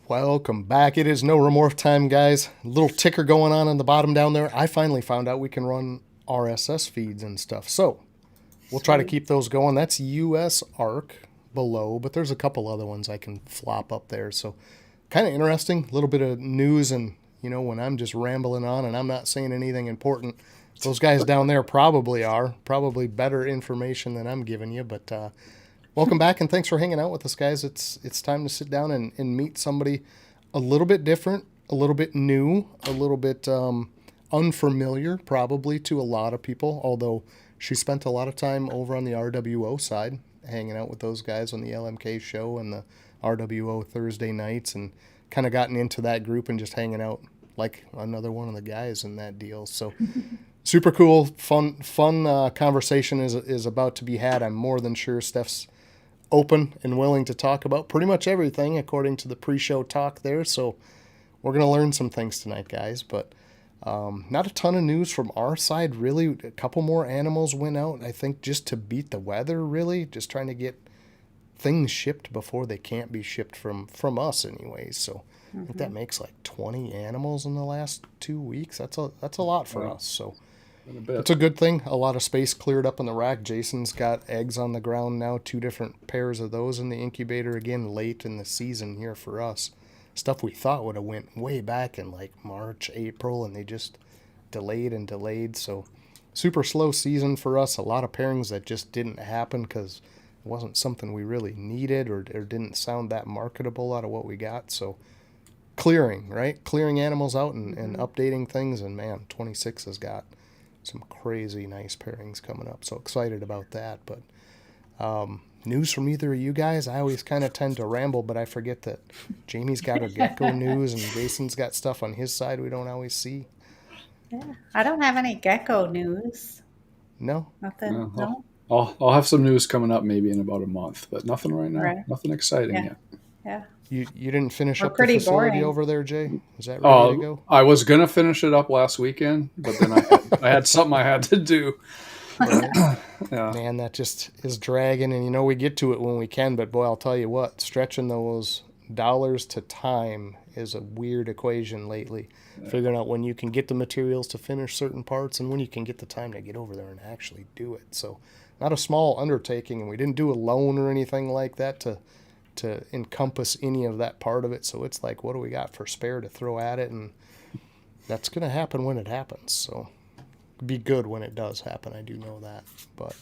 Welcome back. It is no remorse time, guys. Little ticker going on the bottom down there. I finally found out we can run RSS feeds and stuff. So we'll try to keep those going. That's US ARC below, but there's a couple other ones I can flop up there. So kind of interesting. A little bit of news, and when I'm just rambling on and I'm not saying anything important, those guys down there probably better information than I'm giving you. But welcome back, and thanks for hanging out with us, guys. It's time to sit down and meet somebody a little bit different, a little bit new, a little bit unfamiliar probably to a lot of people, although she spent a lot of time over on the RWO side, hanging out with those guys on the LMK show and the RWO Thursday nights, and kind of gotten into that group and just hanging out like another one of the guys in that deal. So super cool, fun conversation is about to be had. I'm more than sure Steph's open and willing to talk about pretty much everything according to the pre-show talk there. So we're going to learn some things tonight, guys, but not a ton of news from our side, really. A couple more animals went out, I think, just to beat the weather, really, just trying to get things shipped before they can't be shipped from us anyways. So I think that makes like 20 animals in the last 2 weeks. That's a lot for us. So it's a good thing. A lot of space cleared up in the rack. Jason's got eggs on the ground now, 2 different pairs of those in the incubator again late in the season here for us. Stuff we thought would have went way back in like March, April, and they just delayed and delayed. So super slow season for us. A lot of pairings that just didn't happen because it wasn't something we really needed or didn't sound that marketable out of what we got. So clearing animals out and updating things. And man, 26 has got some crazy nice pairings coming up. So excited about that. But news from either of you guys? I always kind of tend to ramble, but I forget that Jamie's got her gecko news and Jason's got stuff on his side we don't always see. Yeah, I don't have any gecko news. No? Nothing. No. I'll have some news coming up maybe in about a month, but nothing right now. Right. Nothing exciting yet. Yeah. You didn't finish We're up the pretty facility boring. over there, Jay? Is that ready to go? I was going to finish it up last weekend, but then I had something I had to do. Right. Yeah. Man, that just is dragging, and we get to it when we can, but boy, I'll tell you what, stretching those dollars to time is a weird equation lately. Figuring out when you can get the materials to finish certain parts and when you can get the time to get over there and actually do it. So not a small undertaking, and we didn't do a loan or anything like that to encompass any of that part of it. So it's like, what do we got for spare to throw at it? And that's going to happen when it happens. So be good when it does happen. I do know that. But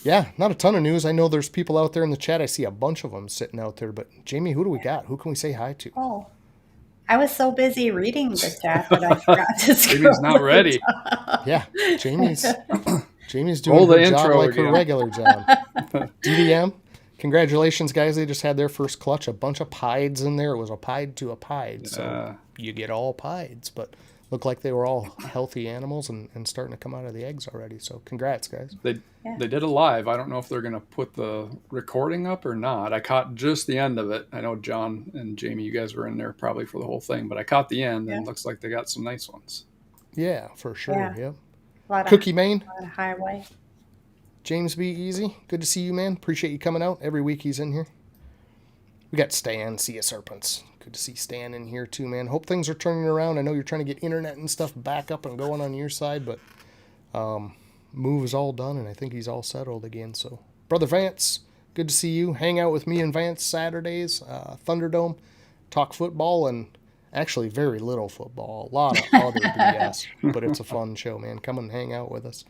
yeah, not a ton of news. I know there's people out there in the chat. I see a bunch of them sitting out there. But Jamie, who do we got? Who can we say hi to? Oh, I was so busy reading the chat that I forgot to scroll. Jamie's not ready. Yeah, Jamie's doing Roll the her job intro like again. her regular job. DDM, congratulations, guys. They just had their first clutch. A bunch of pieds in there. It was a pied to a pied. So you get all pieds. But looked like they were all healthy animals and starting to come out of the eggs already. So congrats, guys. They did a live. I don't know if they're going to put the recording up or not. I caught just the end of it. I know John and Jamie, you guys were in there probably for the whole thing, but I caught the end, and it looks like they got some nice ones. Yeah, for sure. Yeah. Cookie Main. A lot of highway. James B. Easy. Good to see you, man. Appreciate you coming out. Every week he's in here. We got Stan, see ya Serpents. Good to see Stan in here too, man. Hope things are turning around. I know you're trying to get internet and stuff back up and going on your side, but move is all done, and I think he's all settled again. So, Brother Vance, good to see you. Hang out with me and Vance Saturdays, Thunderdome, talk football, and actually very little football. A lot of other BS, but it's a fun show, man. Come and hang out with us.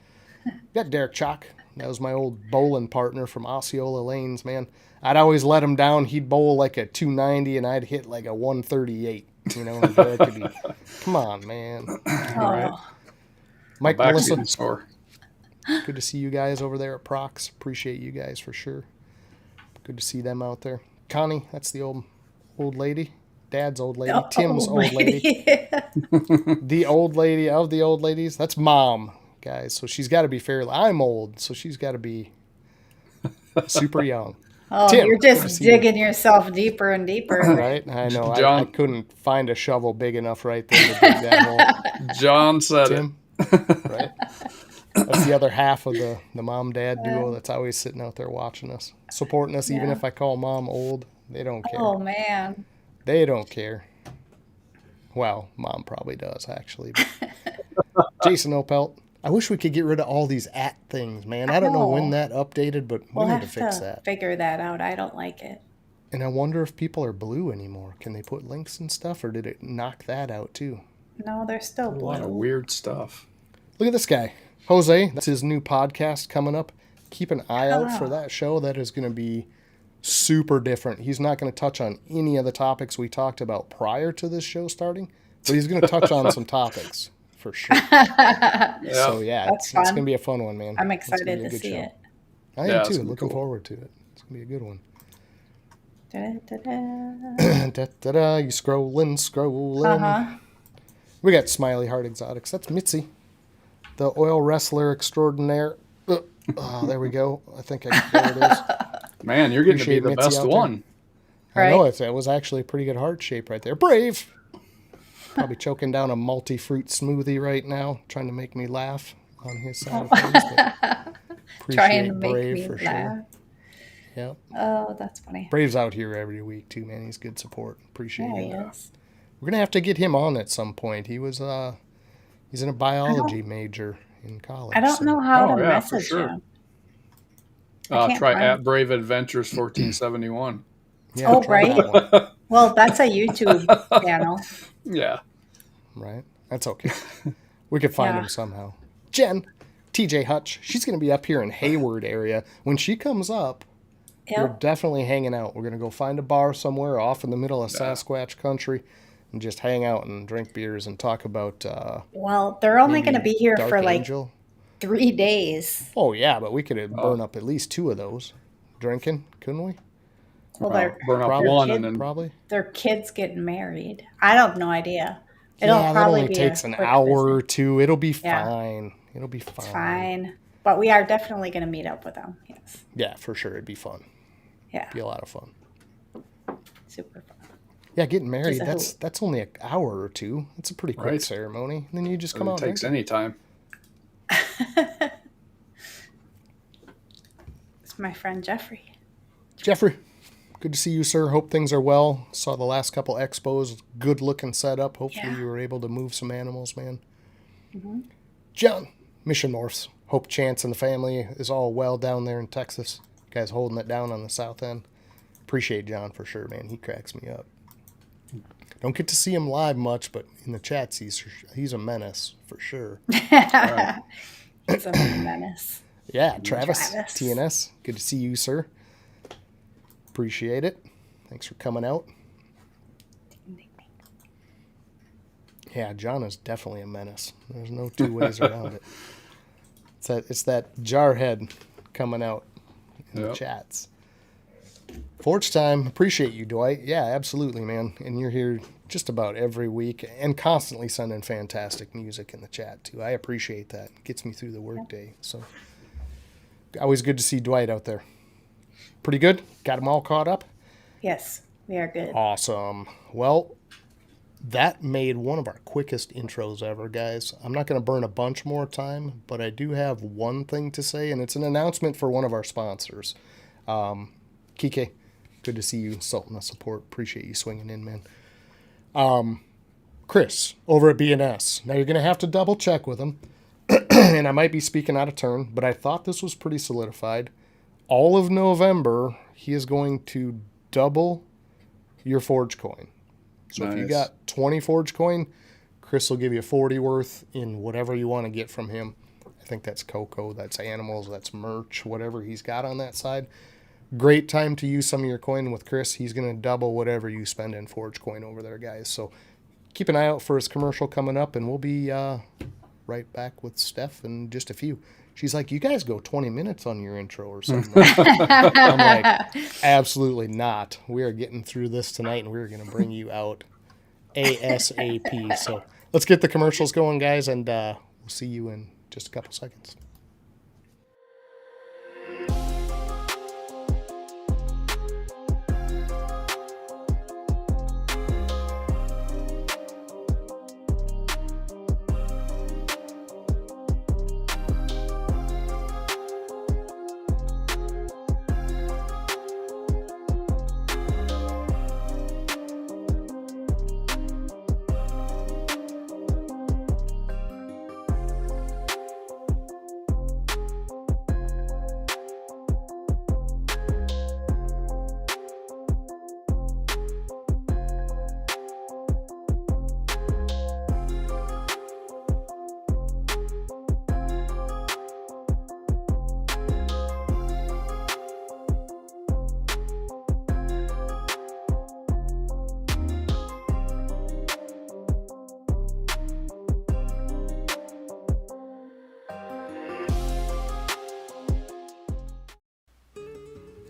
Got Derek Chalk. That was my old bowling partner from Osceola Lanes, man. I'd always let him down. He'd bowl like a 290, and I'd hit like a 138. And Derek would be, come on, man. All right. Mike, Melissa. Sore. Good to see you guys over there at Prox. Appreciate you guys for sure. Good to see them out there. Connie, that's the old lady. Dad's old lady. Tim's old lady. The old lady of the old ladies. That's Mom, guys. So she's got to be fairly. I'm old, so she's got to be super young. Oh, Tim, you're just digging yourself deeper and deeper. Right? I know. I couldn't find a shovel big enough right there to dig that hole. John said Tim, right? That's the other half of the mom-dad duo that's always sitting out there watching us, supporting us, even if I call Mom old. They don't care. Oh, man. They don't care. Well, Mom probably does, actually. But Jason Opelt, I wish we could get rid of all these @ things, man. I don't know when that updated, but we We'll need to have fix to that. figure that out. I don't like it. And I wonder if people are blue anymore. Can they put links and stuff, or did it knock that out too? No, they're still A lot of blue. weird stuff. Look at this guy. Jose, that's his new podcast coming up. Keep an eye out for that show. That is going to be super different. He's not going to touch on any of the topics we talked about prior to this show starting, but he's going to touch on some topics for sure. So yeah, it's going to be a fun one, man. I'm excited to see it. I am too. Looking forward to it. It's going to be a good one. Da-da-da-da. You scrolling. We got Smiley Heart Exotics. That's Mitzi, the oil wrestler extraordinaire. There we go. I think there it is. Man, you're getting to be the Mitzi best one. I know it was actually a pretty good heart shape right there. Brave. Probably choking down a multi-fruit smoothie right now, trying to make me laugh on his side of things. Trying to make Brave me for laugh. sure. Yep. Oh, that's funny. Brave's out here every week too, man. He's good support. Appreciate it. Yeah, he is. We're gonna have to get him on at some point. He was he's in a biology major in college. I don't know how to message for sure. him. Try at Brave Adventures 1471. Yeah, oh, right. Well, that's a YouTube channel. Yeah. Right. That's okay. We could find him somehow. Jen, TJ Hutch, she's going to be up here in Hayward area. When she comes up, we're definitely hanging out. We're going to go find a bar somewhere off in the middle of Sasquatch country and just hang out and drink beers and talk about... well, they're only going to be here Dark for Angel. 3 days. Oh, yeah, but we could burn up at least 2 of those drinking, couldn't we? Well, they're burn up one and then probably. Their kids getting married. I have no idea. It'll probably that only takes an hour or 2. It'll be fine. It'll be fine. It's fine. But we are definitely going to meet up with them. Yes. Yeah, for sure. It'd be fun. Yeah. Be a lot of fun. Super fun. Yeah, getting married, that's only an hour or 2. It's a pretty quick ceremony. And then you just come out. It takes any time. It's my friend Jeffrey. Jeffrey, good to see you, sir. Hope things are well. Saw the last couple expos. Good looking setup. Hopefully you were able to move some animals, man. Mm-hmm. John, Mission Morphs. Hope Chance and the family is all well down there in Texas. You guys holding it down on the south end. Appreciate John for sure, man. He cracks me up. Don't get to see him live much, but in the chats, he's a menace for sure. He's a menace. Yeah, Travis, TNS. Good to see you, sir. Appreciate it. Thanks for coming out. Yeah, John is definitely a menace. There's no 2 ways around it. It's that jarhead coming out in the chats. Forge time. Appreciate you, Dwight. Yeah, absolutely, man. And you're here just about every week and constantly sending fantastic music in the chat, too. I appreciate that. It gets me through the workday. So always good to see Dwight out there. Pretty good? Got them all caught up? Yes, we are good. Awesome. Well, that made one of our quickest intros ever, guys. I'm not going to burn a bunch more time, but I do have one thing to say, and it's an announcement for one of our sponsors. Kike, good to see you, Sultan of Support. Appreciate you swinging in, man. Chris, over at BNS. Now, you're going to have to double check with him, and I might be speaking out of turn, but I thought this was pretty solidified. All of November, he is going to double your Forge coin. So if you got 20 Forge coin, Chris will give you 40 worth in whatever you want to get from him. I think that's Coco, that's animals, that's merch, whatever he's got on that side. Great time to use some of your coin with Chris. He's going to double whatever you spend in Forge coin over there, guys. So keep an eye out for his commercial coming up, and we'll be right back with Steph in just a few. She's like, you guys go 20 minutes on your intro or something. I'm like, absolutely not. We are getting through this tonight, and we're going to bring you out ASAP. So let's get the commercials going, guys, and we'll see you in just a couple seconds.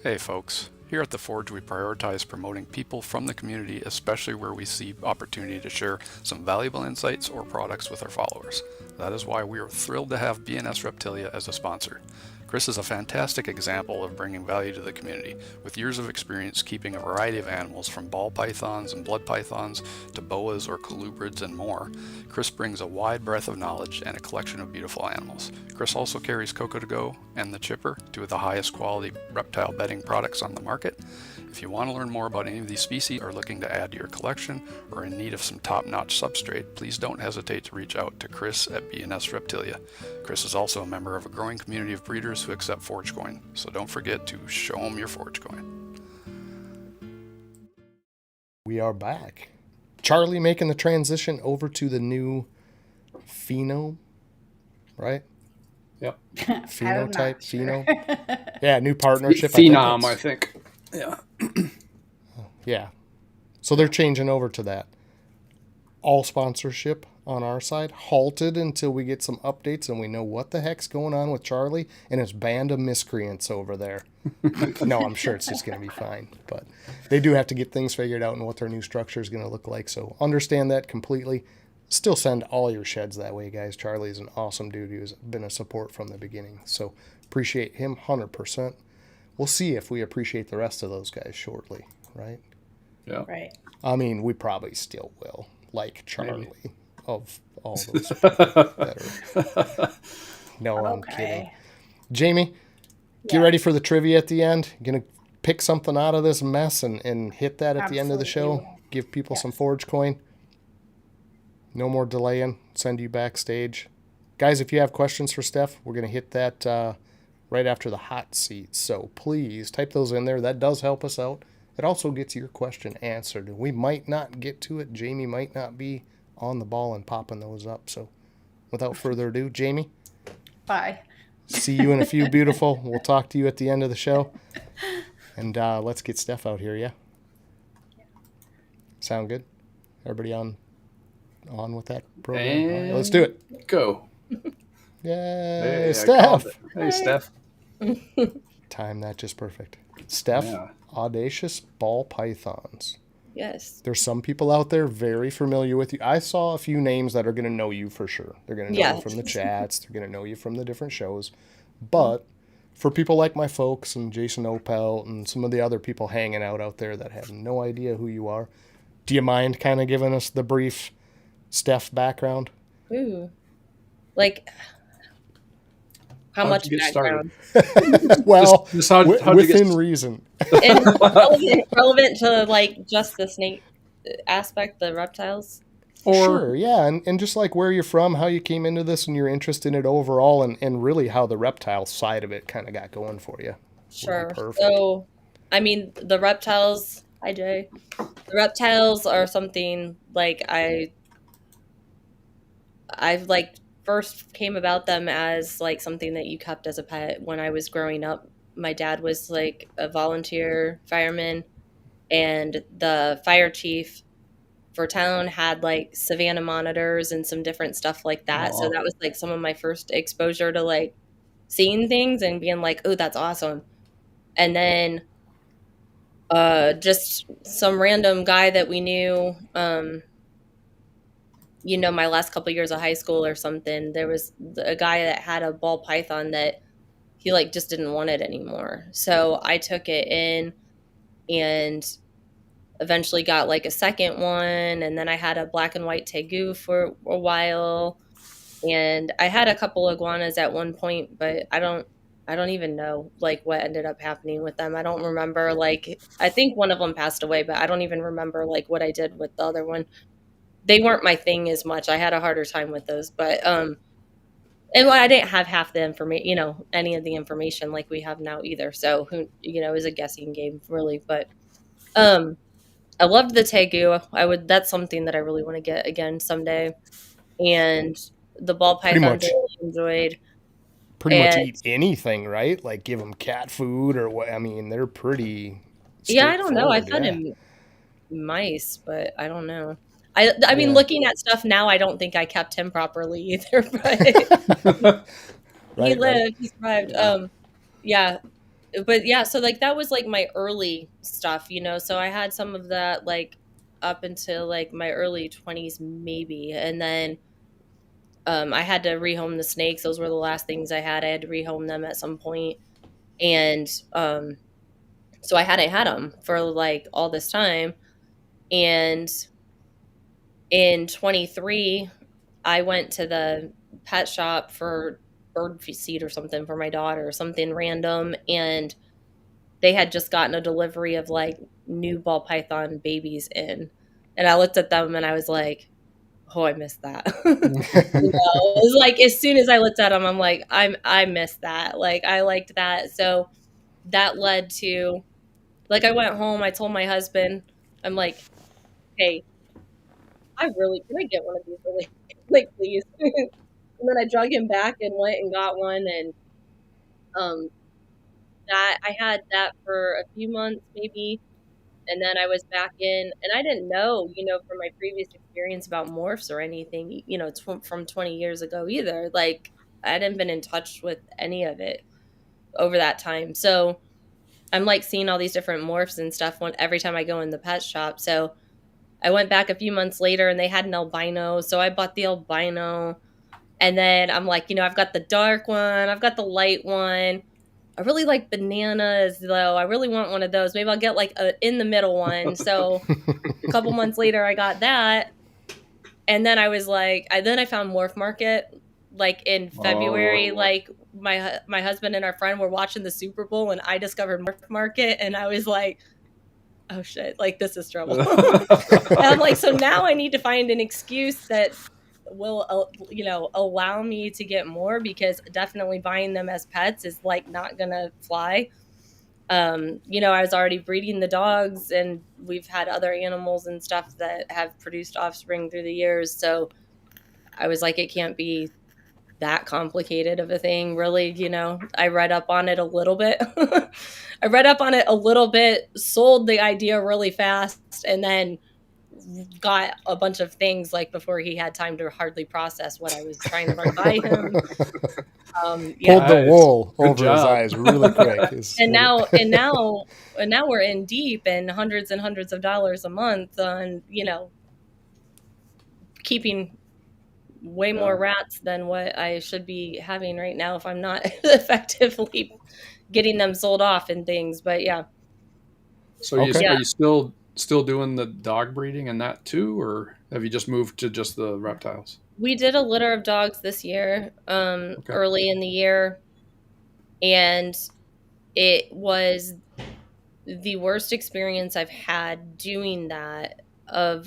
Hey folks, here at The Forge we prioritize promoting people from the community, especially where we see opportunity to share some valuable insights or products with our followers. That is why we are thrilled to have BNS Reptilia as a sponsor. Chris is a fantastic example of bringing value to the community, with years of experience keeping a variety of animals from ball pythons and blood pythons to boas or colubrids and more. Chris brings a wide breadth of knowledge and a collection of beautiful animals. Chris also carries Coco2go and The Chipper, two of the highest quality reptile bedding products on the market. If you want to learn more about any of these species, or looking to add to your collection, or in need of some top-notch substrate, please don't hesitate to reach out to Chris at BNS Reptilia. Chris is also a member of a growing community of breeders who accept Forge Coin, so don't forget to show them your Forge Coin. We are back. Charlie making the transition over to the new Pheno, right? Yep. Phenotype, Pheno. Yeah, new partnership. Phenom, I think. Yeah. Yeah. So they're changing over to that. All sponsorship on our side halted until we get some updates and we know what the heck's going on with Charlie and his band of miscreants over there. No, I'm sure it's just going to be fine. But they do have to get things figured out and what their new structure is going to look like. So understand that completely. Still send all your sheds that way, guys. Charlie is an awesome dude who's been a support from the beginning. So appreciate him 100%. We'll see if we appreciate the rest of those guys shortly, right? Yeah. Right. I mean, we probably still will, like Charlie, maybe. Of all those that are... No, I'm kidding. Jamie, get ready for the trivia at the end. Going to pick something out of this mess and hit that at the end of the show. Give people some Forge Coin. No more delaying. Send you backstage. Guys, if you have questions for Steph, we're going to hit that right after the hot seat. So please type those in there. That does help us out. It also gets your question answered. We might not get to it. Jamie might not be on the ball and popping those up. So without further ado, Jamie. Bye. See you in a few, beautiful. We'll talk to you at the end of the show. And let's get Steph out here, yeah? Sound good? Everybody on with that program? And Let's do it. Go. Yay, Steph. Hey, Steph. Time that just perfect. Steph, Audacious ball pythons. Yes. There's some people out there very familiar with you. I saw a few names that are going to know you for sure. They're going to know you from the chats. They're going to know you from the different shows. But for people like my folks and Jason Opel and some of the other people hanging out there that have no idea who you are, do you mind kind of giving us the brief Steph background? Ooh. Like, how much background? Well, how'd within reason. And relevant to, like, just the snake aspect, the reptiles? Sure, yeah. And just like where you're from, how you came into this and your interest in it overall, and really how the reptile side of it kind of got going for you. Sure. So, I mean, the reptiles, hi Jay, the reptiles are something, like, I've like first came about them as like something that you kept as a pet when I was growing up. My dad was like a volunteer fireman, and the fire chief for town had like Savannah monitors and some different stuff like that. Aww. So that was like some of my first exposure to like seeing things and being like, oh, that's awesome. And then just some random guy that we knew, you know, my last couple of years of high school or something, there was a guy that had a ball python that he like just didn't want it anymore. So I took it in and eventually got like a second one. And then I had a black and white tegu for a while. And I had a couple iguanas at one point, but I don't even know like what ended up happening with them. I don't remember, like, I think one of them passed away, but I don't even remember like what I did with the other one. They weren't my thing as much. I had a harder time with those, but, and I didn't have half the information, you know, any of the information like we have now either. So who, you know, it was a guessing game really, but, I loved the tegu. That's something that I really want to get again someday. And the ball python I really enjoyed. Pretty much eat anything, right? Like give them cat food or what? I mean, they're pretty. Yeah, I don't know. I fed him mice, but I don't know. I mean, looking at stuff now, I don't think I kept him properly either, but he lived, he survived. Yeah. but yeah, so like that was like my early stuff, you know. So I had some of that like up until like my early 20s maybe, and then I had to rehome the snakes. Those were the last things I had. I had to rehome them at some point, and so I hadn't had them for like all this time. And in 23, I went to the pet shop for bird seed or something for my daughter, something random, and they had just gotten a delivery of like new ball python babies in. And I looked at them and I was like, oh, I missed that. You know, it was like as soon as I looked at them, I'm like, I missed that. Like I liked that. So that led to like I went home, I told my husband, I'm like, hey, I really can I get one of these really like please. And then I drug him back and went and got one, and um that I had that for a few months maybe, and then I was back in, and I didn't know, you know, from my previous experience about morphs or anything, you know, from 20 years ago either. Like I hadn't been in touch with any of it over that time. So I'm like seeing all these different morphs and stuff every time I go in the pet shop. So I went back a few months later and they had an albino. So I bought the albino. And then I'm like, you know, I've got the dark one, I've got the light one. I really like bananas though. I really want one of those. Maybe I'll get like a in the middle one. So a couple months later I got that. And then I was like, then I found Morph Market like in February. Like my husband and our friend were watching the Super Bowl and I discovered Morph Market and I was like, oh shit, like this is trouble. And I'm like, so now I need to find an excuse that will, you know, allow me to get more, because definitely buying them as pets is like not gonna fly. You know, I was already breeding the dogs and we've had other animals and stuff that have produced offspring through the years. So I was like, it can't be that complicated of a thing, really. You know, I read up on it a little bit. I read up on it a little bit, sold the idea really fast, and then got a bunch of things like before he had time to hardly process what I was trying to run by him. Yeah. Pulled the wool Good over his job. eyes really quick. And now we're in deep and hundreds of dollars a month on, you know, keeping way more rats than what I should be having right now if I'm not effectively getting them sold off and things. But yeah. So Okay. are you still doing the dog breeding and that too, or have you just moved to just the reptiles? We did a litter of dogs this year, early in the year, and it was the worst experience I've had doing that.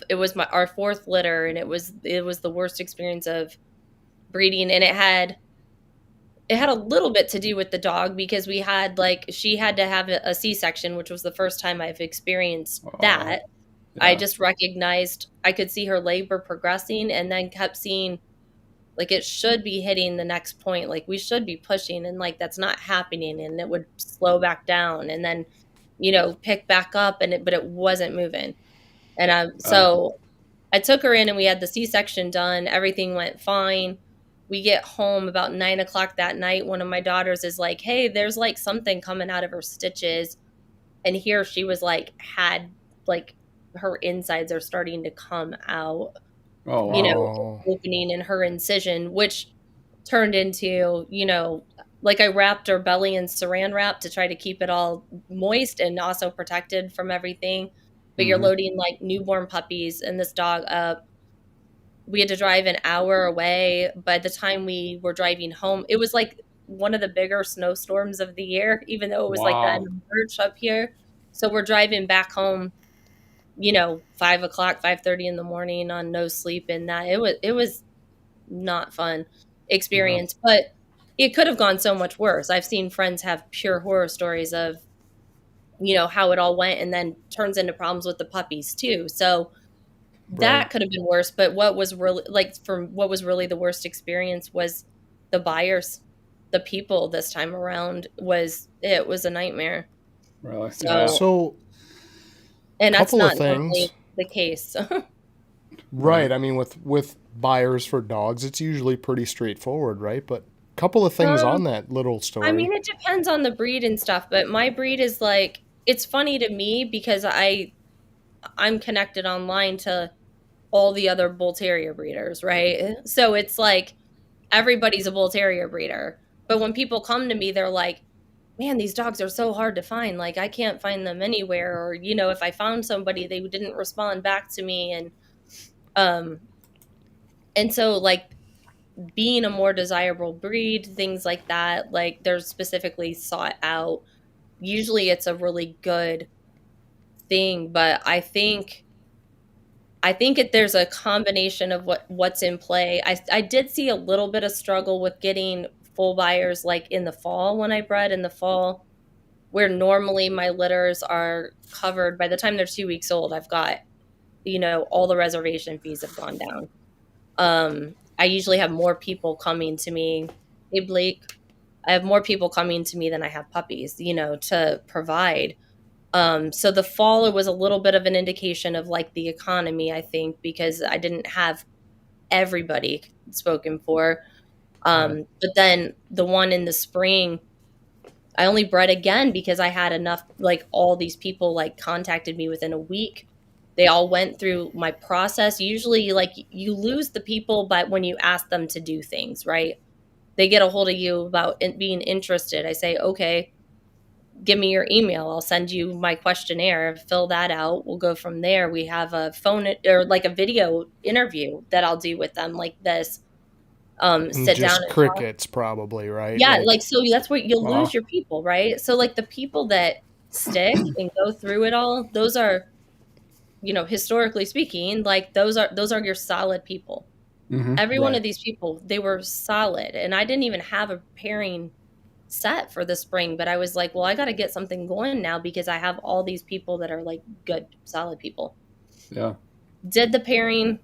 It was our fourth litter, and it was the worst experience of breeding, and it had a little bit to do with the dog, because we had she had to have a C-section, which was the first time I've experienced that. Yeah. I just recognized I could see her labor progressing, and then kept seeing like it should be hitting the next point, like we should be pushing, and like that's not happening, and it would slow back down and then, you know, pick back up, but it wasn't moving. And so I took her in and we had the C-section done. Everything went fine. We get home about 9:00 that night. One of my daughters is like, hey, there's like something coming out of her stitches. And here she was like, had like her insides are starting to come out, Oh, wow. you know, opening in her incision, which turned into, you know, like I wrapped her belly in saran wrap to try to keep it all moist and also protected from everything. But you're loading like newborn puppies and this dog up. We had to drive an hour away. By the time we were driving home, it was like one of the bigger snowstorms of the year, even though it was like that in the March up here. So we're driving back home, you know, 5:00, 5:30 in the morning on no sleep, and that it was not fun experience, but it could have gone so much worse. I've seen friends have pure horror stories of, you know, how it all went and then turns into problems with the puppies too. So that could have been worse. But what was really the worst experience was the buyers, the people this time around it was a nightmare. Really? So and that's couple not of things. normally the case. Right. I mean, with buyers for dogs, it's usually pretty straightforward, right? But couple of things Um, on that little I mean, story. it depends on the breed and stuff, but my breed is like, it's funny to me because I'm connected online to all the other bull terrier breeders, right? So it's like everybody's a bull terrier breeder. But when people come to me, they're like, man, these dogs are so hard to find. Like, I can't find them anywhere. Or, if I found somebody, they didn't respond back to me. Um, and so, like, being a more desirable breed, things like that, like, they're specifically sought out. Usually it's a really good thing, but there's a combination of what's in play. I did see a little bit of struggle with getting full buyers like in the fall when I bred in the fall, where normally my litters are covered by the time they're 2 weeks old. I've got, all the reservation fees have gone down. I usually have more people coming to me. Hey, Blake, I have more people coming to me than I have puppies, to provide. So the fall, it was a little bit of an indication of like the economy, I think, because I didn't have everybody spoken for. But then the one in the spring, I only bred again because I had enough, like all these people like contacted me within a week. They all went through my process. Usually like you lose the people, but when you ask them to do things, right? They get a hold of you about being interested. I say, okay, give me your email. I'll send you my questionnaire, fill that out. We'll go from there. We have a phone or like a video interview that I'll do with them like this. And Sit down just and talk. crickets, probably, right? Yeah, like, so that's where you'll Wow. lose your people, right? So like the people that stick and go through it all, those are, historically speaking, like those are your solid people. Every one Right. of these people, they were solid. And I didn't even have a pairing set for the spring, but I was like, well, I got to get something going now because I have all these people that are like good, solid people. Yeah. Did the pairing.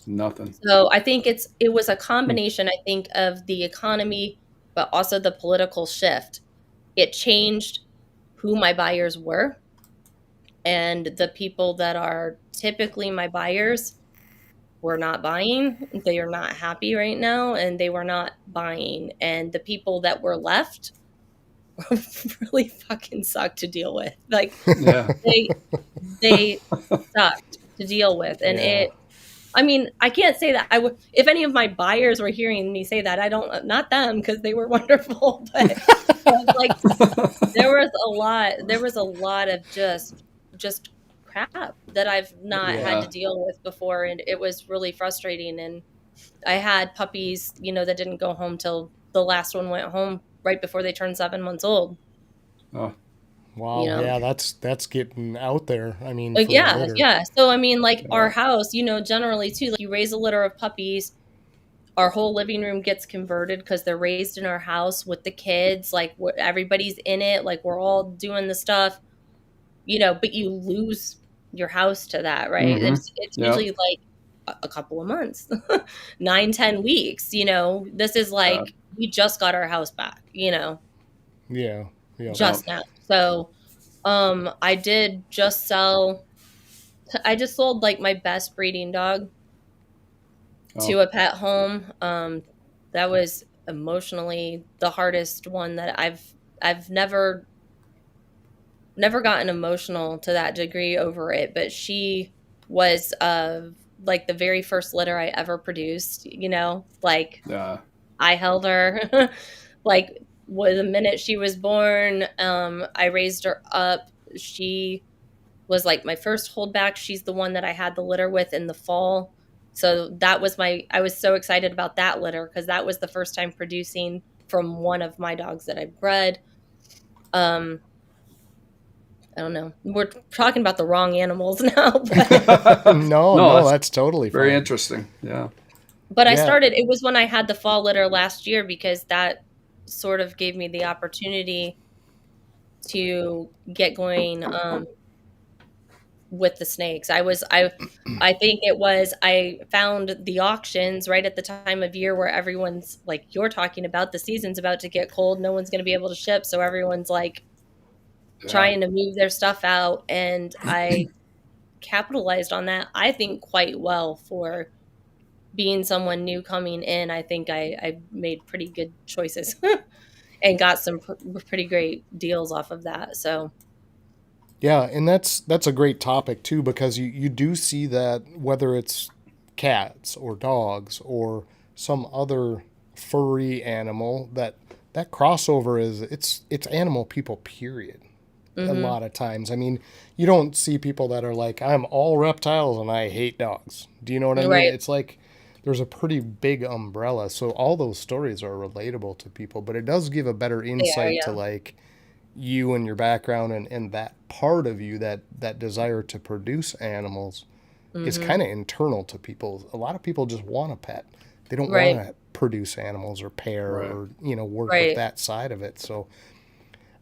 Nothing. So I think it was a combination, I think, of the economy, but also the political shift. It changed who my buyers were, and the people that are typically my buyers were not buying. They are not happy right now, and they were not buying. And the people that were left really fucking sucked to deal with. Like Yeah. they sucked to deal with, and I mean, I can't say that I would. If any of my buyers were hearing me say that, I don't. Not them because they were wonderful, but like there was a lot of just crap that I've not had to deal with before, and it was really frustrating. And I had puppies, that didn't go home till the last one went home right before they turned 7 months old. Oh. Wow. Yeah, that's getting out there. I mean, Like, for a litter. yeah. So I mean, like our house, generally too, like you raise a litter of puppies, our whole living room gets converted because they're raised in our house with the kids. Like everybody's in it. Like we're all doing the stuff, but you lose your house to that, right? It's usually like a couple of months, 9-10 weeks. This is like we just got our house back. Yeah. Just now. So, I did just sell. I just sold like my best breeding dog to a pet home. That was emotionally the hardest one that I've never gotten emotional to that degree over it, but she was like the very first litter I ever produced, like I held her like the minute she was born. I raised her up. She was like my first holdback. She's the one that I had the litter with in the fall. So that was I was so excited about that litter because that was the first time producing from one of my dogs that I bred. I don't know. We're talking about the wrong animals now. But no, that's totally fine. Very interesting. Yeah. But I started, it was when I had the fall litter last year because that sort of gave me the opportunity to get going with the snakes. I think it was, I found the auctions right at the time of year where everyone's like, you're talking about the season's about to get cold. No one's going to be able to ship. So everyone's like trying to move their stuff out. And I capitalized on that, I think, quite well for being someone new coming in, I think I made pretty good choices and got some pretty great deals off of that. So Yeah, and that's a great topic too, because you do see that whether it's cats or dogs or some other furry animal, that crossover is it's animal people, period. A mhm. lot of times. I mean, you don't see people that are like, I'm all reptiles and I hate dogs. Do you know what I mean? Right. It's like there's a pretty big umbrella. So all those stories are relatable to people, but it does give a better They are, insight to yeah. like you and your background, and that part of you, that desire to produce animals is Mhm. kind of internal to people. A lot of people just want a pet. They don't want Right. to produce animals or pair Right. or, work with Right. that side of it. So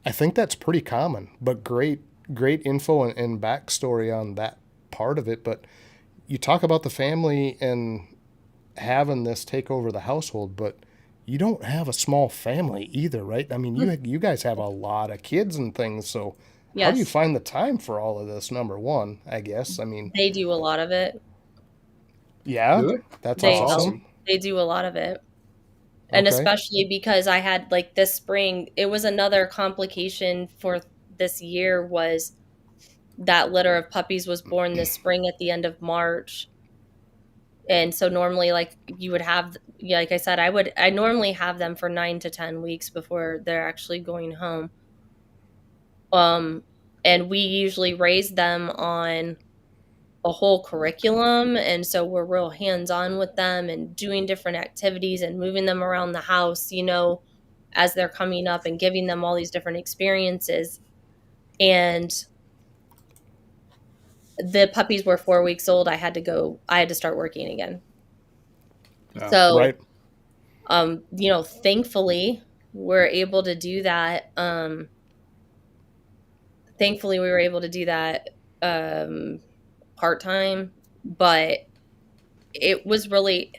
I think that's pretty common, but great info and backstory on that part of it. But you talk about the family and having this take over the household, but you don't have a small family either, right? I mean, you guys have a lot of kids and things. So how do you Yes. find the time for all of this? Number one, I guess. I mean, They do a lot of it. yeah, Do they? that's That's They awesome. awesome. they do a lot of it. And Okay. especially because I had like this spring, it was another complication for this year was that litter of puppies was born this spring at the end of March. And so normally like you would have, yeah, like I said, I normally have them for 9 to 10 weeks before they're actually going home. Um and we usually raise them on a whole curriculum, and so we're real hands-on with them and doing different activities and moving them around the house, as they're coming up and giving them all these different experiences. And the puppies were 4 weeks old. I had to start working again. Yeah. So, Right. thankfully we're able to do that. Thankfully we were able to do that part-time, but it was really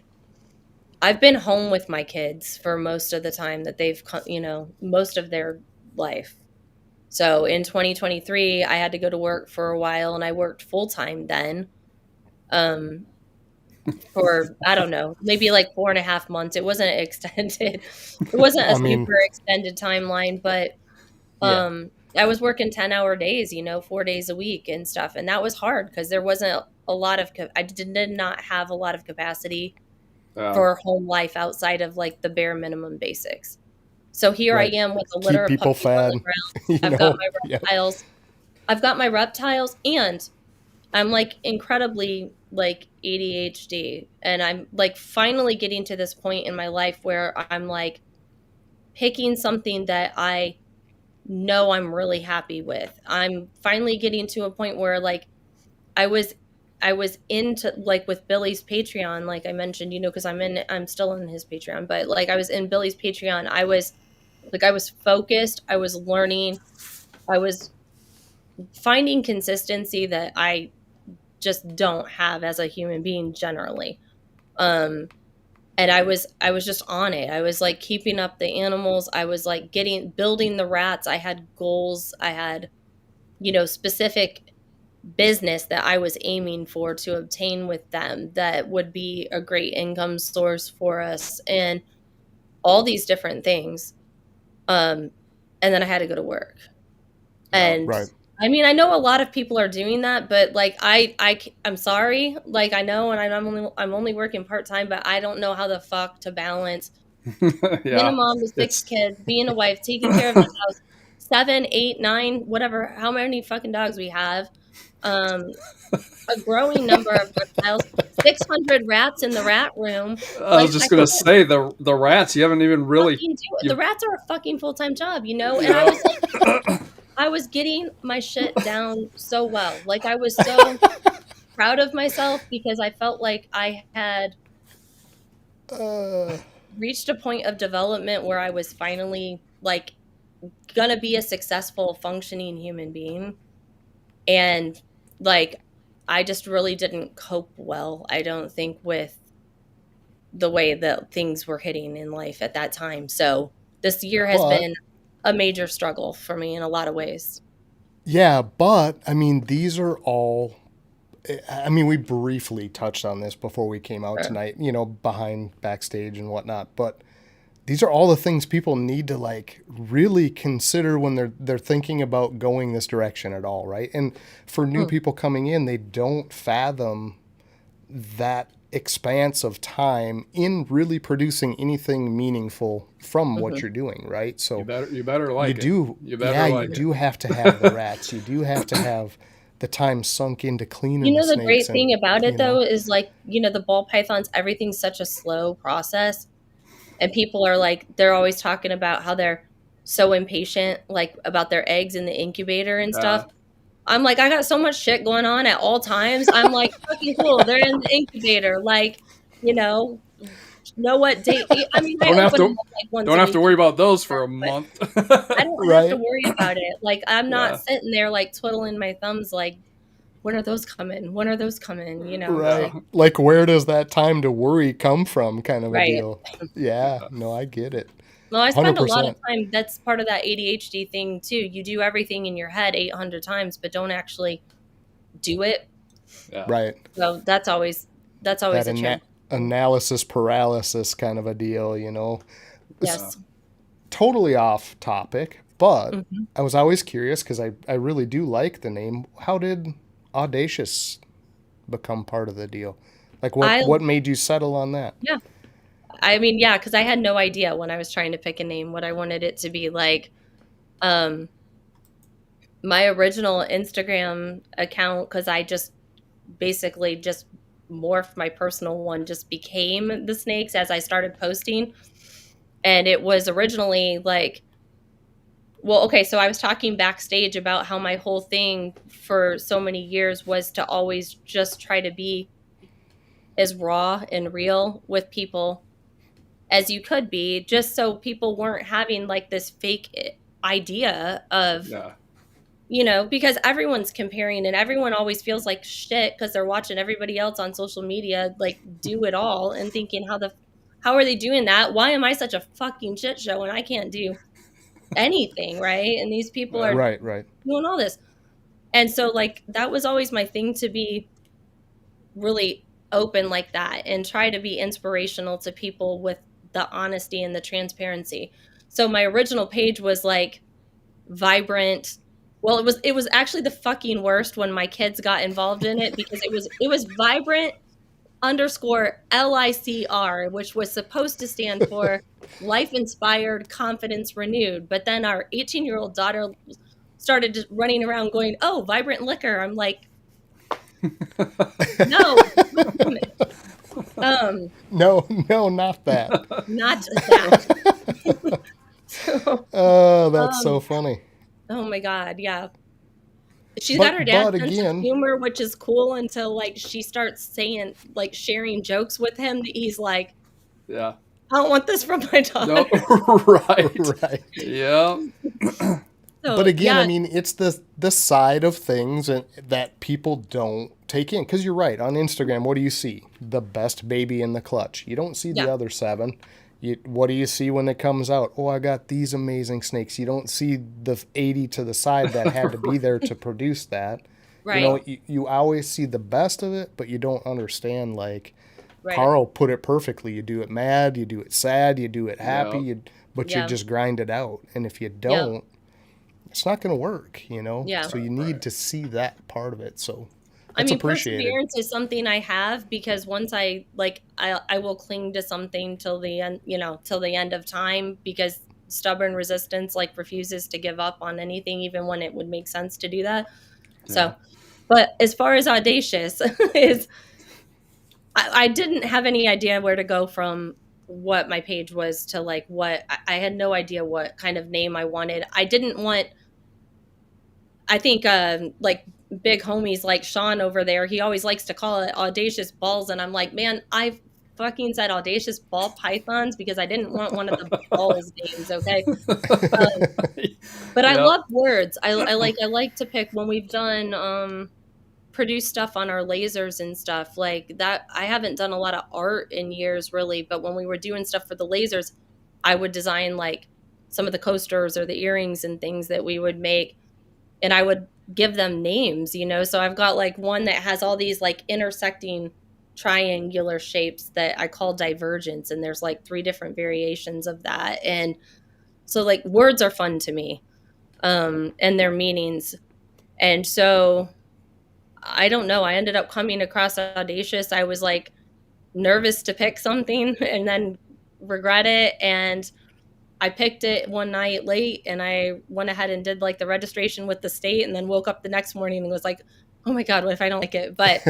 I've been home with my kids for most of the time that most of their life. So in 2023, I had to go to work for a while and I worked full time then. Um, for I don't know, maybe like 4.5 months. It wasn't extended. It wasn't a I mean, super extended timeline, but yeah. I was working 10-hour days, 4 days a week and stuff. And that was hard because there wasn't a lot of, I did not have a lot of capacity Yeah. for home life outside of like the bare minimum basics. So here I Right. am with a litter Keep of people puppies on fed, the ground. Yeah. I've got my reptiles, and I'm like incredibly like ADHD, and I'm like finally getting to this point in my life where I'm like picking something that I know I'm really happy with. I'm finally getting to a point where like I was I was into like with Billy's Patreon, like I mentioned, because I'm still in his Patreon, but like I was in Billy's Patreon. I was focused, I was learning, I was finding consistency that I just don't have as a human being generally. Um and I was just on it. I was like keeping up the animals. I was like building the rats. I had goals. I had, specific business that I was aiming for to obtain with them that would be a great income source for us and all these different things. And then I had to go to work. Yeah. And Right. I mean, I know a lot of people are doing that, but like I'm sorry. Like I know, and I'm only working part-time, but I don't know how the fuck to balance being a Yeah. mom with six It's kids, being a wife, taking care of the house, 7, 8, 9, whatever, how many fucking dogs we have. Um, a growing number of reptiles, 600 rats in the rat room. I Like was I just gonna can't say the rats. You haven't even really fucking do it. The you. rats are a fucking full-time job, And Yeah. I was getting my shit down so well. Like I was so proud of myself because I felt like I had Uh, reached a point of development where I was finally like gonna be a successful functioning human being. And like I just really didn't cope well, I don't think, with the way that things were hitting in life at that time. So this year has but been a major struggle for me in a lot of ways. yeah, but I mean, these are all I mean, we briefly touched on this before we came out Sure. tonight, behind backstage and whatnot, but these are all the things people need to like really consider when they're thinking about going this direction at all, right? And for new people coming in, they don't fathom that expanse of time in really producing anything meaningful from what you're doing, right? So You better like it. You better like you do have to have the rats. You do have to have the time sunk into cleaning You know, the the great snakes. thing about it, you know. though, is like, the ball pythons, everything's such a slow process. And people are like, they're always talking about how they're so impatient, like about their eggs in the incubator and stuff. I'm like, I got so much shit going on at all times. I'm like, fucking cool. They're in the incubator. Like, know what date. I mean, I Don't have open them to up like once don't a have week, to worry about those for a but month. I don't have to Right. worry about it. Like, I'm not Yeah. sitting there like twiddling my thumbs like, when are those coming? When are those coming? Right. So, Like, where does that time to worry come from, kind of a right. deal? Yeah. No, I get it. Well, I spend a lot of 100%. time. That's part of that ADHD thing too. You do everything in your head 800 times, but don't actually do it. Yeah. Right. So that's always That a challenge. analysis paralysis kind of a deal, Yes. Totally off topic, but Mhm. I was always curious because I really do like the name. How did Audacious become part of the deal? Like, I what made you settle on that? Yeah. I mean, yeah, because I had no idea when I was trying to pick a name what I wanted it to be. Like, my original Instagram account, because I just basically just morphed my personal one, just became the snakes as I started posting. And it was originally like, well, okay, so I was talking backstage about how my whole thing for so many years was to always just try to be as raw and real with people as you could be, just so people weren't having like this fake idea of, because everyone's comparing and everyone always feels like shit because they're watching everybody else on social media like do it all and thinking, how are they doing that? Why am I such a fucking shit show and I can't do anything, right? And these people are Right. doing all this. And so like that was always my thing, to be really open like that and try to be inspirational to people with the honesty and the transparency. So my original page was like vibrant. Well, it was actually the fucking worst when my kids got involved in it, because it was vibrant underscore LICR, which was supposed to stand for life inspired, confidence renewed. But then our 18-year-old daughter started just running around going, "Oh, vibrant liquor." I'm like, no, No, not that. not that. So, Oh, that's so funny. oh my God, yeah. She's got her dad's sense of humor, which is cool, until like she starts saying, like sharing jokes with him that he's like, Yeah. I don't want this from my daughter. No. Right. Right. Yeah. So, But again, yeah, I mean, it's the side of things that people don't take in. Because you're right. On Instagram, what do you see? The best baby in the clutch. You don't see the Yeah. other 7. What do you see when it comes out? Oh, I got these amazing snakes. You don't see the 80 to the side that had to be there to produce that. right, You always see the best of it, but you don't understand, like, right. Carl put it perfectly. You do it mad, you do it sad, you do it happy, Yeah. but Yeah. you just grind it out. And if you Yeah. don't, it's not going to work, Yeah. So you need to see that part of it. So I it's mean, appreciated. perseverance is something I have, because once I will cling to something till the end, till the end of time, because stubborn resistance like refuses to give up on anything, even when it would make sense to do that. So, but as far as Audacious is, I didn't have any idea where to go from what my page was to like what I had no idea what kind of name I wanted. I didn't want, I think like big homies like Sean over there, he always likes to call it Audacious Balls. And I'm like, man, I fucking said Audacious Ball Pythons because I didn't want one of the balls names, okay? But I love words. I like to pick, when we've done produce stuff on our lasers and stuff like that. I haven't done a lot of art in years really, but when we were doing stuff for the lasers, I would design like some of the coasters or the earrings and things that we would make. And I would give them names, you know? So I've got like one that has all these like intersecting triangular shapes that I call divergence. And there's like 3 different variations of that. And so like words are fun to me, and their meanings. And so I don't know. I ended up coming across Audacious. I was like nervous to pick something and then regret it. And I picked it one night late and I went ahead and did like the registration with the state and then woke up the next morning and was like, oh my God, what if I don't like it? But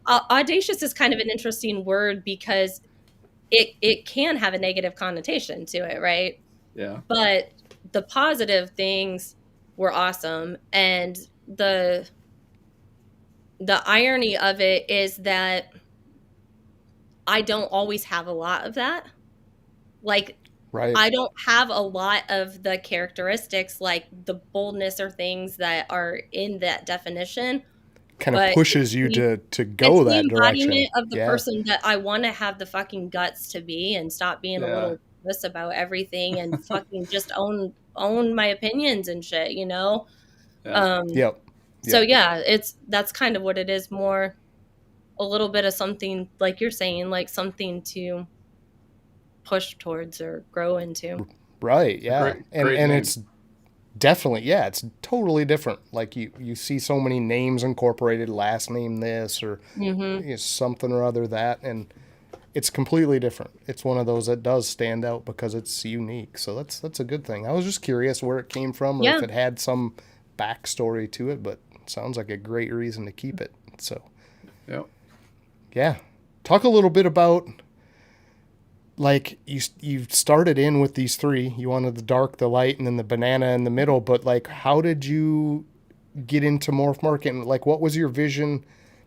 audacious is kind of an interesting word because it can have a negative connotation to it, right? Yeah. But the positive things were awesome. And the irony of it is that I don't always have a lot of that. Like, Right. I don't have a lot of the characteristics like the boldness or things that are in that definition. Kind of But pushes you to go it's that the direction. embodiment of the Yeah. person that I want to have the fucking guts to be and stop being a Yeah. little puss about everything and fucking just own my opinions and shit, you know? Yeah. Yep. So yeah, that's kind of what it is, more a little bit of something like you're saying, like something to push towards or grow into. Right. Yeah. Great and name. it's definitely, yeah, it's totally different. Like you see so many names incorporated, last name this or something or other that, and it's completely different. It's one of those that does stand out because it's unique. So that's a good thing. I was just curious where it came from or if it had some backstory to it, but it sounds like a great reason to keep it. So yeah. Talk a little bit about, like, you started in with these 3. You wanted the dark, the light, and then the banana in the middle. But like, how did you get into Morph Market? And like, what was your vision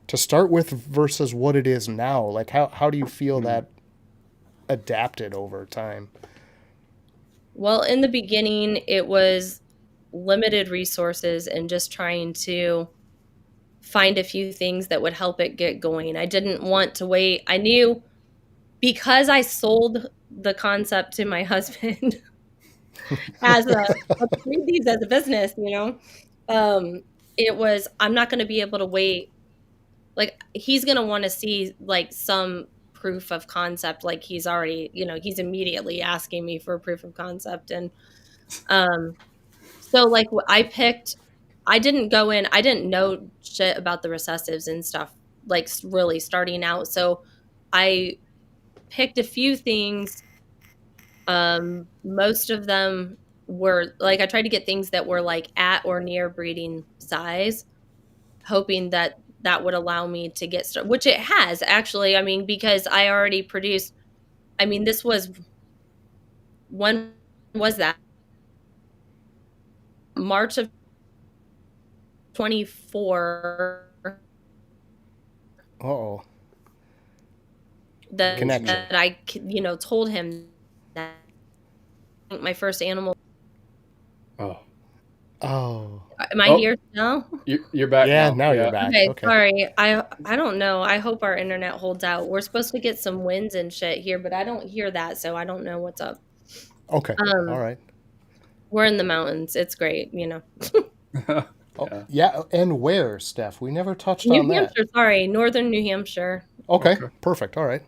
to start with versus what it is now? Like, how do you feel that adapted over time? Well, in the beginning, it was limited resources and just trying to find a few things that would help it get going. I didn't want to wait. I knew, because I sold the concept to my husband as let's read these as a business, you know, it was, I'm not going to be able to wait. Like, he's going to want to see like some proof of concept. Like, he's already, you know, he's immediately asking me for a proof of concept. And so like I didn't go in, I didn't know shit about the recessives and stuff, like really starting out. So I picked a few things. Most of them were like, I tried to get things that were like at or near breeding size, hoping that that would allow me to get started, which it has actually. I mean, because I already produced, I mean, this was, when was that? March of 24. Uh-oh. That Connection. I, you know, told him that my first animal. Oh. Am I here now? You're back. Yeah, now you're back. Okay, sorry. I don't know. I hope our internet holds out. We're supposed to get some winds and shit here, but I don't hear that, so I don't know what's up. Okay. All right. We're in the mountains. It's great, you know. Yeah, and where, Steph? We never touched New on Hampshire, that. sorry, northern New Hampshire. Okay, perfect. All right.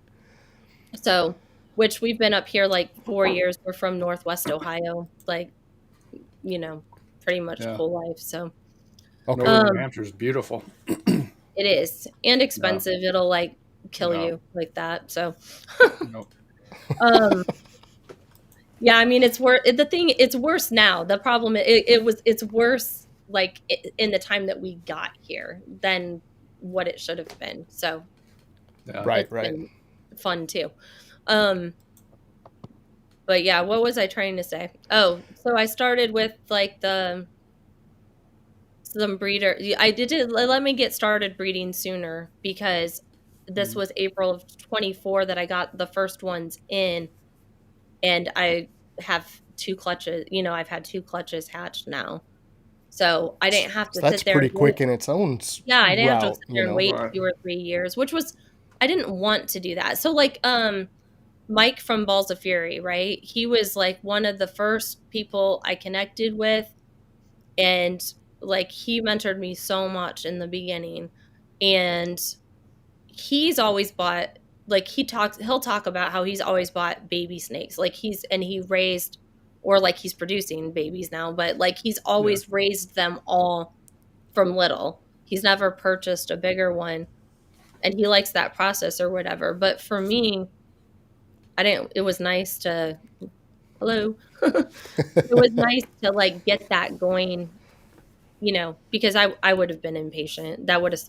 So, which we've been up here like 4 years. We're from Northwest Ohio, like, you know, pretty much whole life. So, Northern New Hampshire is beautiful. It is, and expensive. It'll like kill you like that. So, yeah, I mean, it's worse. The thing, it's worse now. The problem, it's worse like in the time that we got here than what it should have been. So, right. Been fun too. But yeah, what was I trying to say? Oh, so I started with like some breeder. I did it. Let me get started breeding sooner because this was April of 24 that I got the first ones in, and I have 2 clutches. You know, I've had 2 clutches hatched now, so I didn't have to That's sit there. pretty quick in its own. Yeah, I didn't have to sit there and wait Right. 2 or 3 years, which was, I didn't want to do that. So like, Mike from Balls of Fury, right? He was like one of the first people I connected with, And like he mentored me so much in the beginning, and he's always bought, like he'll talk about how he's always bought baby snakes, like he raised, or like he's producing babies now, but like he's always raised them all from little. He's never purchased a bigger one, and he likes that process or whatever. But for me, I didn't, it was nice to, hello. It was nice to like get that going, you know, because I would have been impatient. That would have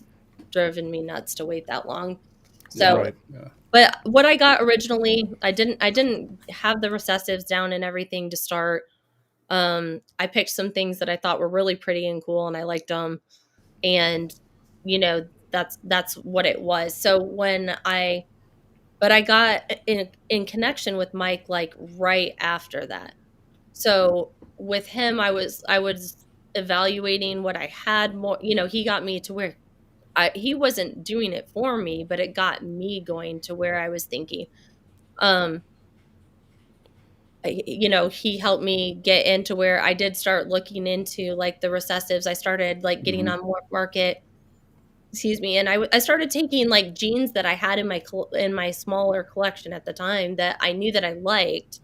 driven me nuts to wait that long. So, Right. but what I got originally, I didn't have the recessives down and everything to start. I picked some things that I thought were really pretty and cool, and I liked them. And, you know, that's what it was. So but I got in connection with Mike, like right after that. So with him, I was evaluating what I had more, you know, he got me to where he wasn't doing it for me, but it got me going to where I was thinking. You know, he helped me get into where I did start looking into like the recessives. I started like getting on Morph Market, excuse me, and I started taking like jeans that I had in my smaller collection at the time that I knew that I liked,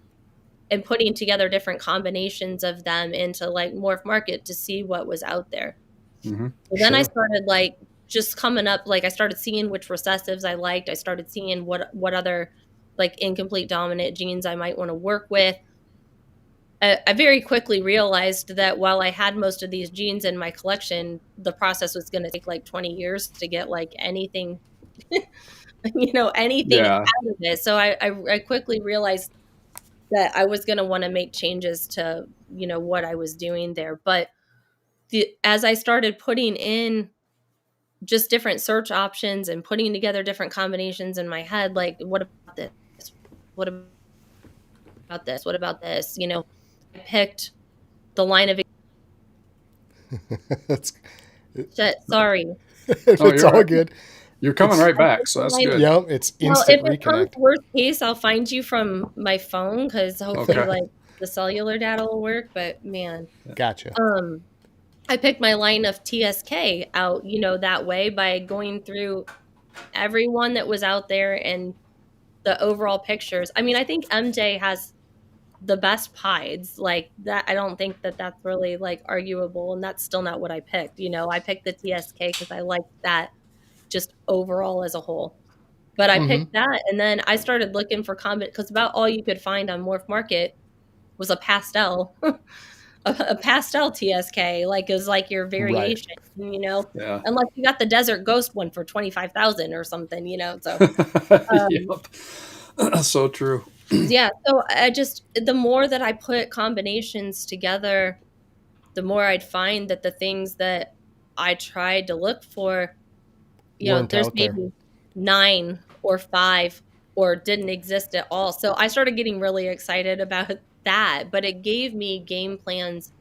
and putting together different combinations of them into like Morph Market to see what was out there. Mm-hmm. So then I started like just coming up, like I started seeing which recessives I liked. I started seeing what other like incomplete dominant genes I might want to work with. I very quickly realized that while I had most of these genes in my collection, the process was going to take like 20 years to get like anything, you know, anything out of it. So I quickly realized that I was going to want to make changes to, you know, what I was doing there. But as I started putting in just different search options and putting together different combinations in my head, like, what about this? What about this? What about this? You know, I picked the line of sorry. It's all good. You're coming right back, so that's good. Yeah, it's Well, instant if it comes reconnect. worst case, I'll find you from my phone, because hopefully like the cellular data will work. But man, Gotcha. I picked my line of TSK out, you know, that way by going through everyone that was out there and the overall pictures. I mean, I think MJ has the best pieds, like that. I don't think that that's really like arguable, and that's still not what I picked. You know, I picked the TSK because I liked that just overall as a whole. But I picked that, and then I started looking for because about all you could find on Morph Market was a pastel, a pastel TSK, like is like your variation, you know, unless you got the Desert Ghost one for 25,000 or something, you know. So, so true. Yeah. So the more that I put combinations together, the more I'd find that the things that I tried to look for, you know, there's maybe 9 or 5 or didn't exist at all. So I started getting really excited about that, but it gave me game plans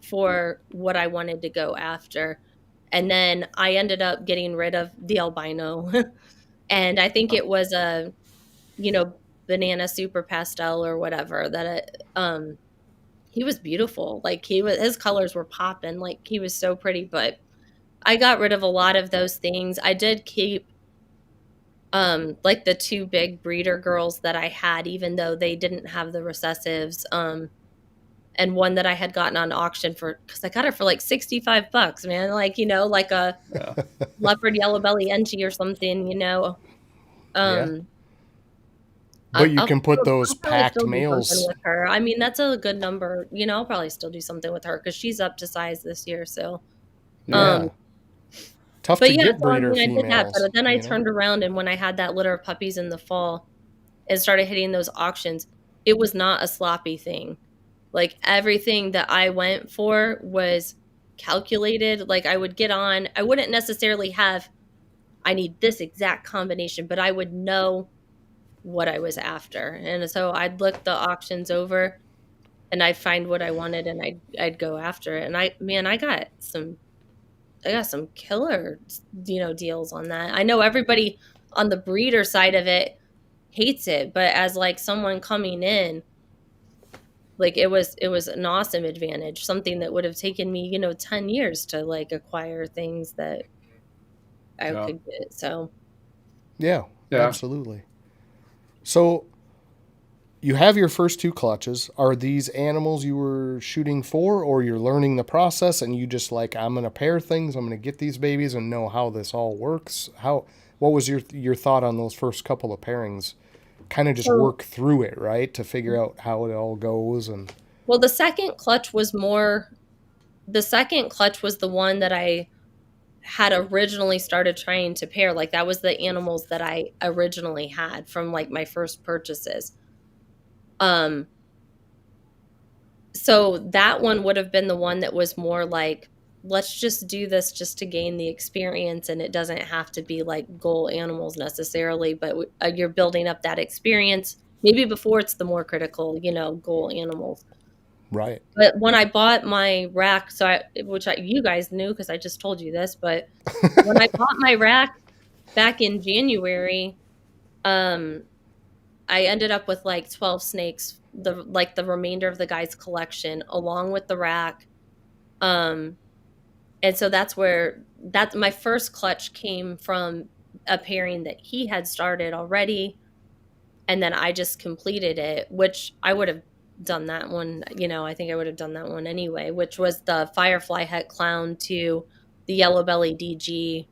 for what I wanted to go after. And then I ended up getting rid of the albino. And I think it was a, you know, banana super pastel or whatever that he was beautiful. Like his colors were popping, like he was so pretty. But I got rid of a lot of those things. I did keep like the 2 big breeder girls that I had, even though they didn't have the recessives, and one that I had gotten on auction because I got her for like $65, man, like, you know, like a leopard yellow belly Enchi or something, you know. But you can put those packed males with her. I mean, that's a good number, you know. I'll probably still do something with her because she's up to size this year. So tough to get breeder females. I did that, but then I turned around, and when I had that litter of puppies in the fall and started hitting those auctions, it was not a sloppy thing. Like everything that I went for was calculated. Like I would get on, I wouldn't necessarily have, I need this exact combination, but I would know what I was after. And so I'd look the auctions over and I'd find what I wanted, and I'd go after it. And I got some killer, you know, deals on that. I know everybody on the breeder side of it hates it, but as like someone coming in, Like it was an awesome advantage, something that would have taken me, 10 years to like acquire things that I Yeah. could get. So Yeah, Yeah. absolutely. So you have your first two clutches. Are these animals you were shooting for, or you're learning the process and you just like, I'm going to pair things, I'm going to get these babies and know how this all works? What was your thought on those first couple of pairings? Kind of just So- work through it, right? To figure out how it all goes. And well, the second clutch was the one that I had originally started trying to pair. Like that was the animals that I originally had from like my first purchases. So that one would have been the one that was more like, let's just do this just to gain the experience, and it doesn't have to be like goal animals necessarily, but you're building up that experience maybe before it's the more critical, goal animals. right. But when I bought my rack, you guys knew because I just told you this, but when I bought my rack back in January, I ended up with like 12 snakes, the remainder of the guy's collection, along with the rack. And so that's my first clutch came from a pairing that he had started already. And then I just completed it, which I would have done that one. I think I would have done that one anyway, which was the Firefly Het Clown to the Yellow Belly DG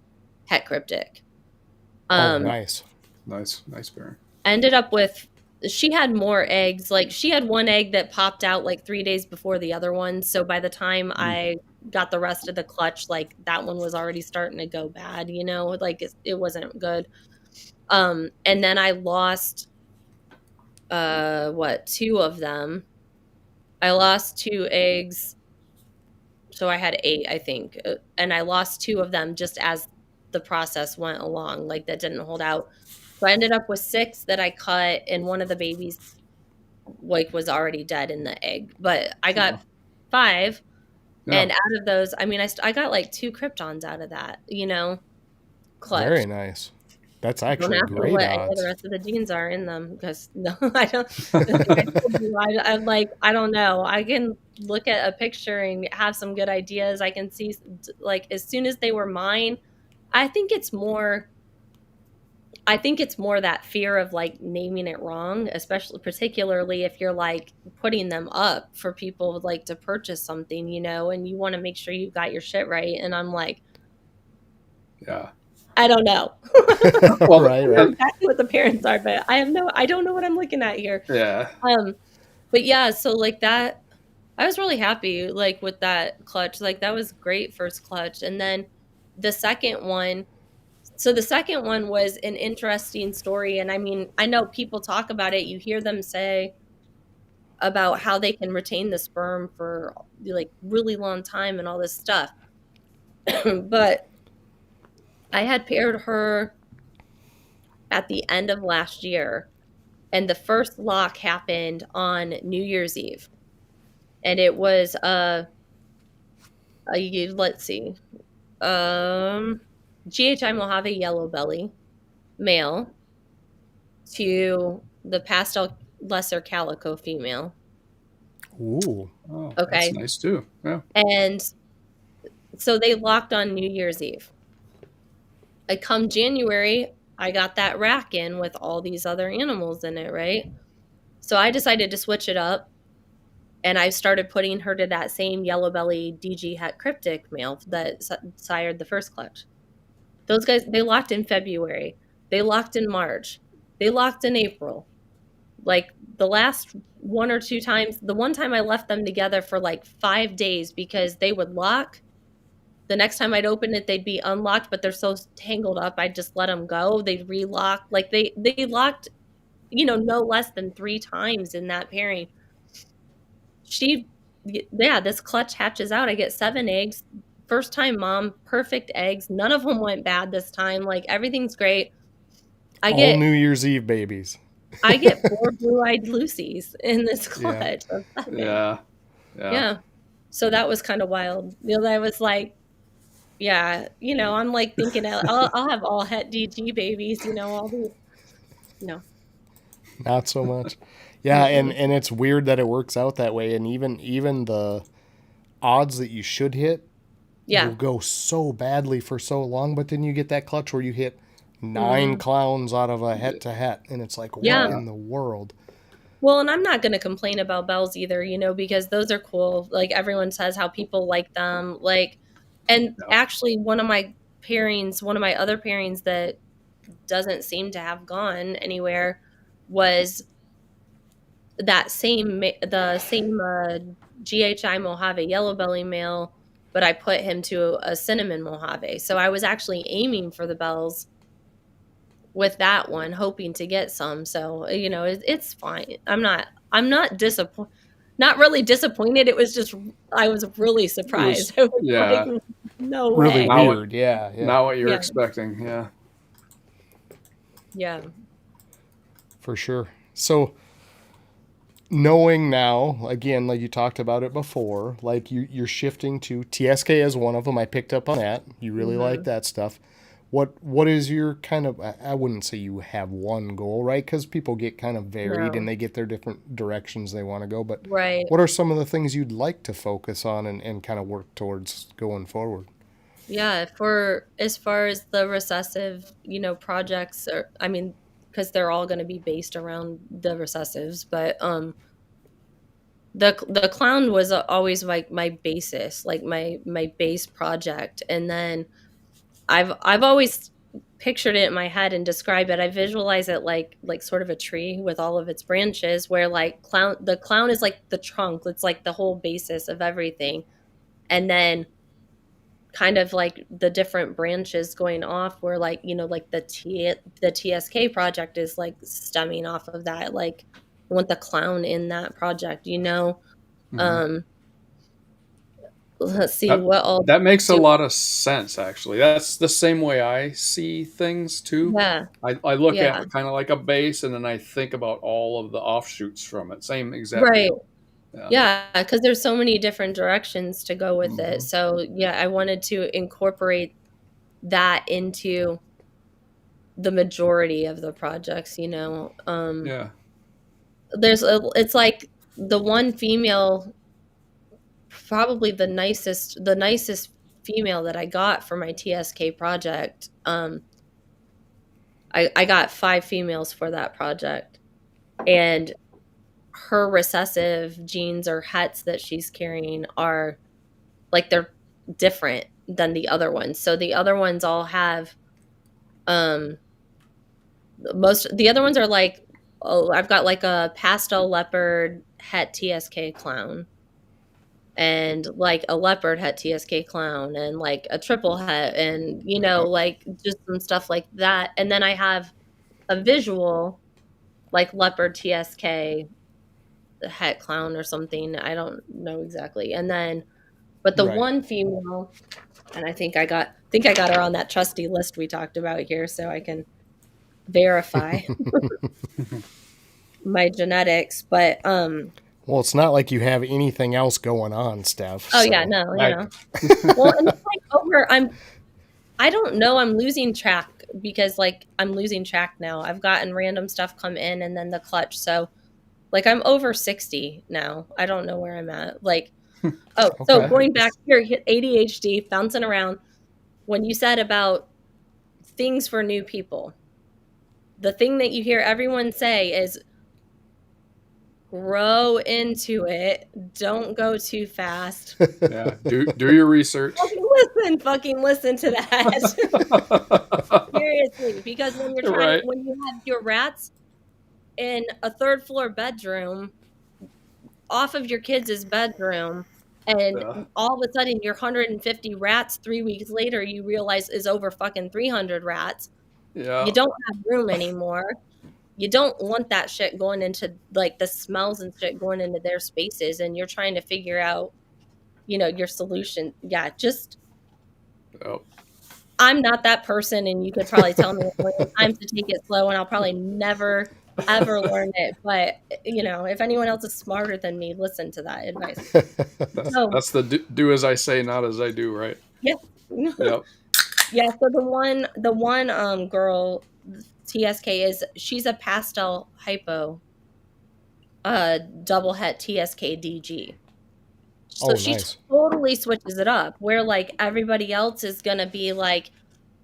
Het Cryptic. Oh, nice. Nice pairing. Ended up with, she had more eggs. Like she had one egg that popped out like 3 days before the other one. So by the time I got the rest of the clutch, like that one was already starting to go bad, like it wasn't good. And then I lost, two of them. I lost 2 eggs. So I had 8, I think. And I lost 2 of them just as the process went along, like that didn't hold out. So I ended up with 6 that I cut, and one of the babies like was already dead in the egg. But I got 5, and out of those, I mean, I got like 2 Kryptons out of that, clutch. Very nice. That's actually great what odds. the rest of the genes are in them because no, I don't. I'm like, I don't know. I can look at a picture and have some good ideas. I can see like as soon as they were mine. I think it's more that fear of like naming it wrong, particularly if you're like putting them up for people like to purchase something, and you want to make sure you got your shit right. And I'm like, yeah, I don't know. Well, right. Exactly what the parents are, but I don't know what I'm looking at here. yeah. But yeah, so like that, I was really happy like with that clutch. Like that was great first clutch. And then the second one was an interesting story. And I mean, I know people talk about it. You hear them say about how they can retain the sperm for like really long time and all this stuff. But I had paired her at the end of last year, and the first lock happened on New Year's Eve. And it was let's see. GHI Mojave Yellow Belly male to the Pastel Lesser Calico female. Ooh. Oh, Okay. that's nice too. Yeah. And so they locked on New Year's Eve. Come January, I got that rack in with all these other animals in it, right? So I decided to switch it up, and I started putting her to that same Yellow Belly DG Het Cryptic male that sired the first clutch. Those guys, they locked in February. They locked in March. They locked in April. Like the last 1 or 2 times, the one time I left them together for like 5 days because they would lock. The next time I'd open it, they'd be unlocked, but they're so tangled up, I'd just let them go. They'd relock. Like they locked, no less than 3 times in that pairing. This clutch hatches out. I get 7 eggs. First time mom, perfect eggs. None of them went bad this time. Like everything's great. All New Year's Eve babies. I get 4 blue-eyed Lucies in this clutch. Yeah. So that was kind of wild. I was like, yeah, I'm like thinking I'll have all Het DG babies, all these, Not so much. Yeah, and it's weird that it works out that way. And even the odds that you should hit Yeah. will go so badly for so long, but then you get that clutch where you hit 9 clowns out of a het to het, and it's like, what Yeah. in the world? Well, and I'm not going to complain about bells either, because those are cool. Like everyone says how people like them. Like, and actually one of my other pairings that doesn't seem to have gone anywhere was the same GHI Mojave yellow belly male, but I put him to a cinnamon Mojave. So I was actually aiming for the bells with that one, hoping to get some. So, it's fine. I'm not disappointed. Not really disappointed. It was just, I was really surprised. I was like, no Really way. weird. Yeah. Not what you're Yeah. expecting. Yeah. Yeah. For sure. So knowing now, again, like you talked about it before, like you're shifting to TSK as one of them. I picked up on that. You really like that stuff. What is your kind of, I wouldn't say you have one goal, right? Because people get kind of varied No. and they get their different directions they want to go. But Right. what are some of the things you'd like to focus on and kind of work towards going forward? Yeah, for as far as the recessive, projects, because they're all going to be based around the recessives, but the clown was always like my basis, like my base project, and then I've always pictured it in my head and describe it. I visualize it like sort of a tree with all of its branches, where like the clown is like the trunk, it's like the whole basis of everything, and then kind of like the different branches going off where like like the TSK project is like stemming off of that. Like I want the clown in that project. Let's see what all that makes a lot of sense. Actually, that's the same way I see things too. Yeah. I look at it kind of like a base, and then I think about all of the offshoots from it. Same exact right deal. Yeah, because there's so many different directions to go with it. So yeah, I wanted to incorporate that into the majority of the projects. Yeah. It's like the one female, probably the nicest female that I got for my TSK project. I got 5 females for that project, and her recessive genes or hets that she's carrying are like, they're different than the other ones. So the other ones all have the other ones are like, I've got like a pastel leopard het TSK clown, and like a leopard het TSK clown, and like a triple het, and like just some stuff like that. And then I have a visual like leopard TSK het clown or something. I don't know exactly. And then, but the one female, and I think I got her on that trusty list we talked about here, so I can verify my genetics. But well, it's not like you have anything else going on, Steph. Oh, so. Yeah, no, well, and it's like I don't know, I'm losing track, because like I'm losing track now. I've gotten random stuff come in, and then the clutch. So like I'm over 60 now. I don't know where I'm at. Like, So going back here, ADHD, bouncing around. When you said about things for new people, the thing that you hear everyone say is grow into it. Don't go too fast. Yeah. Do your research. Fucking listen to that. Seriously, because when you're when you have your rats in a 3rd floor bedroom off of your kids' bedroom, and all of a sudden your 150 rats 3 weeks later you realize is over fucking 300 rats. Yeah. You don't have room anymore. You don't want that shit going into like the smells and shit going into their spaces, and you're trying to figure out your solution. Yeah, just I'm not that person, and you could probably tell me a million times to take it slow, and I'll probably never ever learn it. But if anyone else is smarter than me, listen to that advice. That's the do as I say, not as I do, right? Yeah. Yep. Yeah. So the one girl, TSK, she's a pastel hypo. double het TSKDG. So Oh, she nice. totally switches it up where like everybody else is going to be like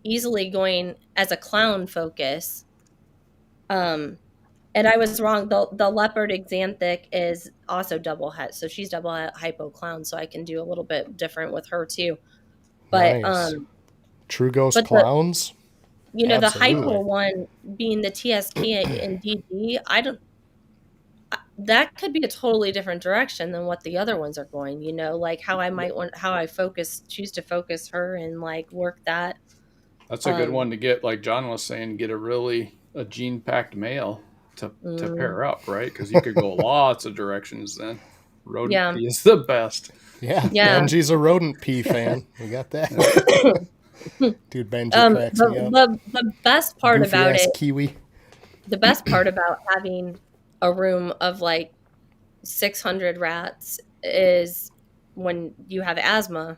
easily going as a clown focus. And I was wrong. The leopard xanthic is also double het. So she's double het hypo clown. So I can do a little bit different with her too. But, Nice. True Ghost but the, clowns? the hypo Absolutely. one being the TSK and DG, that could be a totally different direction than what the other ones are going, like how I might want, how I choose to focus her and like work that. That's a good one to get, like John was saying, get a gene-packed male to pair up, right? Because you could go lots of directions then. Rodent pee is the best. Yeah. Yeah. Benji's a rodent pee fan. We got that. Dude, Benji cracks me up. The best part Goofy about ass it, Kiwi. the best part about having a room of like 600 rats is when you have asthma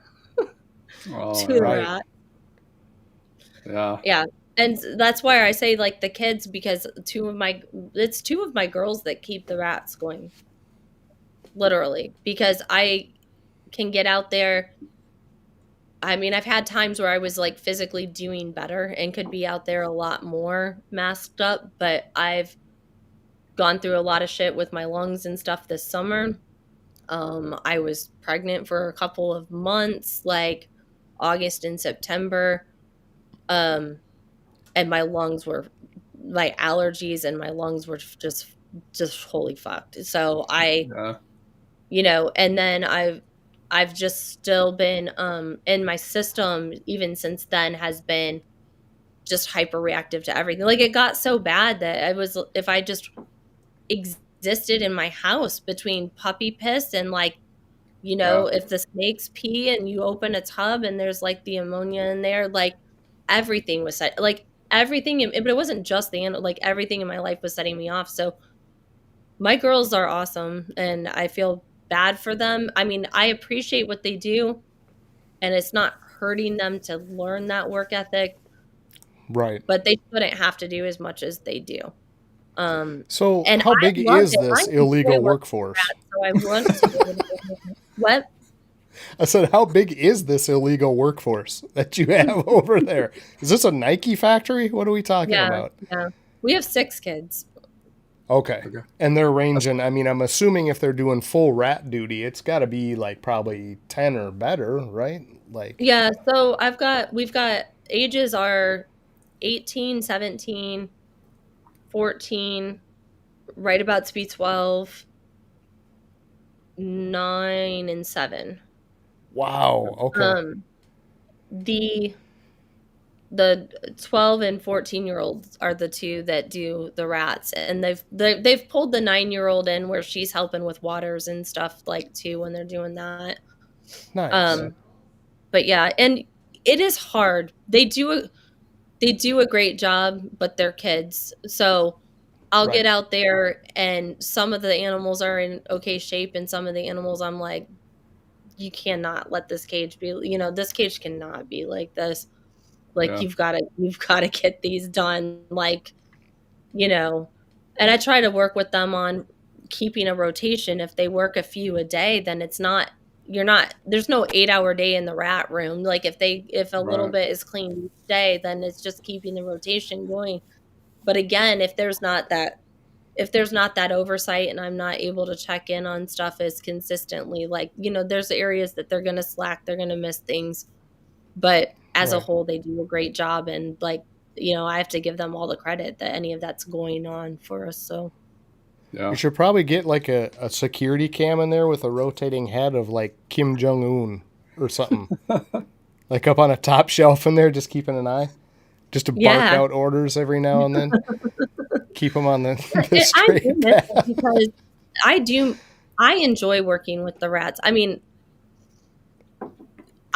Oh, to the right. rat. Yeah. Yeah. And that's why I say like the kids, because it's two of my girls that keep the rats going. Literally. Because I can get out there. I mean, I've had times where I was like physically doing better and could be out there a lot more masked up, but I've gone through a lot of shit with my lungs and stuff this summer. I was pregnant for a couple of months, like August and September. And my lungs were like allergies and my lungs were just wholly fucked. So and then I've just still been, in my system, even since then, has been just hyper reactive to everything. Like it got so bad that if I just existed in my house between puppy piss and like, if the snakes pee and you open a tub and there's like the ammonia in there, like everything was set, like everything, but it wasn't just the animal, like everything in my life was setting me off. So my girls are awesome and I feel bad for them. I mean, I appreciate what they do and it's not hurting them to learn that work ethic. Right. But they shouldn't have to do as much as they do. So and how big is this illegal workforce? So I want to what? I said, how big is this illegal workforce that you have over there? Is this a Nike factory? What are we talking about? Yeah. We have 6 kids. Okay. And they're ranging, I mean, I'm assuming if they're doing full rat duty, it's got to be like probably 10 or better, right? Like. Yeah, so we've got ages are 18, 17, 14, right about to be 12, 9, and 7. Wow. Okay. The 12 and 14-year-olds are the two that do the rats, and they've pulled the 9-year-old in where she's helping with waters and stuff like too when they're doing that. Nice. But yeah, and it is hard. They do a great job, but they're kids. So I'll get out there and some of the animals are in okay shape and some of the animals I'm like, you cannot let this cage be, this cage cannot be like this. Like you've got to get these done, like, and I try to work with them on keeping a rotation. If they work a few a day, then there's no 8-hour day in the rat room. Like if a little bit is cleaned each day, then it's just keeping the rotation going. But again, if there's not that oversight and I'm not able to check in on stuff as consistently, like, there's areas that they're going to slack, they're going to miss things. But as a whole, they do a great job. And like, I have to give them all the credit that any of that's going on for us. So you should probably get like a security cam in there with a rotating head of like Kim Jong-un or something. Like up on a top shelf in there, just keeping an eye. Just to bark out orders every now and then. Keep them on the straight path. Because I enjoy working with the rats. I mean,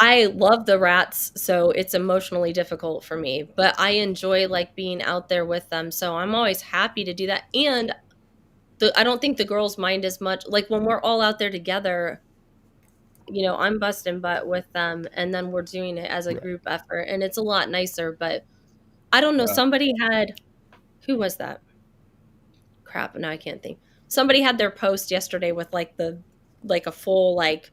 I love the rats, so it's emotionally difficult for me, but I enjoy like being out there with them. So I'm always happy to do that. And I don't think the girls mind as much. Like when we're all out there together, I'm busting butt with them and then we're doing it as a group effort and it's a lot nicer. But I don't know. Somebody who was that? Crap. Now I can't think. somebody had their post yesterday with like a full like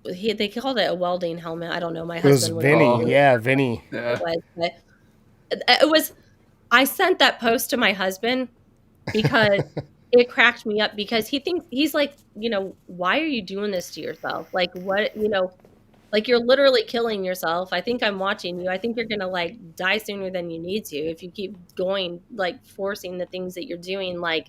they called it a welding helmet. I don't know. My It was husband was Vinnie. Yeah, Vinnie. Yeah. but it was. I sent that post to my husband because it cracked me up because he's like, why are you doing this to yourself? Like what, like you're literally killing yourself. I think I'm watching you. I think you're going to like die sooner than you need to if you keep going, like forcing the things that you're doing, like,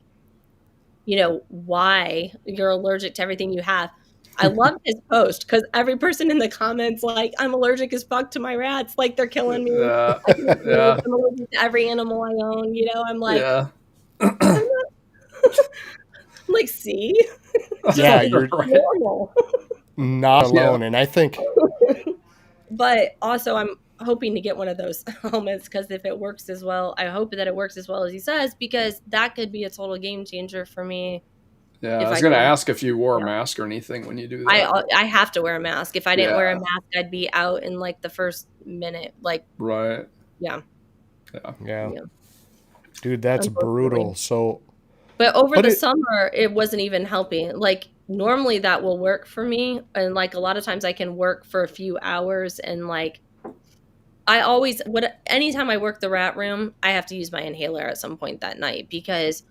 why you're allergic to everything you have. I love his post because every person in the comments, like, I'm allergic as fuck to my rats. Like, they're killing me. Yeah. I can't breathe. Yeah. I'm allergic to every animal I own. I'm like, Yeah. I'm like, see? Yeah, you're Normal. not alone. And I think, But also, I'm hoping to get one of those helmets because if it works as well, I hope that it works as well as he says, because that could be a total game changer for me. Yeah, I was going to ask if you wore a mask or anything when you do that. I have to wear a mask. If I didn't wear a mask, I'd be out in like the first minute. Like, right. Yeah. Dude, that's brutal. So, but over the summer, it wasn't even helping. Like, normally that will work for me. And like a lot of times I can work for a few hours. And like, anytime I work the rat room, I have to use my inhaler at some point that night because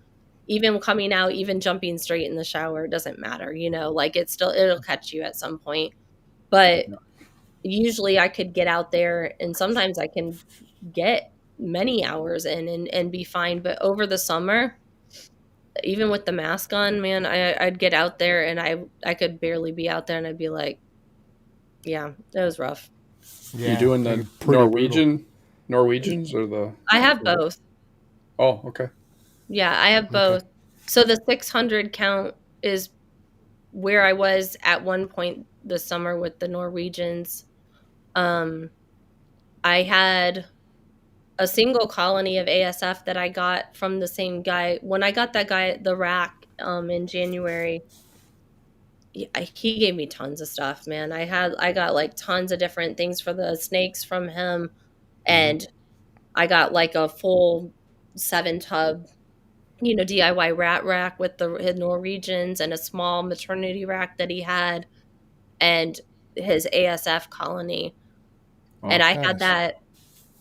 even coming out, even jumping straight in the shower, it doesn't matter, like it'll catch you at some point. But usually I could get out there and sometimes I can get many hours in and be fine. But over the summer, even with the mask on, man, I'd get out there and I could barely be out there and I'd be like, yeah, it was rough. Yeah, you doing the Norwegians or the? I have both. Oh, okay. Yeah, I have both. Okay. So the 600 count is where I was at one point this summer with the Norwegians. I had a single colony of ASF that I got from the same guy. When I got that guy, the rack, in January, he gave me tons of stuff, man. I got like tons of different things for the snakes from him. And I got like a full 7-tub, DIY rat rack with his Norwegians and a small maternity rack that he had and his ASF colony. And I had that.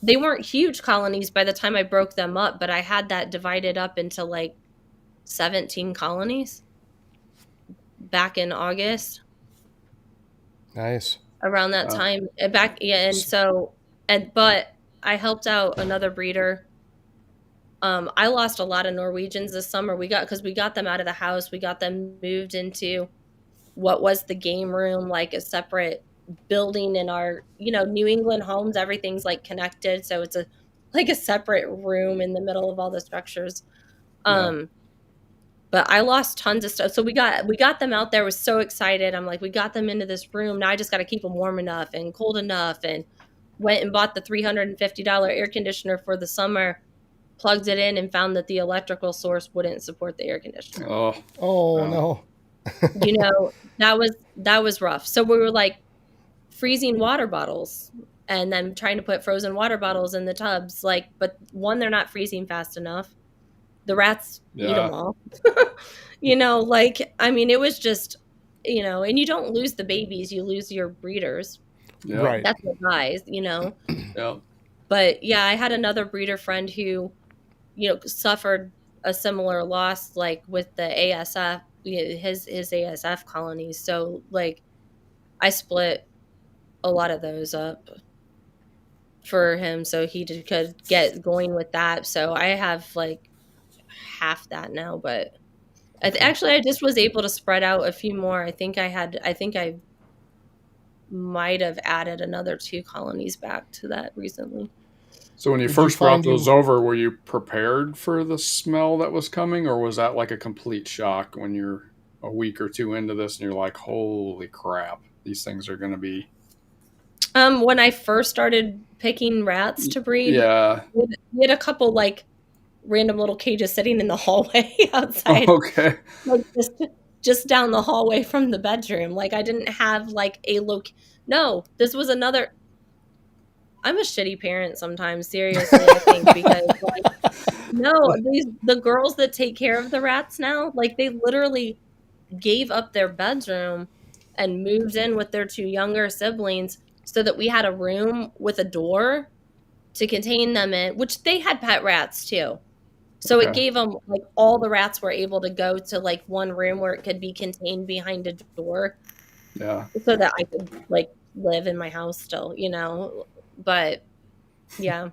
They weren't huge colonies by the time I broke them up, but I had that divided up into like 17 colonies back in August. Nice. Around that time. But I helped out another breeder. I lost a lot of Norwegians this summer. We got them out of the house. We got them moved into what was the game room, like a separate building in our, New England homes. Everything's like connected. So it's a separate room in the middle of all the structures. But I lost tons of stuff. So we got them out there. I was so excited. I'm like, we got them into this room. Now I just got to keep them warm enough and cold enough, and went and bought the $350 air conditioner for the summer, plugged it in, and found that the electrical source wouldn't support the air conditioner. Oh no. That was rough. So we were like freezing water bottles and then trying to put frozen water bottles in the tubs. But one, they're not freezing fast enough. The rats eat them all. It was just, and you don't lose the babies, you lose your breeders. Yeah. Right. That's what dies, Yeah. But yeah, I had another breeder friend who, suffered a similar loss, like with the ASF, his ASF colonies. So like I split a lot of those up for him so he could get going with that. So I have like half that now, but I just was able to spread out a few more. I think I might have added another 2 colonies back to that recently. So when you first brought those over, were you prepared for the smell that was coming, or was that like a complete shock when you're a week or 2 into this and you're like, holy crap, these things are going to be... When I first started picking rats to breed, we had a couple like random little cages sitting in the hallway outside. Okay. Like just down the hallway from the bedroom. Like I didn't have like no, this was another... I'm a shitty parent sometimes, seriously, I think, because like No, the girls that take care of the rats now, like they literally gave up their bedroom and moved in with their two younger siblings so that we had a room with a door to contain them in, which they had pet rats too. So it Okay. gave them like all the rats were able to go to like one room where it could be contained behind a door Yeah. so that I could like live in my house still, you know. But yeah.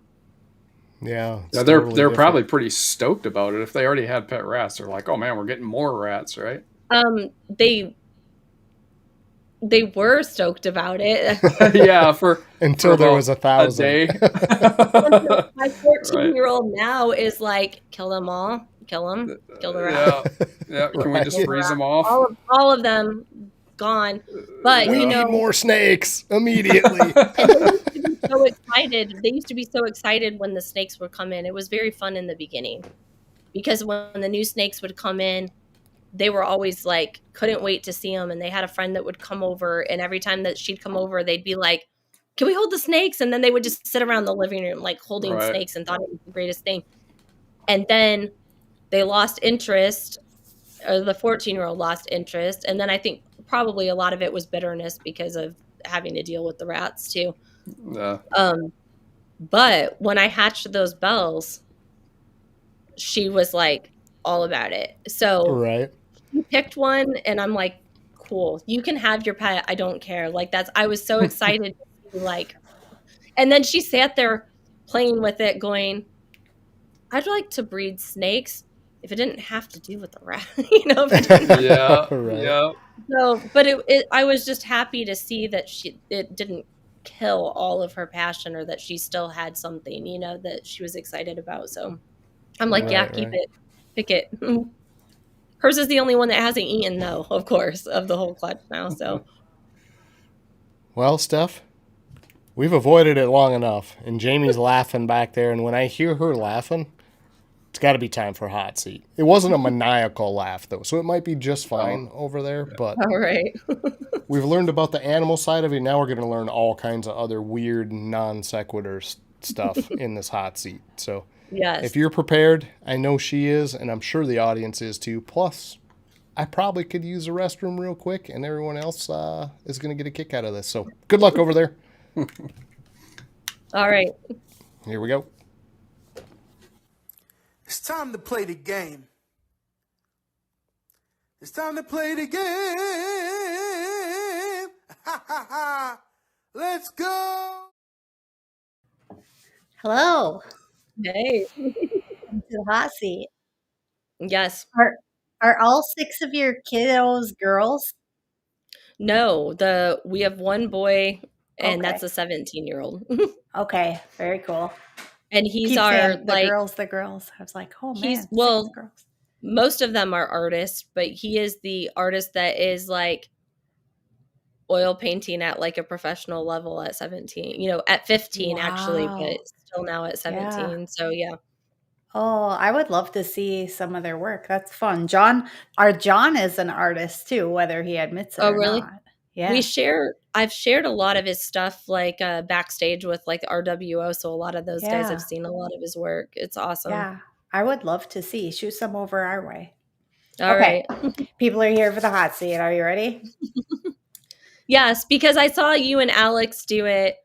Yeah, it's Yeah, they're totally they're different. probably pretty stoked about it. If they already had pet rats, they're like, "Oh man, we're getting more rats, right?" They were stoked about it. Yeah, until for there about was a 1,000. day. My Right. 14-year-old now is like, kill them all, kill them, kill the rats. Yeah. Can we just Right. freeze them off? All of them gone. But We you need know, more snakes immediately. and they used to be so excited. They used to be so excited when the snakes would come in. It was very fun in the beginning because when the new snakes would come in, they were always like, couldn't wait to see them. And they had a friend that would come over, and every time that she'd come over, they'd be like, can we hold the snakes? And then they would just sit around the living room, like holding Right. snakes, and thought it was the greatest thing. And then they lost interest, or the 14-year-old lost interest. And then I think probably a lot of it was bitterness because of having to deal with the rats too. Yeah. But when I hatched those bells, she was like all about it. So Right. she picked one, and I'm like, cool, you can have your pet. I don't care. Like I was so excited to see, like, and then she sat there playing with it going, I'd like to breed snakes if it didn't have to do with the rat, you know. If it didn't Yeah. Right. Yeah. So, but I was just happy to see that it didn't kill all of her passion, or that she still had something, you know, that she was excited about. So I'm like, yeah, Right, keep right. it, pick it. Hers is the only one that hasn't eaten, though, of course, of the whole clutch now. So Well, Steph, we've avoided it long enough, and Jamie's laughing back there, and when I hear her laughing, it's got to be time for hot seat. It wasn't a maniacal laugh, though, so it might be just fine over there, but all right. we've learned about the animal side of it. Now we're going to learn all kinds of other weird non sequitur stuff in this hot seat. So Yes. if you're prepared, I know she is, and I'm sure the audience is too. Plus, I probably could use the restroom real quick, and everyone else is going to get a kick out of this. So good luck over there. All right. Here we go. It's time to play the game. It's time to play the game. Ha ha ha. Let's go. Hello. Hey. To the hot seat. Yes. Are all 6 of your kiddos girls? No, we have one boy, and Okay. that's a 17-year-old. Okay, very cool. And he's Keep our saying the like girls. I was like, oh man, he's 6 well, girls. most of them are artists, but he is the artist that is like oil painting at like a professional level at 17, you know, at 15 actually, Wow. but still now at 17. Yeah. So yeah. Oh, I would love to see some of their work. That's fun. John is an artist too, whether he admits it Oh, or really? not. Yeah. I've shared a lot of his stuff like backstage with like RWO, so a lot of those guys have Yeah. seen a lot of his work. It's awesome. Yeah. I would love to see. Shoot some over our way. All Okay. right. People are here for the hot seat. Are you ready? Yes, because I saw you and Alex do it,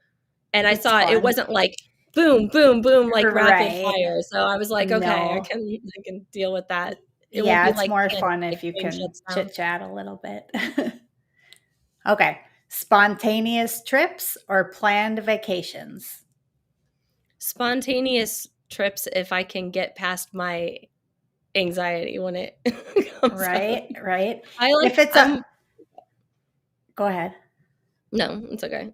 and I It's saw it fun. wasn't like boom, boom, boom, like rapid Right. fire. So I was like, okay, I No. can deal with that. It Yeah, won't be it's like more panic, fun like if you game can shuts down. chit chat a little bit. Okay. Spontaneous trips or planned vacations? Spontaneous trips if I can get past my anxiety when it comes Right, out. right. I like If it's go ahead. no, it's okay.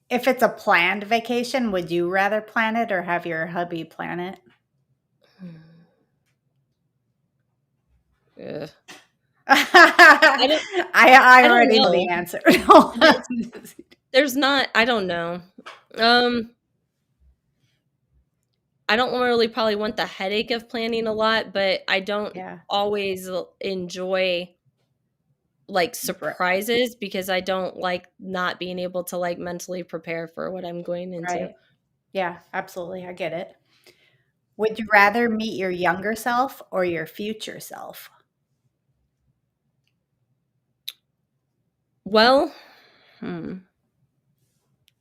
If it's a planned vacation, would you rather plan it or have your hubby plan it? Ugh. I don't already know know. the answer. There's not, I don't know. I don't really probably want the headache of planning a lot, but I don't Yeah. always enjoy like surprises because I don't like not being able to like mentally prepare for what I'm going into. Right. Yeah, absolutely. I get it. Would you rather meet your younger self or your future self? Well,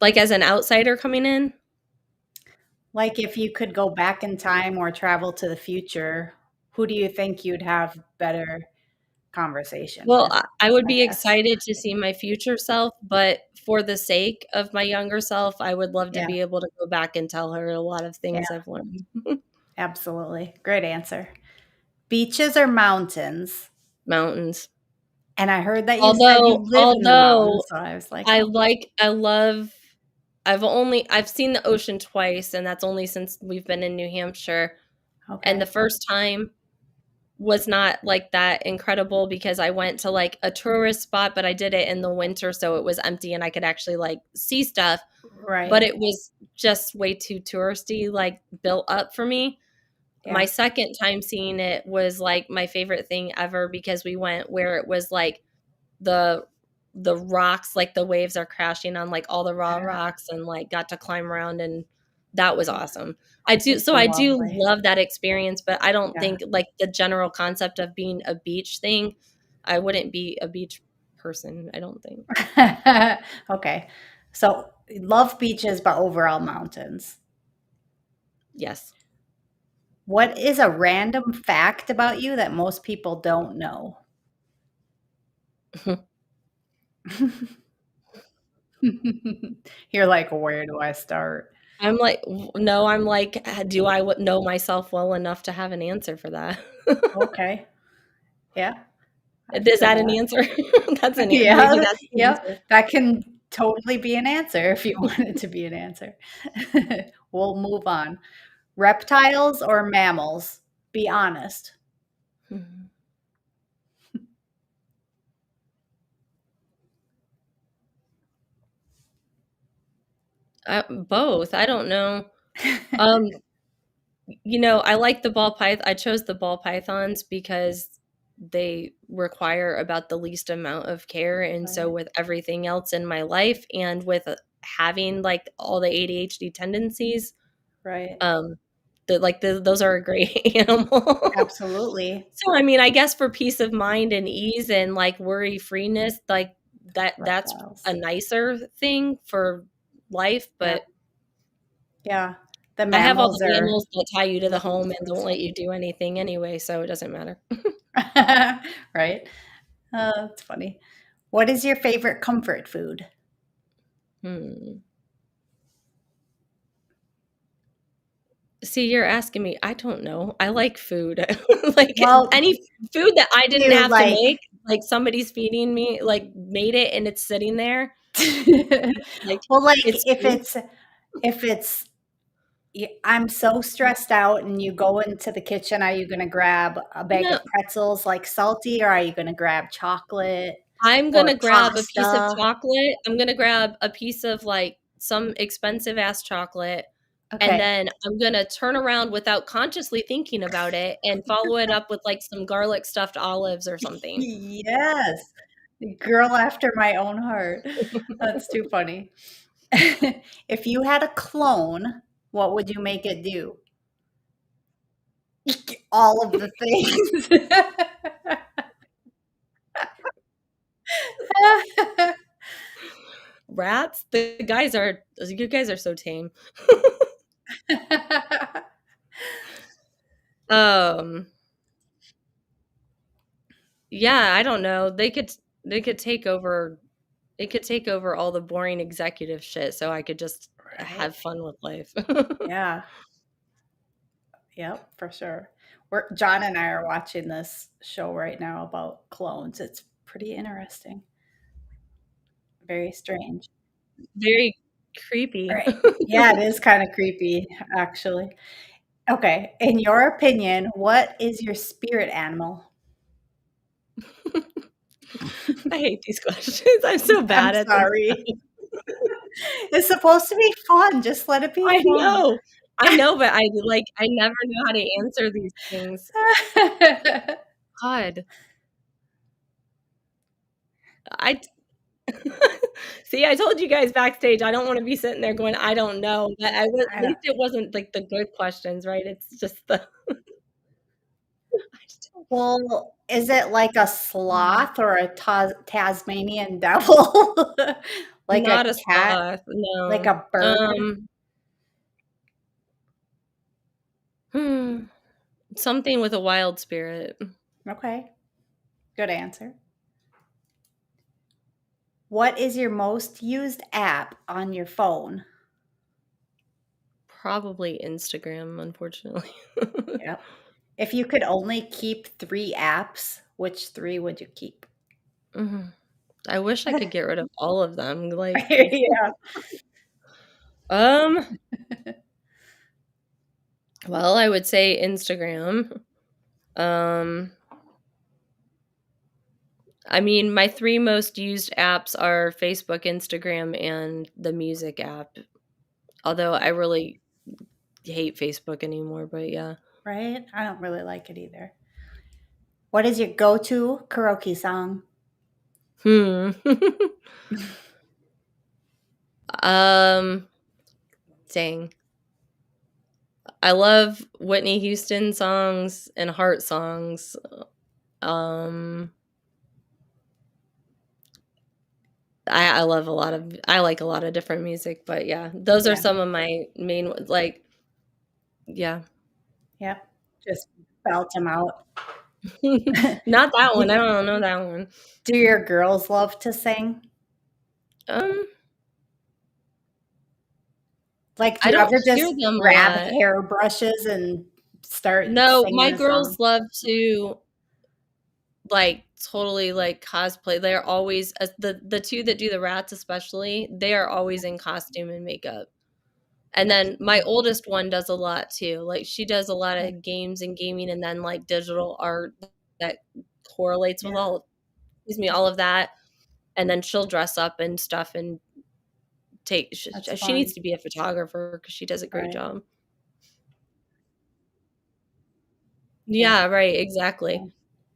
like as an outsider coming in? Like if you could go back in time or travel to the future, who do you think you'd have better conversation Well, with, I would I be guess? excited to see my future self, but for the sake of my younger self, I would love to Yeah, be able to go back and tell her a lot of yeah, things I've learned. absolutely. Great answer. Beaches or mountains? Mountains. And I heard that you said you live in the Although mountains, so I was like, I oh, like I love I've seen the ocean twice, and that's only since we've been in New Hampshire. And okay. the first time was not like that incredible because I went to like a tourist spot, but I did it in the winter, so it was empty and I could actually like see stuff. But Right. it was just way too touristy, like built up for me. My Yeah. second time seeing it was like my favorite thing ever because we went where it was like the the rocks, like the waves are crashing on like all the raw rocks, and like got to climb around, and that was awesome. It's I do lovely. love that experience, but I don't Yeah. think like the general concept of being a beach thing, I wouldn't be a beach person, I don't think. Okay. So love beaches, but overall mountains. Yes. What is a random fact about you that most people don't know? You're like, where do I start? I'm like, no, I'm like, do I know myself well enough to have an answer for that? Okay. Yeah, I Is feel that an that. answer? Maybe Yeah, that's the yeah, answer. that can totally be an answer if you want it to be an answer. We'll move on. Reptiles or mammals? Be honest. Mhm. Both. I don't know. Um, I like the ball python. I chose the ball pythons because they require about the least amount of care. And so Right, with everything else in my life and with having like all the ADHD tendencies, right. um, those are a great animal. Absolutely. So I mean, I guess for peace of mind and ease and like worry freeness, like that's a Reptiles. nicer thing for life, Yeah, but yeah. The I have all mammals the are mammals that tie you to the little home and don't let intrusive. you do anything anyway, so it doesn't matter. Right? That's funny. What is your favorite comfort food? Hmm. See, you're asking me. I don't know. I like food. Like Well, any food that I do didn't you have to like make, like somebody's feeding me, like made it and it's sitting there. Like well, like it's if food. it's I'm so stressed out and you go into the kitchen, are you gonna grab a bag No, of pretzels, like salty, or are you gonna grab chocolate I'm or gonna grab a piece of pasta? chocolate. I'm gonna grab a piece of like some expensive ass chocolate, and Okay. then I'm gonna turn around without consciously thinking about it and follow it up with like some garlic stuffed olives or something. Yes. Girl after my own heart. That's too funny. If you had a clone, what would you make it do? All of the things. Rats? You guys are so tame. Um, yeah, I don't know. They could take over it could take over all the boring executive shit so I could just Right? have fun with life. Yeah. Yep, for sure. John and I are watching this show right now about clones. It's pretty interesting. Very strange. Very creepy. Right. Yeah, it is kind of creepy, actually. Okay. In your opinion, what is your spirit animal? I hate these questions. I'm so I'm bad at them. sorry. It's supposed to be fun. Just let it be I fun. know. I know, but I never know how to answer these things. God. I See, I told you guys backstage, I don't want to be sitting there going, I don't know. But at I least it wasn't like the good questions, right? It's just the. Well, is it like a sloth or a Tasmanian devil? Like a Not a cat? sloth, no. Like a bird? Something with a wild spirit. Okay. Good answer. What is your most used app on your phone? Probably Instagram, unfortunately. Yep. If you could only keep 3 apps, which 3 would you keep? I wish I could get rid of all of them. Like, Yeah. well, I would say Instagram. I mean, my 3 most used apps are Facebook, Instagram, and the music app. Although I really hate Facebook anymore, but yeah. Right? I don't really like it either. What is your go-to karaoke song? Dang. I love Whitney Houston songs and Heart songs. I love I like a lot of different music, but yeah, those are some of my main ones. Like, yeah. Yep. Just belt them out. Not that one. I don't know that one. Do your girls love to sing? Like, do I you don't ever hear just them a grab lot. hairbrushes and start No, singing my a girls song? love to like totally like cosplay. They're always the 2 that do the rats especially, they are always in costume and makeup. And then my oldest one does a lot too. Like she does a lot of games and gaming and then like digital art that correlates with all of that. And then she'll dress up and stuff and she needs to be a photographer because she does a great job. Yeah, right, exactly.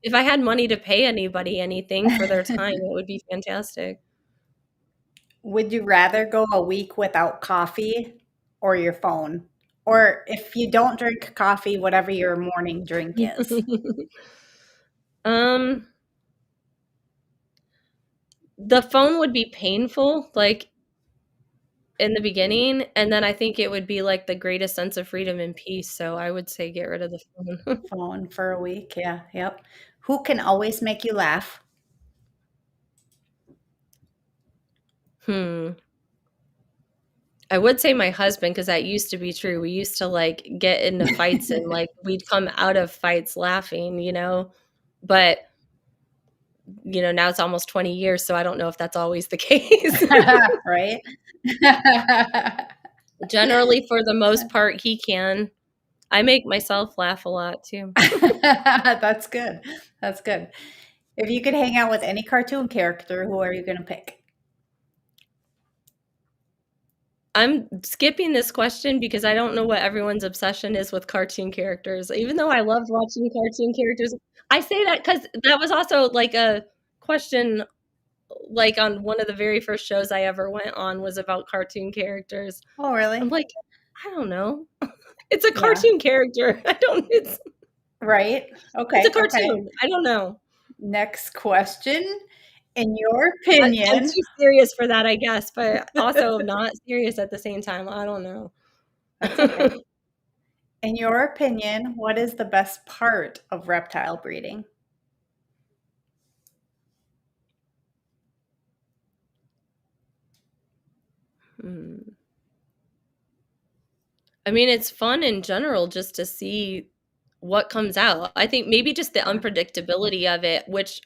If I had money to pay anybody anything for their time, it would be fantastic. Would you rather go a week without coffee or your phone? Or if you don't drink coffee, whatever your morning drink is? The phone would be painful, like, in the beginning, and then I think it would be, like, the greatest sense of freedom and peace, so I would say get rid of the phone. Phone for a week, yeah, yep. Who can always make you laugh? I would say my husband because that used to be true. We used to, like, get into fights and, like, we'd come out of fights laughing, you know? But, you know, now it's almost 20 years, so I don't know if that's always the case. Right? Generally, for the most part, he can. I make myself laugh a lot too. That's good. That's good. If you could hang out with any cartoon character, who are you gonna pick? I'm skipping this question because I don't know what everyone's obsession is with cartoon characters. Even though I loved watching cartoon characters, I say that because that was also like a question, like on one of the very first shows I ever went on was about cartoon characters. Oh, really? I'm like, I don't know. It's a cartoon character. It's right. Okay. It's a cartoon. Okay. I don't know. Next question. In your opinion, I'm too serious for that, I guess, but also not serious at the same time. I don't know. That's okay. In your opinion, what is the best part of reptile breeding? I mean, it's fun in general just to see what comes out. I think maybe just the unpredictability of it, which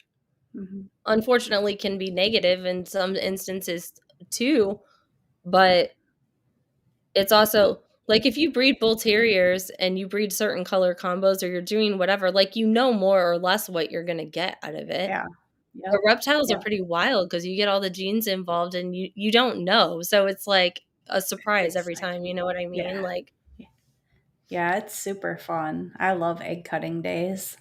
unfortunately can be negative in some instances too, but it's also like if you breed bull terriers and you breed certain color combos or you're doing whatever, like you know more or less what you're going to get out of it. Yeah. The reptiles are pretty wild because you get all the genes involved and you don't know. So it's like a surprise every time, you know what I mean? Yeah. Like, yeah, it's super fun. I love egg cutting days.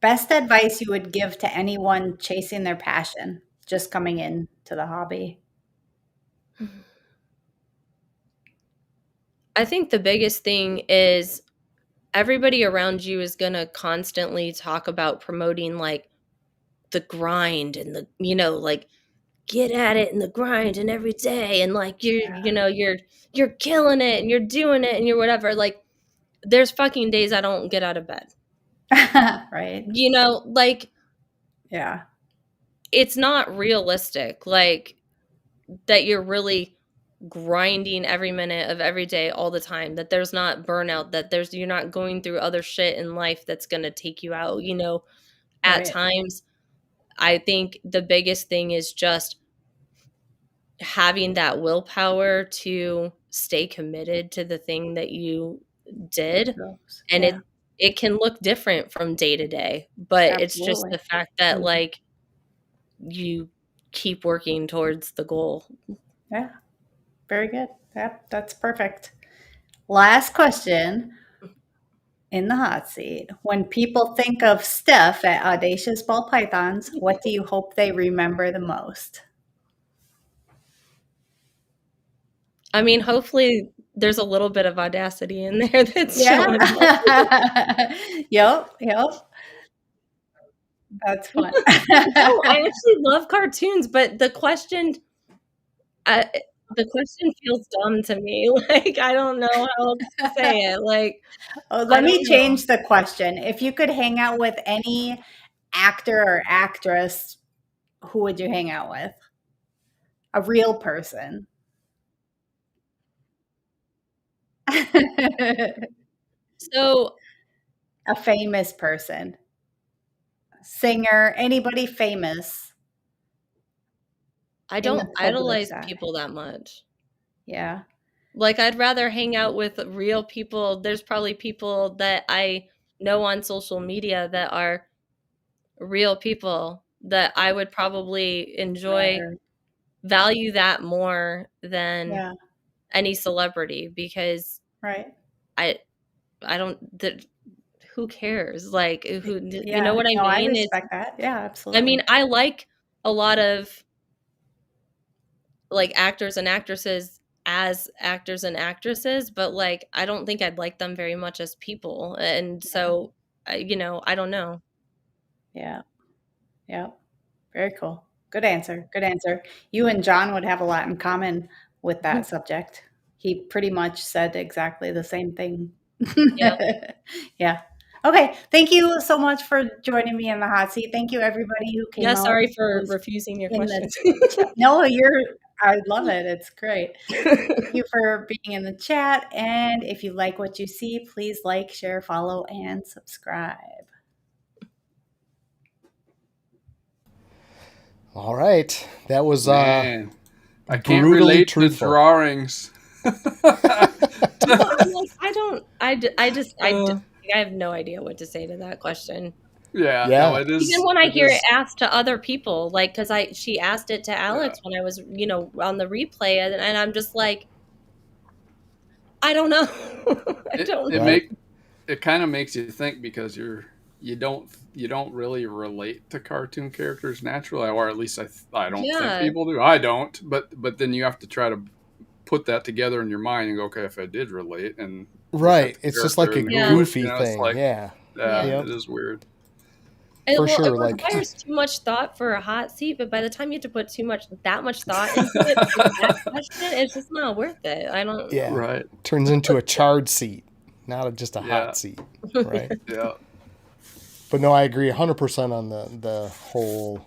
Best advice you would give to anyone chasing their passion, just coming into the hobby? I think the biggest thing is everybody around you is going to constantly talk about promoting like the grind and the, like get at it and the grind and every day and like you're killing it and you're doing it and you're whatever. Like there's fucking days I don't get out of bed. Right. Like Yeah. it's not realistic like that you're really grinding every minute of every day all the time, that there's not burnout, that you're not going through other shit in life that's going to take you out. At Right. times I think the biggest thing is just having that willpower to stay committed to the thing that you did. And Yeah. it can look different from day to day, but it's just Absolutely. the fact that Mhm. like you keep working towards the goal. Yeah. Very good. Yep, that's perfect. Last question in the hot seat. When people think of Steph at Audacious Ball Pythons, what do you hope they remember the most? I mean, hopefully there's a little bit of audacity in there that's showing up. Yep. That's fun. No, I actually love cartoons, but the question feels dumb to me. Like, I don't know how else to say it. Like, Let me change the question. If you could hang out with any actor or actress, who would you hang out with? A real person. So, a famous person. Singer, anybody famous. I don't idolize people that much. Yeah. Like, I'd rather hang out with real people. There's probably people that I know on social media that are real people that I would probably enjoy, value that more than any celebrity, because I don't, who cares? Like, who, you know what I mean? I respect that. Yeah, absolutely. I mean, I like a lot of like actors and actresses as actors and actresses, but like I don't think I'd like them very much as people. And so, I don't know. Yeah. Very cool. Good answer. You and John would have a lot in common with that subject. He pretty much said exactly the same thing. Yeah. Okay. Thank you so much for joining me in the hot seat. Thank you, everybody who came out. Sorry for refusing your questions. No, I love it. It's great. Thank you for being in the chat. And if you like what you see, please like, share, follow, and subscribe. All right. That was Man, I can't relate to drawings. I have no idea what to say to that question. Yeah. No, it is. Even when I hear it asked to other people, like, because she asked it to Alex when I was, on the replay, and I'm just like, I don't know. I don't know. It kind of makes you think, because you don't really relate to cartoon characters naturally, or at least I don't think people do. I don't, but then you have to try to put that together in your mind and go, okay, if I did relate, and it's just like a goofy thing. Like, yeah, it is weird. For sure, it requires too much thought for a hot seat, but by the time you have to put that much thought into it, that question, it's just not worth it. I don't. Yeah, right. Turns into a charred seat, not just a hot seat, right? Yeah. But no, I agree 100% on the whole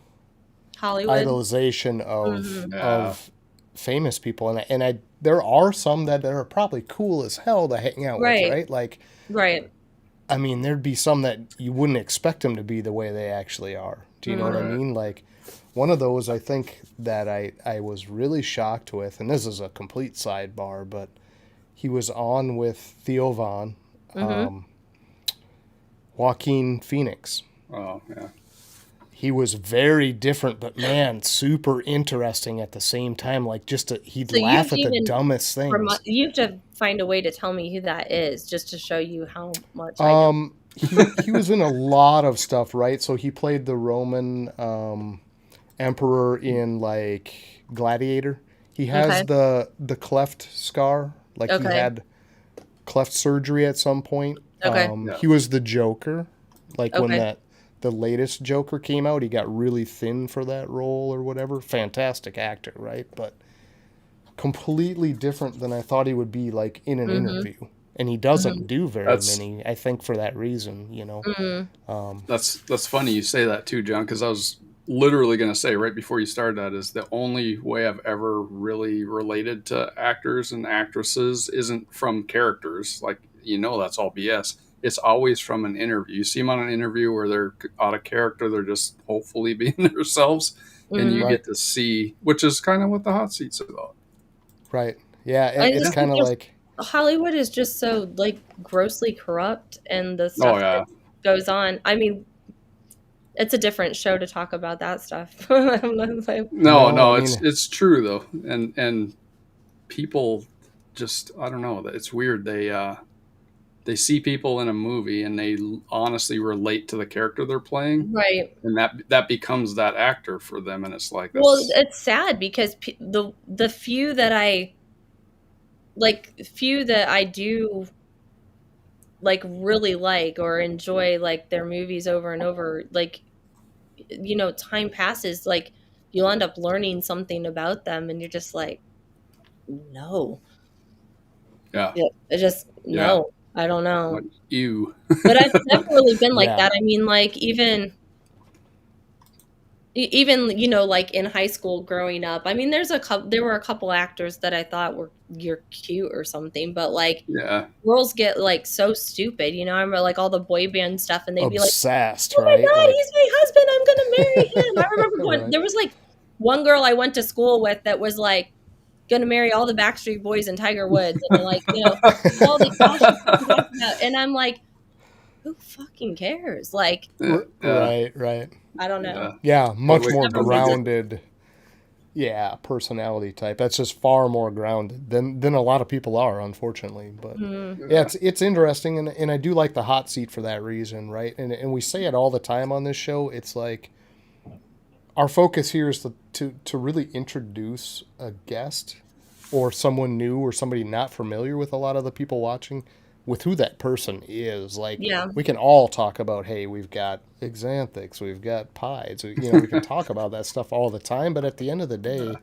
Hollywood idolization of famous people, and there are some that are probably cool as hell to hang out with, right? Like, I mean, there'd be some that you wouldn't expect them to be the way they actually are. Do you know what I mean? Like, one of those I think that I was really shocked with, and this is a complete sidebar, but he was on with Theo Von, Joaquin Phoenix. Oh, yeah. He was very different, but man, super interesting at the same time. Like, he'd laugh at the dumbest things. You have to find a way to tell me who that is, just to show you how much he was in a lot of stuff, right? So he played the Roman emperor in like Gladiator. He has Okay. the cleft scar, like he Okay. had cleft surgery at some point. Okay. Yeah. He was the Joker, like when Okay. the latest Joker came out. He got really thin for that role or whatever. Fantastic actor, right? But completely different than I thought he would be, like in an Mm-hmm. interview. And he doesn't Mm-hmm. do very That's many, I think, for that reason. Mm-hmm. that's funny you say that too, John, because I was literally going to say right before you started that is the only way I've ever really related to actors and actresses isn't from characters. Like, that's all BS. It's always from an interview. You see them on an interview where they're out of character, they're just hopefully being themselves, and you Mm-hmm. Right, get to see, which is kind of what the hot seat's about. right. Yeah, I it's just think kind of there's like, Hollywood is just so like grossly corrupt, and the Oh stuff that yeah, goes on. I mean, it's a different show to talk about that stuff. I'm not like, no, no, I no, mean, it's true though, and people just I don't know. It's weird. They see people in a movie and they honestly relate to the character they're playing, right. and that becomes that actor for them. And it's like Well, that's it's sad because the few that I do like really like or enjoy like their movies over and over, like time passes, like you'll end up learning something about them, and you're just like, no, yeah, yeah, it just yeah. no, I don't know. Like you, But I've never really been like yeah. that. I mean, like even like in high school growing up, I mean there were a couple actors that I thought were you're cute or something, but like yeah, girls get like so stupid, I remember like all the boy band stuff, and they'd be like, Obsessed, oh my right? god, Like, he's my husband, I'm gonna marry him. I remember right. there was like one girl I went to school with that was like gonna marry all the Backstreet Boys and Tiger Woods, and like all she talked about, and I'm like, who fucking cares? Like, yeah, Right, right. I don't know. yeah. Yeah, But much we, more Never but we makes get grounded. Yeah, personality type. That's just far more grounded than a lot of people are, unfortunately. But Mm, yeah, yeah, it's interesting, and I do like the hot seat for that reason, right? And we say it all the time on this show. It's like our focus here is to really introduce a guest or someone new or somebody not familiar with a lot of the people watching with who that person is. Like yeah. we can all talk about, hey, we've got exanthics, we've got pies. We can talk about that stuff all the time, but at the end of the day,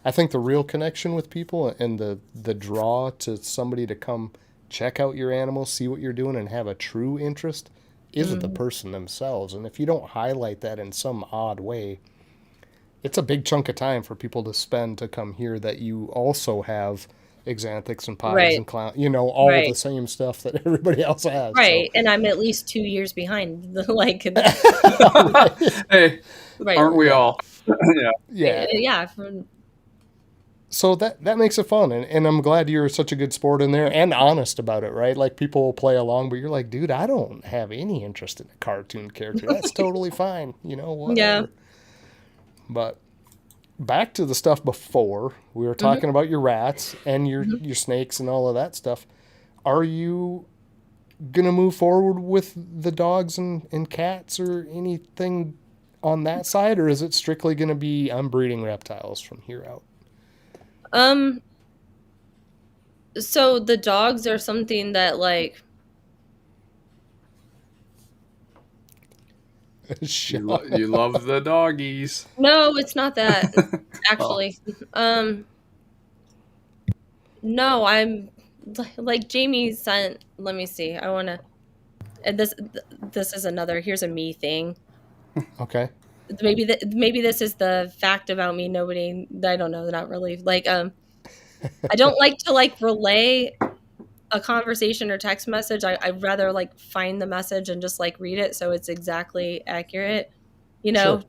I think the real connection with people and the draw to somebody to come check out your animal, see what you're doing, and have a true interest is the Mm, person themselves. And if you don't highlight that in some odd way, it's a big chunk of time for people to spend to come here that you also have exanthics and pies right, and clown, all the right, same stuff that everybody else has. So, right. And I'm at least 2 years behind. Like, right. hey, right, aren't we Yeah. all? Yeah, Yeah. yeah. So that makes it fun, and I'm glad you're such a good sport in there and honest about it, right? Like people will play along, but you're like, dude, I don't have any interest in a cartoon character. That's totally fine, Yeah. whatever. But back to the stuff before, we were Hmm. talking about your rats and your Hmm. your snakes and all of that stuff. Are you gonna move forward with the dogs and cats or anything on that side, or is it strictly gonna be I'm breeding reptiles from here out? Um, so the dogs are something that like you love the doggies. no, it's not that Oh, actually. Um, no, I'm like Jamie sent. Let me see. I want to. And this is another. Here's a me thing. Okay. Maybe this is the fact about me. Nobody. I don't know. Not really. Like I don't like to like relay a conversation or text message. I'd rather like find the message and just like read it so it's exactly accurate. You Sure. know.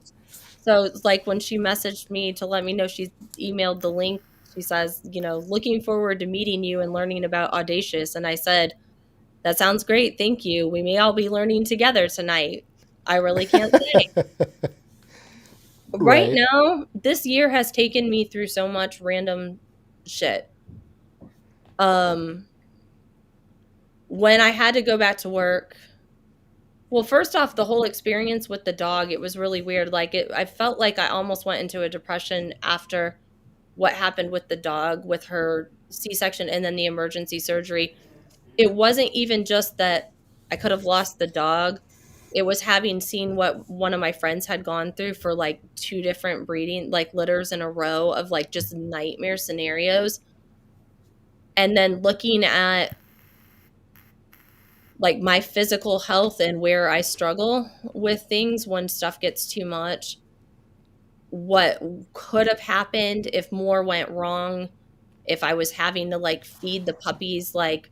So it's like when she messaged me to let me know she's emailed the link, she says, looking forward to meeting you and learning about Audacious. And I said, that sounds great. Thank you. We may all be learning together tonight. I really can't say. Right Right. now, this year has taken me through so much random shit. Um, when I had to go back to work, Well, first off, the whole experience with the dog, it was really weird. Like I felt like I almost went into a depression after what happened with the dog, with her C-section and then the emergency surgery. It wasn't even just that I could have lost the dog. It was having seen what one of my friends had gone through for like 2 different breeding, like litters in a row of like just nightmare scenarios. And then looking at like my physical health and where I struggle with things when stuff gets too much, what could have happened if more went wrong, if I was having to like feed the puppies, like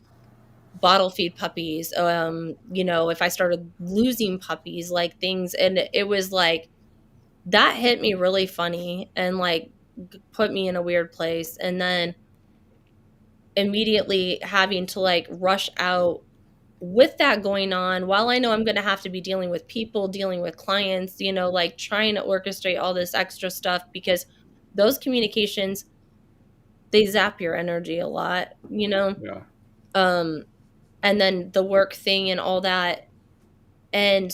bottle feed puppies, if I started losing puppies, like things. And it was like, that hit me really funny and like put me in a weird place. And then immediately having to like rush out with that going on, while I know I'm going to have to be dealing with people, dealing with clients, like trying to orchestrate all this extra stuff, because those communications, they zap your energy a lot, Yeah. And then the work thing and all that. And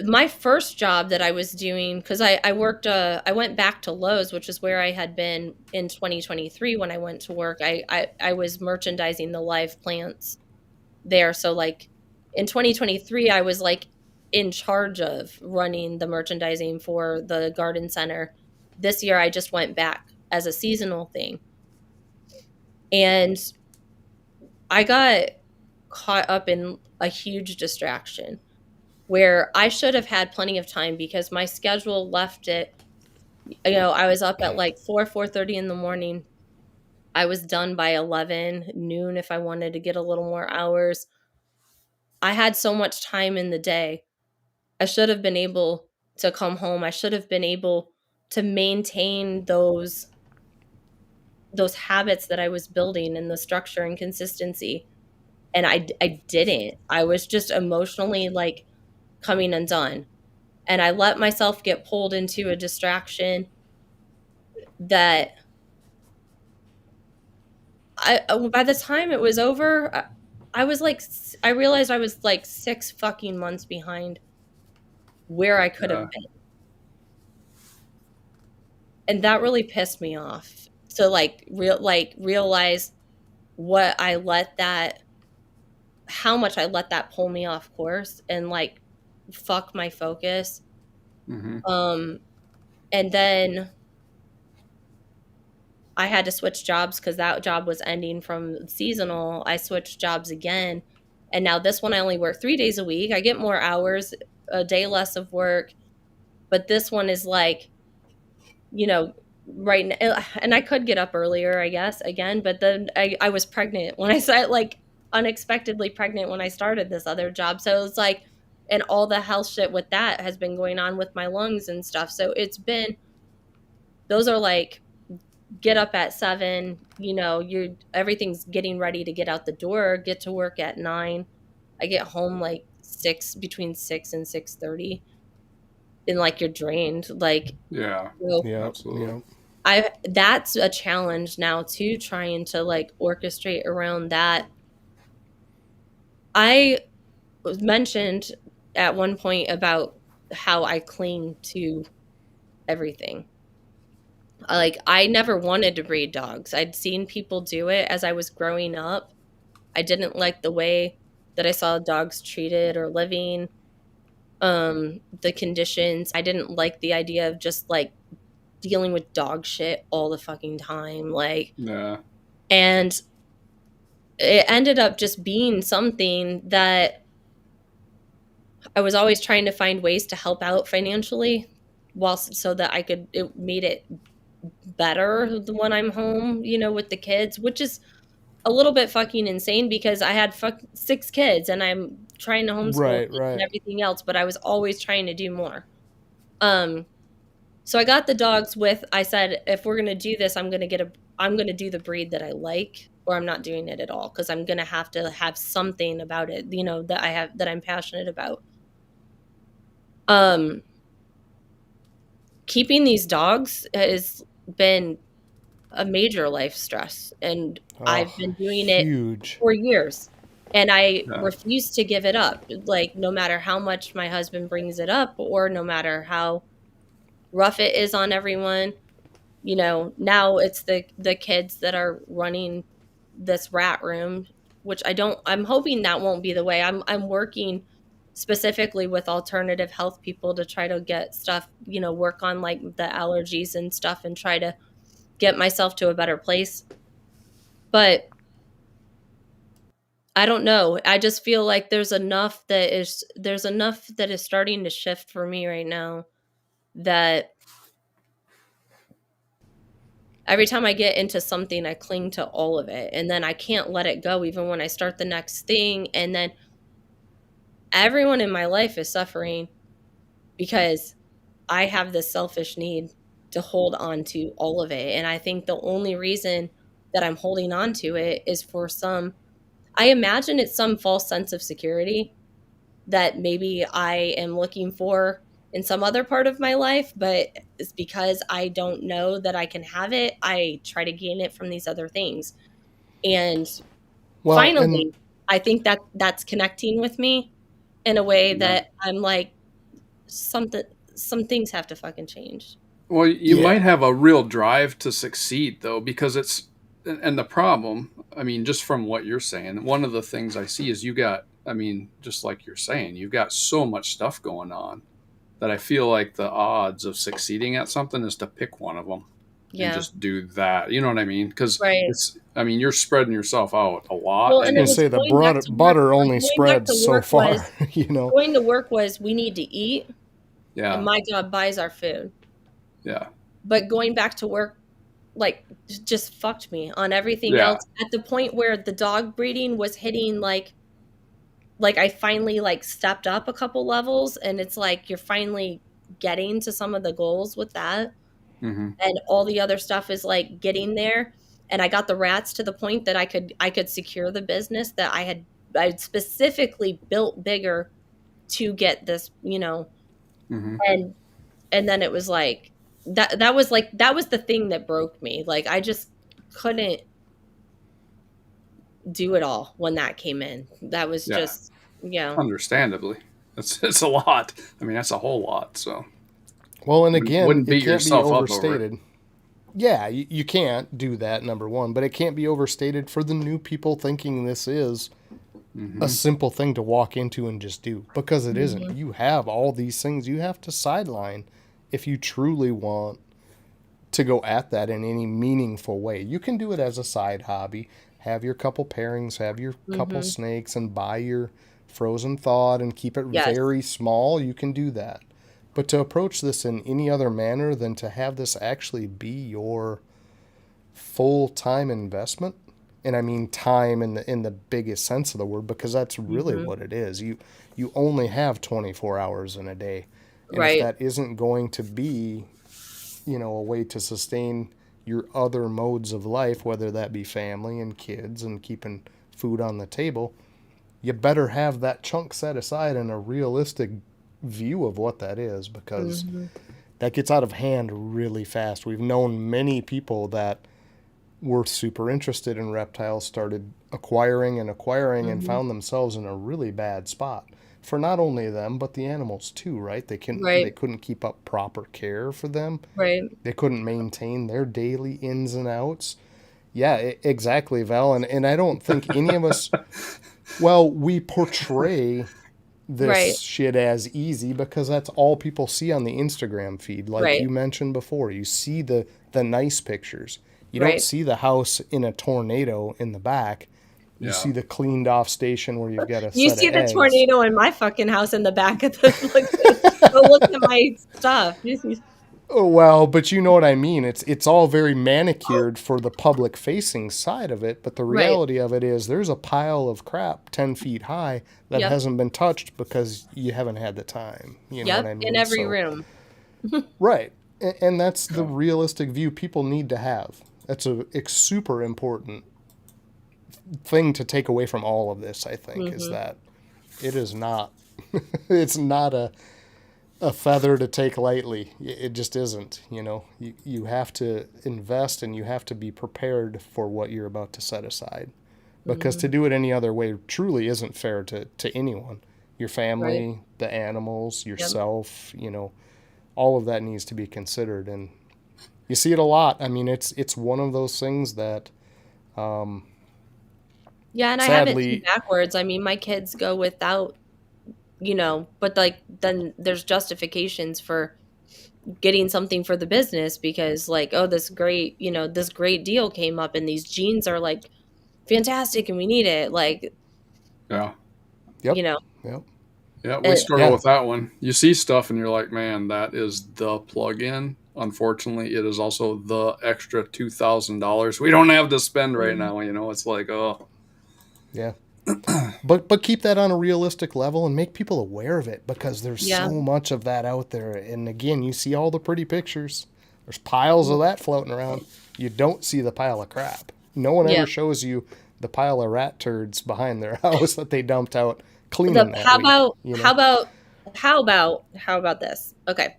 my first job that I was doing, because I worked, I went back to Lowe's, which is where I had been in 2023 when I went to work. I was merchandising the live plants there. So like in 2023, I was like in charge of running the merchandising for the garden center. This year, I just went back as a seasonal thing. And I got caught up in a huge distraction where I should have had plenty of time, because my schedule left it. I was up at like 4:30 in the morning. I was done by 11 noon if I wanted to get a little more hours. I had so much time in the day. I should have been able to come home. I should have been able to maintain those habits that I was building, and the structure and consistency. And I didn't. I was just emotionally like coming undone. And I let myself get pulled into a distraction that by the time it was over, I was like, I realized I was like 6 fucking months behind where I could have been. And that really pissed me off. So like realize how much I let that pull me off course and like fuck my focus. Mm-hmm. And then I had to switch jobs because that job was ending from seasonal. I switched jobs again. And now this one, I only work 3 days a week. I get more hours, a day less of work. But this one is like, right now, and I could get up earlier, I guess, again. But then I was pregnant when I started, like unexpectedly pregnant when I started this other job. So it's like, and all the health shit with that has been going on with my lungs and stuff. So those are like, get up at 7, everything's getting ready to get out the door, get to work at 9. I get home like between 6 and 6:30, and like you're drained. Like, yeah, absolutely. That's a challenge now too, trying to like orchestrate around that. I mentioned at one point about how I cling to everything. Like, I never wanted to breed dogs. I'd seen people do it as I was growing up. I didn't like the way that I saw dogs treated or living, the conditions. I didn't like the idea of just like dealing with dog shit all the fucking time. Like, yeah. And it ended up just being something that I was always trying to find ways to help out financially, so that it made it better when I'm home, with the kids, which is a little bit fucking insane because I had 6 kids and I'm trying to homeschool and everything else, but I was always trying to do more. So I got the dogs I said, if we're going to do this, I'm going to do the breed that I like, or I'm not doing it at all, because I'm going to have something about it, that I'm passionate about. Keeping these dogs has been a major life stress, and I've been doing it for years. And I refuse to give it up. Like, no matter how much my husband brings it up, or no matter how rough it is on everyone, you know, now it's the kids that are running this rat room, which I'm hoping that won't be the way. I'm working specifically with alternative health people to try to get stuff, you know, work on like the allergies and stuff and try to get myself to a better place. But I don't know. I just feel like there's enough that is starting to shift for me right now, that every time I get into something, I cling to all of it, and then I can't let it go even when I start the next thing. And then everyone in my life is suffering because I have this selfish need to hold on to all of it. And I think the only reason that I'm holding on to it is for I imagine it's some false sense of security that maybe I am looking for in some other part of my life, but it's because I don't know that I can have it. I try to gain it from these other things. And Well, and finally, I think that that's connecting with me in a way that I'm like, some things have to fucking change. Well, you Yeah. might have a real drive to succeed, though, because and the problem, I mean, just from what you're saying, one of the things I see is just like you're saying, you've got so much stuff going on that I feel like the odds of succeeding at something is to pick one of them and Yeah. just do that. You know what I mean? Because Right. you're spreading yourself out a lot. Well, I was and going it to was say the going back to work, butter only going back to spreads so work far, was, you know. going to work was, we need to eat, Yeah. and my job buys our food. Yeah. But going back to work, like, just fucked me on everything Yeah. else, at the point where the dog breeding was hitting like I finally like stepped up a couple levels, and it's like you're finally getting to some of the goals with that. Mm-hmm. And all the other stuff is like getting there. And I got the rats to the point that I could secure the business that I specifically built bigger to get this, you know. Mm-hmm. And then it was like that was the thing that broke me. Like, I just couldn't do it all when that came in. That was just, yeah. Understandably, it's a lot. I mean, that's a whole lot. So, Well, and again, wouldn't it beat can't be yourself up over it. overstated. Yeah, you can't do that, number one, but it can't be overstated for the new people thinking this is a simple thing to walk into and just do, because it isn't. You have all these things you have to sideline if you truly want to go at that in any meaningful way. You can do it as a side hobby, have your couple pairings, have your couple snakes, and buy your frozen thawed and keep it Yes. very small. You can do that. But to approach this in any other manner than to have this actually be your full-time investment, and I mean time in the biggest sense of the word, because that's really what it is. You only have 24 hours in a day. And Right. if that isn't going to be, you know, a way to sustain your other modes of life, whether that be family and kids and keeping food on the table, you better have that chunk set aside and a realistic view of what that is, because that gets out of hand really fast. We've known many people that were super interested in reptiles, started acquiring and found themselves in a really bad spot for not only them but the animals too, right? They couldn't keep up proper care for them. Right. They couldn't maintain their daily ins and outs. Yeah, exactly, Val. And I don't think any of us, well, we portray this Right. shit as easy because that's all people see on the Instagram feed. Like Right. you mentioned before, you see the nice pictures. You Right. don't see the house in a tornado in the back. You see the cleaned off station where you've got a You set see of the eggs. tornado in my fucking house in the back of the look at my stuff. Oh, well, but you know what I mean. It's all very manicured for the public facing side of it, but the Right. reality of it is there's a pile of crap 10 feet high that Yep. hasn't been touched because you haven't had the time. You know what I mean? In every So- room. Right. And that's the realistic view people need to have. That's a super important thing to take away from all of this, I think, is that it is not, it's not a feather to take lightly. It just isn't, you know. You have to invest and you have to be prepared for what you're about to set aside. because to do it any other way truly isn't fair to anyone. Your family, Right. the animals, yourself, you know, all of that needs to be considered. And you see it a lot. I mean, it's one of those things that Yeah, and I have it too sadly, backwards. I mean, my kids go without, but like then there's justifications for getting something for the business because like, oh, this great deal came up and these jeans are like fantastic and we need it. Like, Yeah. yep, you know, yep, Yeah, we it, struggle yeah. with that one. You see stuff and you're like, man, that is the plug-in. Unfortunately, it is also the extra $2,000 we don't have to spend right now. You know, it's like, oh, yeah. But keep that on a realistic level and make people aware of it, because there's yeah. so much of that out there. And again, you see all the pretty pictures. There's piles of that floating around. You don't see the pile of crap. No one Yeah. ever shows you the pile of rat turds behind their house that they dumped out cleaning that How week. about, You know? how about this? Okay.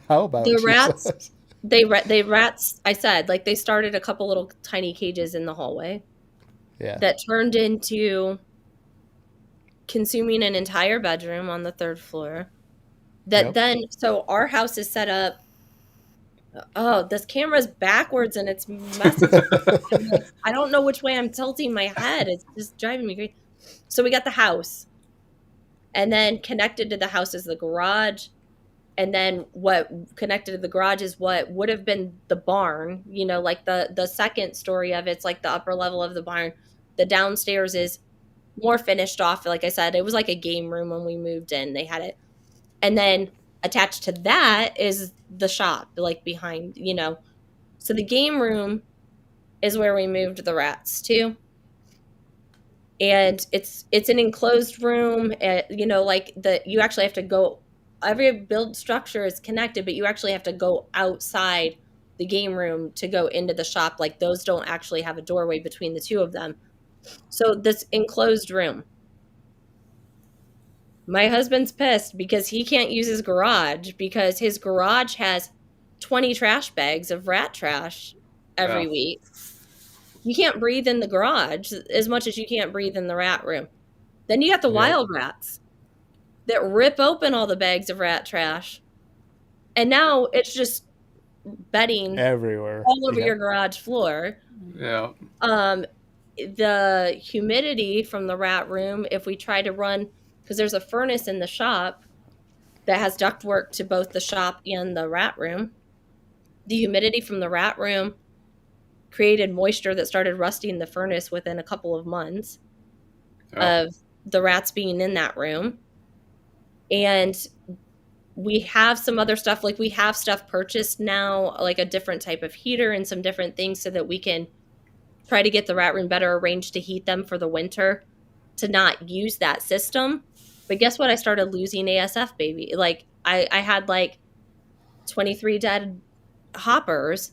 How about The she rats, says. they rats, I said, like they started a couple little tiny cages in the hallway Yeah. that turned into consuming an entire bedroom on the 3rd floor. Yep. So our house is set up. Oh, this camera's backwards and it's messing with me. I'm like, I don't know which way I'm tilting my head. It's just driving me crazy. So we got the house, and then connected to the house is the garage. And then what connected to the garage is what would have been the barn, like the second story of it's like the upper level of the barn. The downstairs is more finished off. Like I said, it was like a game room when we moved in. They had it. And then attached to that is the shop, like behind, So the game room is where we moved the rats to. And it's an enclosed room, like you actually have to go, every build structure is connected, but you actually have to go outside the game room to go into the shop. Like those don't actually have a doorway between the two of them. So this enclosed room, my husband's pissed because he can't use his garage because his garage has 20 trash bags of rat trash every Yeah. week. You can't breathe in the garage as much as you can't breathe in the rat room. Then you got the wild rats that rip open all the bags of rat trash. And now it's just bedding Everywhere. all over Yep. your garage floor. yeah. The humidity from the rat room, if we try to run, because there's a furnace in the shop that has ductwork to both the shop and the rat room. The humidity from the rat room created moisture that started rusting the furnace within a couple of months of the rats being in that room. And we have some other stuff, like we have stuff purchased now, like a different type of heater and some different things so that we can try to get the rat room better arranged to heat them for the winter, to not use that system. But guess what? I started losing ASF, baby. Like I had like 23 dead hoppers,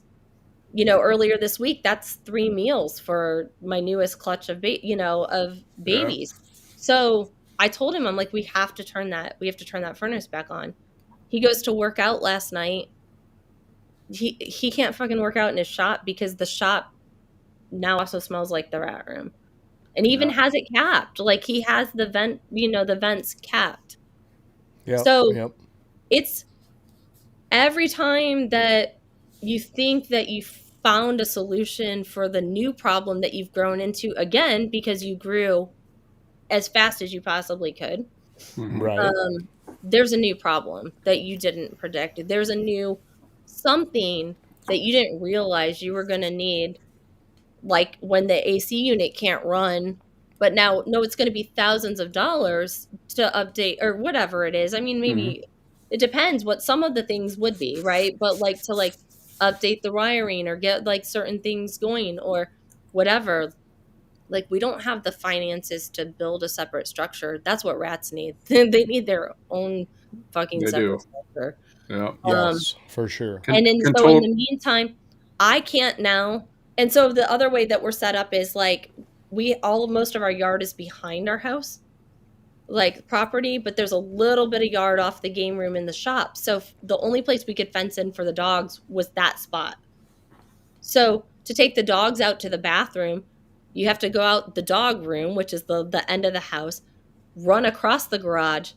earlier this week. That's 3 meals for my newest clutch of babies. So I told him, I'm like, we have to turn that furnace back on. He goes to work out last night. He can't fucking work out in his shop because the shop now also smells like the rat room, and even has it capped. Like he has the vents capped. Yep. So Yep. it's every time that you think that you found a solution for the new problem that you've grown into, again, because you grew as fast as you possibly could. Right. There's a new problem that you didn't predict. There's a new something that you didn't realize you were going to need, like when the AC unit can't run, but now, no, it's going to be thousands of dollars to update or whatever it is. I mean, maybe it depends what some of the things would be, right? But like to like update the wiring or get like certain things going or whatever. Like we don't have the finances to build a separate structure. That's what rats need. They need their own fucking separate structure. Yeah. Yes, for sure. And then so in the meantime, I can't now. And so the other way that we're set up is like most of our yard is behind our house, like property, but there's a little bit of yard off the game room in the shop. So the only place we could fence in for the dogs was that spot. So to take the dogs out to the bathroom, You have to go out the dog room, which is the end of the house, run across the garage,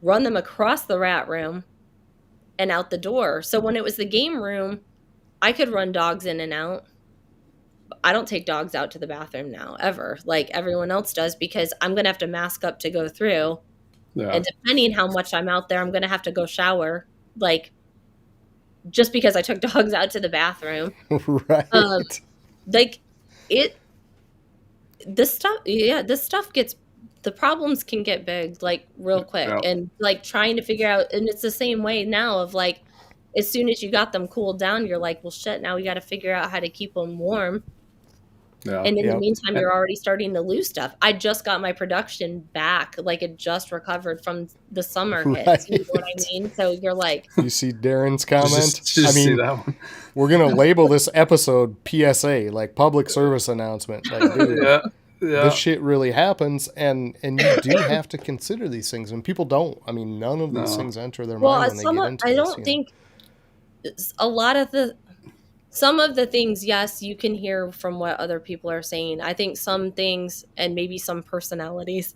run them across the rat room, and out the door. So when it was the game room, I could run dogs in and out. I don't take dogs out to the bathroom now, ever, like everyone else does, because I'm going to have to mask up to go through. Yeah. And depending how much I'm out there, I'm going to have to go shower, like, just because I took dogs out to the bathroom. Right. Like, this stuff gets, the problems can get big, like, real quick. Yeah. And, like, trying to figure out, and it's the same way now of, like, as soon as you got them cooled down, you're like, well, shit, now we got to figure out how to keep them warm. Yeah. And in the Yep. meantime, you're already starting to lose stuff. I just got my production back. Like, it just recovered from the summer hits. You know what I mean? So you're like, You see Darren's comment? Just see that one. We're going to label this episode PSA, like public service announcement. Like, dude, Yeah. this shit really happens, and you do have to consider these things, and people don't. I mean, none of these things enter their mind when they get into I this. don't think a lot of some of the things, yes, you can hear from what other people are saying. I think some things, and maybe some personalities,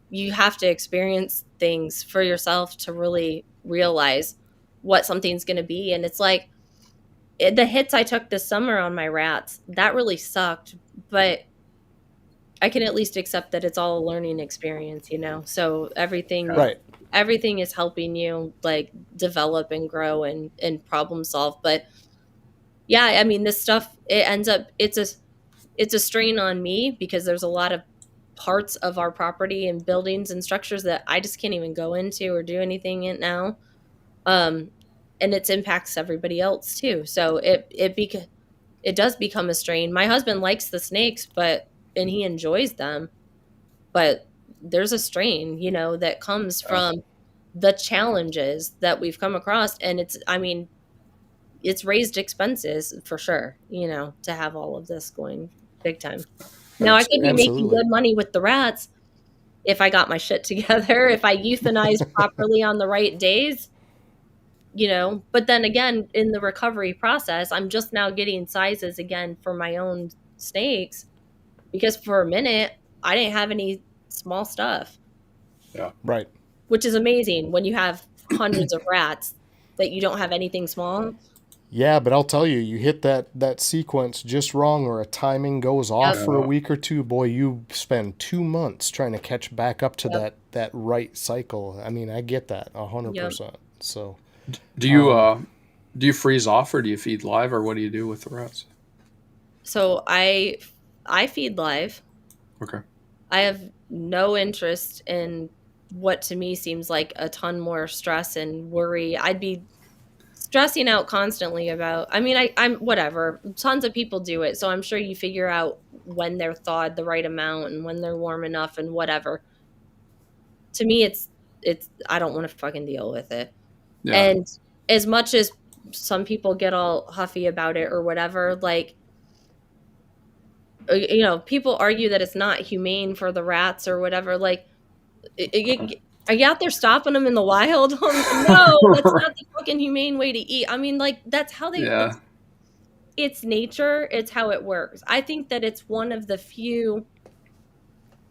you have to experience things for yourself to really realize what something's going to be. And it's like, the hits I took this summer on my rats, that really sucked, but I can at least accept that it's all a learning experience, you know? So everything is helping you, like, develop and grow and problem solve. But yeah, I mean, this stuff, it ends up, it's a strain on me, because there's a lot of parts of our property and buildings and structures that I just can't even go into or do anything in now. And it impacts everybody else too. So it does become a strain. My husband likes the snakes, and he enjoys them, but there's a strain, you know, that comes from the challenges that we've come across. And it's raised expenses for sure, you know, to have all of this going big time. Now, I could be making good money with the rats if I got my shit together, if I euthanized properly on the right days, you know. But then again, in the recovery process, I'm just now getting sizes again for my own snakes, because for a minute, I didn't have any small stuff. Yeah. Right. Which is amazing when you have hundreds of rats that you don't have anything small. Yeah, but I'll tell you, you hit that sequence just wrong, or a timing goes off for a week or two. Boy, you spend 2 months trying to catch back up to that right cycle. I mean, I get that 100%. So, do you freeze off, or do you feed live, or what do you do with the rats? So I feed live. Okay. I have no interest in what to me seems like a ton more stress and worry. I'd be stressing out constantly about, I'm whatever. Tons of people do it. So I'm sure you figure out when they're thawed the right amount and when they're warm enough and whatever. To me, it's, I don't want to fucking deal with it. Yeah. And as much as some people get all huffy about it or whatever, like, you know, people argue that it's not humane for the rats or whatever. Like, are you out there stopping them in the wild? No, that's not the fucking humane way to eat. I mean, like, that's how they, it's nature. It's how it works. I think that it's one of the few,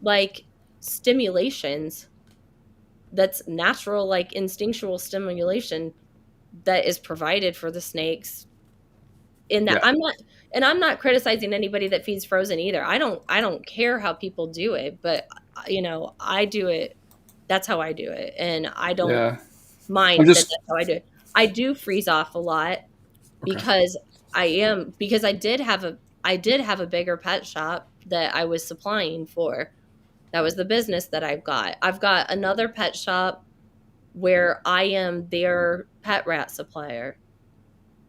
like, stimulations that's natural, like instinctual stimulation that is provided for the snakes. In that, I'm not criticizing anybody that feeds frozen either. I don't care how people do it, but, you know, I do it. That's how I do it. And I don't mind that that's how I do it. I do freeze off a lot because I did have a bigger pet shop that I was supplying for. That was the business that I've got. I've got another pet shop where I am their pet rat supplier,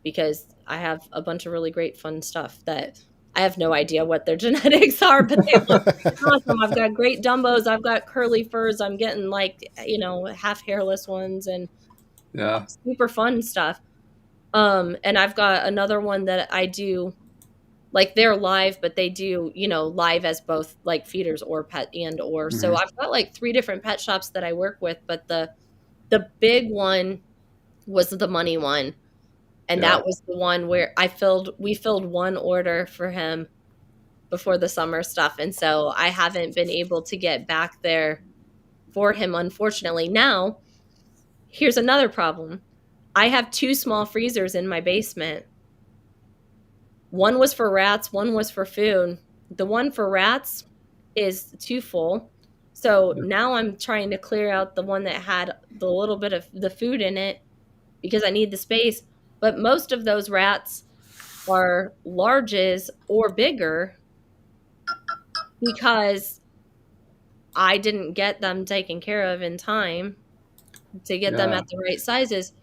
because I have a bunch of really great fun stuff that I have no idea what their genetics are, but they look awesome. I've got great Dumbos. I've got curly furs. I'm getting, like, you know, half hairless ones and super fun stuff. And I've got another one that I do, like, they're live, but they do, you know, live as both, like, feeders or pet and or. Mm-hmm. So I've got, like, 3 different pet shops that I work with, but the big one was the money one. And that was the one where we filled one order for him before the summer stuff. And so I haven't been able to get back there for him, unfortunately. Now, here's another problem. I have 2 small freezers in my basement. One was for rats, one was for food. The one for rats is too full. So now I'm trying to clear out the one that had the little bit of the food in it because I need the space. But most of those rats are larges or bigger because I didn't get them taken care of in time to get them at the right sizes.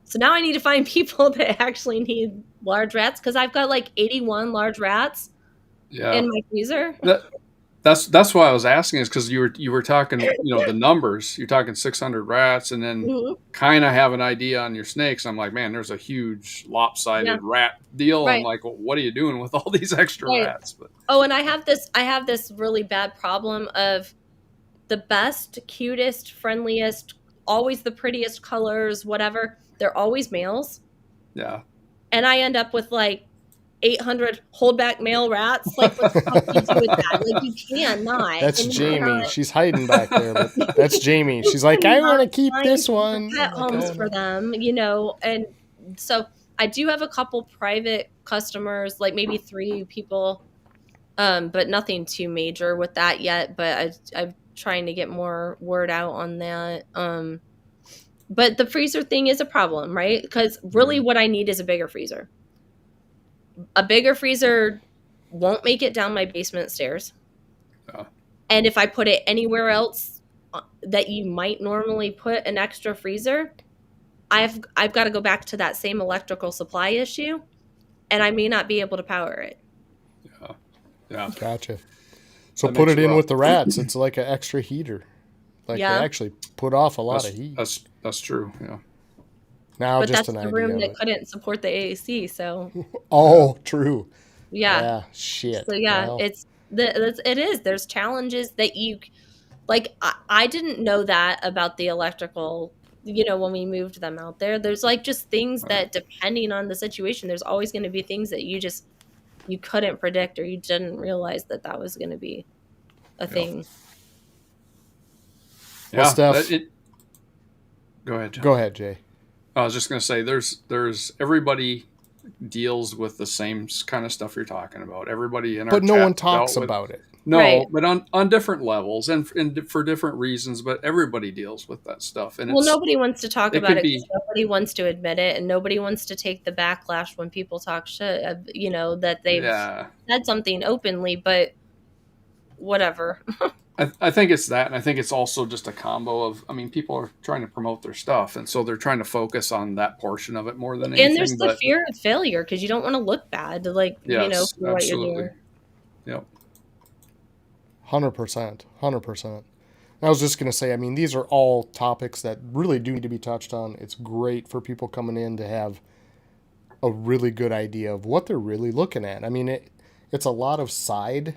So now I need to find people that actually need large rats because I've got like 81 large rats in my freezer. That's why I was asking, is because you were talking, the numbers. You're talking 600 rats, and then kind of have an idea on your snakes. I'm like, man, there's a huge lopsided rat deal. Right. I'm like, well, what are you doing with all these extra rats? But and I have this really bad problem of the best, cutest, friendliest, always the prettiest colors, whatever. They're always males. Yeah. And I end up with like 800 holdback male rats. Like, what the fuck do you do with that? Like, you cannot. That's Jamie. She's hiding back there, but that's Jamie. She's like, I want to keep this one. Pet homes for them, and so I do have a couple private customers, like maybe 3 people, but nothing too major with that yet. But I'm trying to get more word out on that. But the freezer thing is a problem, right? Because really what I need is a bigger freezer. A bigger freezer won't make it down my basement stairs. Yeah. And if I put it anywhere else that you might normally put an extra freezer, I've got to go back to that same electrical supply issue, and I may not be able to power it. Yeah. Gotcha. So put it in with the rats. It's like an extra heater. Like they actually put off a lot of heat. That's true. Yeah. Now, but just that's an the idea. room that couldn't support the AC. So. Oh, true. Yeah. Shit. So well. It is. There's challenges that you, like. I didn't know that about the electrical. When we moved them out there, there's like just things that, depending on the situation, there's always going to be things that you couldn't predict, or you didn't realize that was going to be a thing. Yeah. Well, Steph, go ahead, John. Go ahead, Jay. I was just going to say, there's everybody deals with the same kind of stuff you're talking about. Everybody in our but no one talks about it. No, but on different levels and for different reasons. But everybody deals with that stuff. And nobody wants to talk about it because nobody wants to admit it, and nobody wants to take the backlash when people talk shit. That they've said something openly, but whatever. I think it's that, and I think it's also just a combo of, people are trying to promote their stuff, and so they're trying to focus on that portion of it more than anything. And there's the fear of failure because you don't want to look bad, for what absolutely. you're doing. Yep. 100%. 100%. I was just going to say, these are all topics that really do need to be touched on. It's great for people coming in to have a really good idea of what they're really looking at. It's a lot of side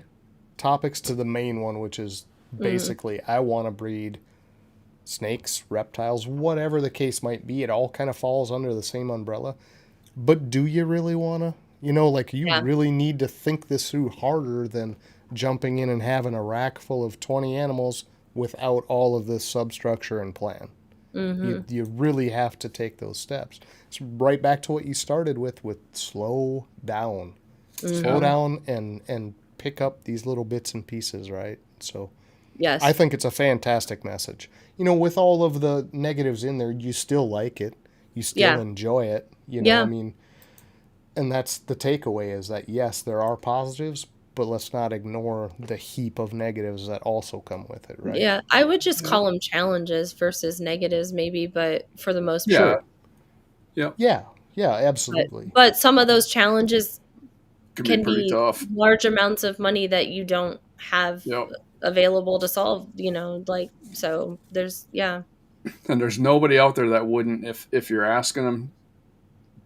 topics to the main one, which is basically, I want to breed snakes, reptiles, whatever the case might be. It all kind of falls under the same umbrella. But do you really want to? You really need to think this through harder than jumping in and having a rack full of 20 animals without all of this substructure and plan. You really have to take those steps. It's right back to what you started with slow down. Slow down and pick up these little bits and pieces, right? So yes, I think it's a fantastic message. With all of the negatives in there, you still like it. You still enjoy it. And that's the takeaway, is that yes, there are positives, but let's not ignore the heap of negatives that also come with it, right? Yeah, I would just call them challenges versus negatives maybe, but for the most part. Yeah, absolutely. But some of those challenges can be tough. Large amounts of money that you don't have available to solve, so there's, And there's nobody out there that wouldn't, if you're asking them,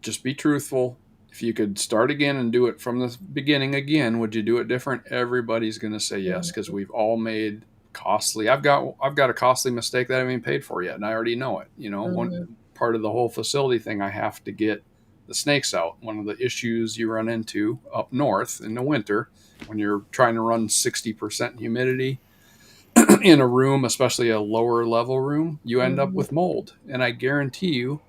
just be truthful. If you could start again and do it from the beginning again, would you do it different? Everybody's going to say yes, because we've all made costly. I've got a costly mistake that I haven't even paid for yet, and I already know it. One part of the whole facility thing, I have to get the snakes out. One of the issues you run into up north in the winter when you're trying to run 60% humidity in a room, especially a lower level room, you end up with mold. And I guarantee you,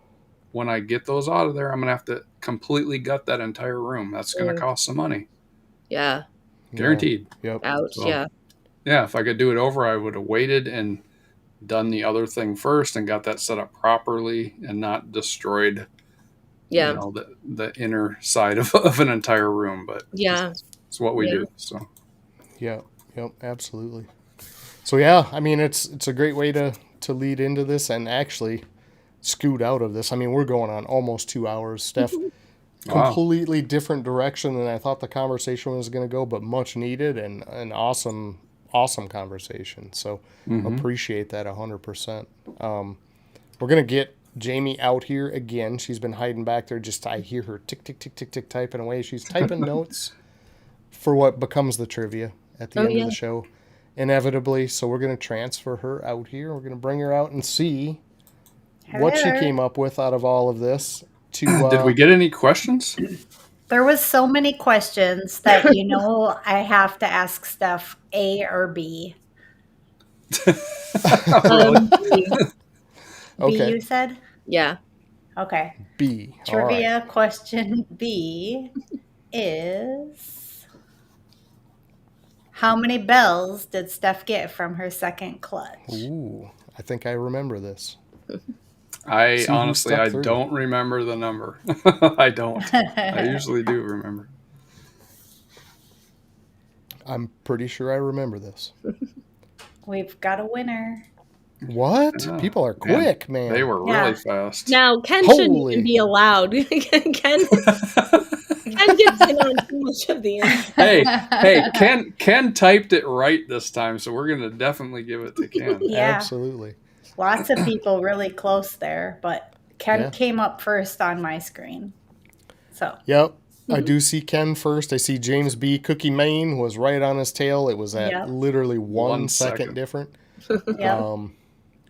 when I get those out of there, I'm going to have to completely gut that entire room. That's going to cost some money. Yeah. Guaranteed. Yep. Ouch. So, yeah. Yeah, if I could do it over, I would have waited and done the other thing first and got that set up properly and not destroyed Yeah. the inner side of an entire room. But Yeah. it's what we do. So Yep, absolutely. So yeah, I mean it's a great way to lead into this and actually scoot out of this. I mean, we're going on almost 2 hours, Steph. Completely different direction than I thought the conversation was going to go, but much needed and an awesome conversation. So appreciate that 100%. We're going to get Jamie out here again. She's been hiding back there. Just I hear her tick, tick, tick, tick, tick, typing away. She's typing notes for what becomes the trivia at the end of the show, inevitably. So we're going to transfer her out here. We're going to bring her out and see what she came up with out of all of this. Did we get any questions? There was so many questions that I have to ask Steph A or B. B, Okay. You said? yeah. Okay. B. Trivia question B is, how many bells did Steph get from her second clutch? Ooh, I think I remember this. I See who honestly, stuck I through. don't remember the number. I don't. I usually do remember. I'm pretty sure I remember this. We've got a winner. What? Yeah. People are quick, man. They were Yeah. really fast. Now, Ken Holy. shouldn't even be allowed. Ken gets in on too much of the end. Hey, Ken typed it right this time, so we're gonna definitely give it to Ken. Yeah. Absolutely. Lots of people really close there, but Ken Yeah. came up first on my screen. So Yep. I do see Ken first. I see James B. Cookie Maine was right on his tail. It was at Yep. literally 1 1 second second. different. yeah.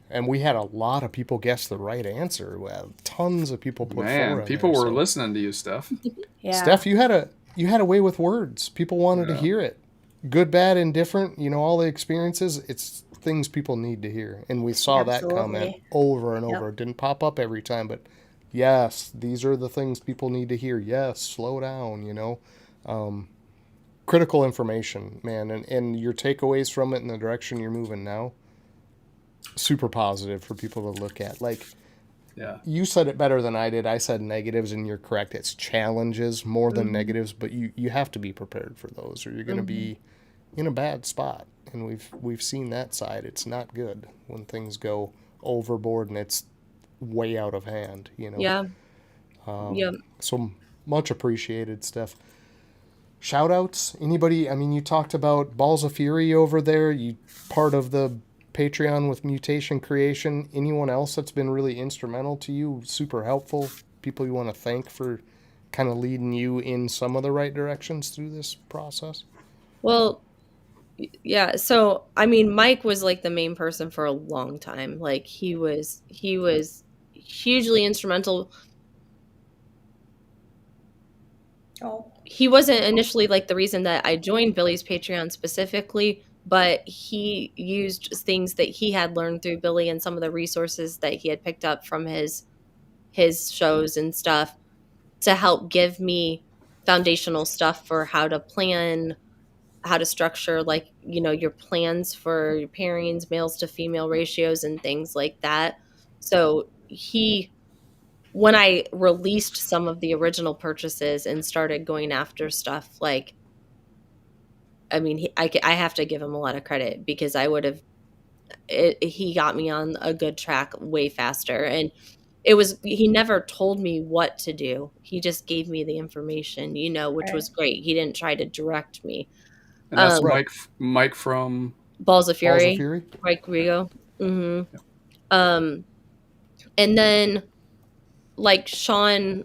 And we had a lot of people guess the right answer. Well, tons of people put Man, four in people there, were so. listening to you, Steph. Yeah. Steph, you had a way with words. People wanted to Yeah. hear it. Good, bad, indifferent, all the experiences, it's things people need to hear. And we saw that comment Absolutely. over and over. Yep. It didn't pop up every time, but yes, these are the things people need to hear. Yes, slow down, critical information, man. And your takeaways from it and the direction you're moving now, super positive for people to look at. Like, Yeah. you said it better than I did. I said negatives, and you're correct. It's challenges more than negatives, but you have to be prepared for those, or you're going to be in a bad spot. And we've seen that side. It's not good when things go overboard and it's way out of hand. Yeah. Yep. So much appreciated, Steph. Shout outs. Anybody? I mean, you talked about Balls of Fury over there. You part of the Patreon with Mutation Creation. Anyone else that's been really instrumental to you, super helpful, people you want to thank for kind of leading you in some of the right directions through this process? Well, yeah. So, I mean, Mike was like the main person for a long time. Like he was hugely instrumental. Oh. He wasn't initially like the reason that I joined Billy's Patreon specifically, but he used things that he had learned through Billy and some of the resources that he had picked up from his shows and stuff to help give me foundational stuff for how to plan, how to structure like, your plans for your pairings, males to female ratios and things like that. So when I released some of the original purchases and started going after stuff, like, I mean, I have to give him a lot of credit because he got me on a good track way faster. And he never told me what to do. He just gave me the information, which was great. He didn't try to direct me. And that's Right. Mike from Balls of Fury. Balls of Fury? Mike Rigo. Mm-hmm. And then like Sean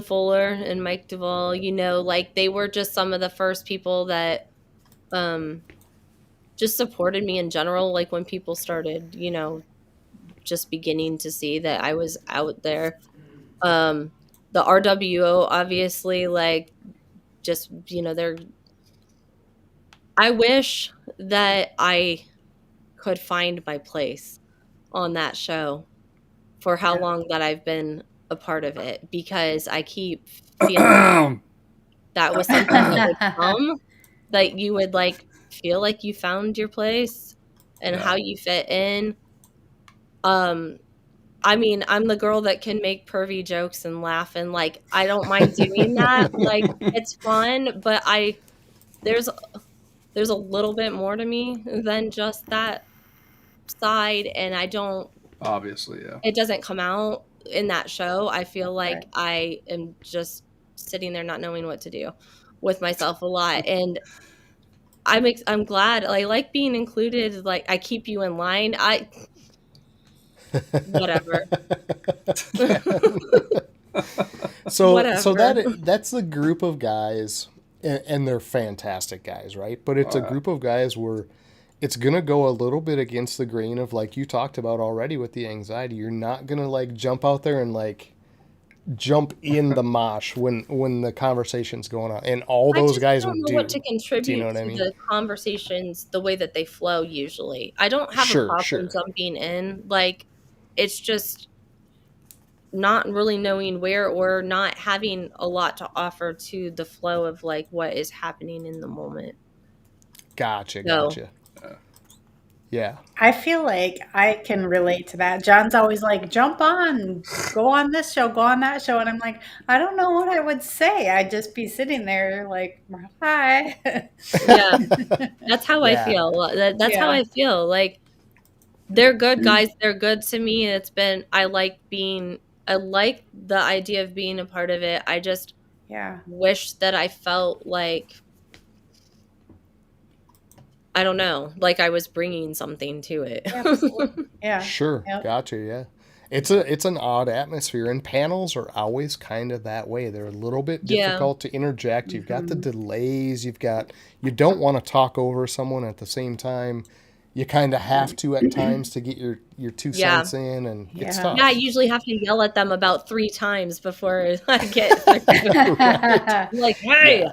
Fuller and Mike Duvall, like they were just some of the first people that just supported me in general. Like when people started, just beginning to see that I was out there. the RWO, obviously, like, just, you know, I wish that I could find my place on that show for how long that I've been a part of it, because I keep feeling that was something that would come, that you would like feel like you found your place and how you fit in. I mean, I'm the girl that can make pervy jokes and laugh, and like I don't mind doing that. Like, it's fun, but there's there's a little bit more to me than just that side, and I don't Obviously, yeah. it doesn't come out in that show. I feel like I am just sitting there not knowing what to do with myself a lot, and I'm glad. I like being included. Like, I keep you in line. Whatever. So Whatever. that's the group of guys, and they're fantastic guys, right? But it's a group of guys where it's gonna go a little bit against the grain of, like you talked about already with the anxiety. You're not gonna like jump out there and like jump in the mosh when the conversation's going on, and all those guys don't would know do. what to contribute Do you know what I to mean? the conversations the way that they flow usually. I don't have a problem jumping in. Like, it's just not really knowing where, or not having a lot to offer to the flow of like what is happening in the moment. Gotcha. Yeah. I feel like I can relate to that. John's always like, jump on, go on this show, go on that show. And I'm like, I don't know what I would say. I'd just be sitting there like, hi. Yeah. That's how I feel. That's how I feel. Like, they're good guys. They're good to me. I like the idea of being a part of it. I just wish that I felt like, I don't know, like I was bringing something to it. Yeah. Sure. Yep. Gotcha. Yeah. It's an odd atmosphere, and panels are always kind of that way. They're a little bit difficult to interject. You've got the delays. You don't want to talk over someone at the same time. You kind of have to at times to get your 2 cents in, and it's tough. Yeah, I usually have to yell at them about 3 times before I get like, hey.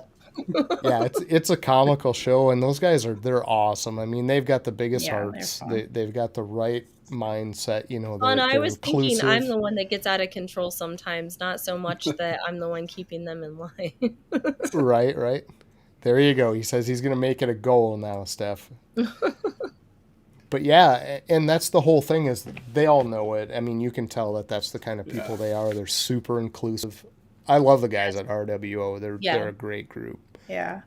Yeah, it's a comical show, and those guys they're awesome. I mean, they've got the biggest hearts. They've got the right mindset, you know. I was thinking I'm the one that gets out of control sometimes, not so much that I'm the one keeping them in line. Right. There you go. He says he's going to make it a goal now, Steph. But yeah, and that's the whole thing, is they all know it. I mean, you can tell that that's the kind of people they are. They're super inclusive. I love the guys at RWO. They're a great group. Yeah.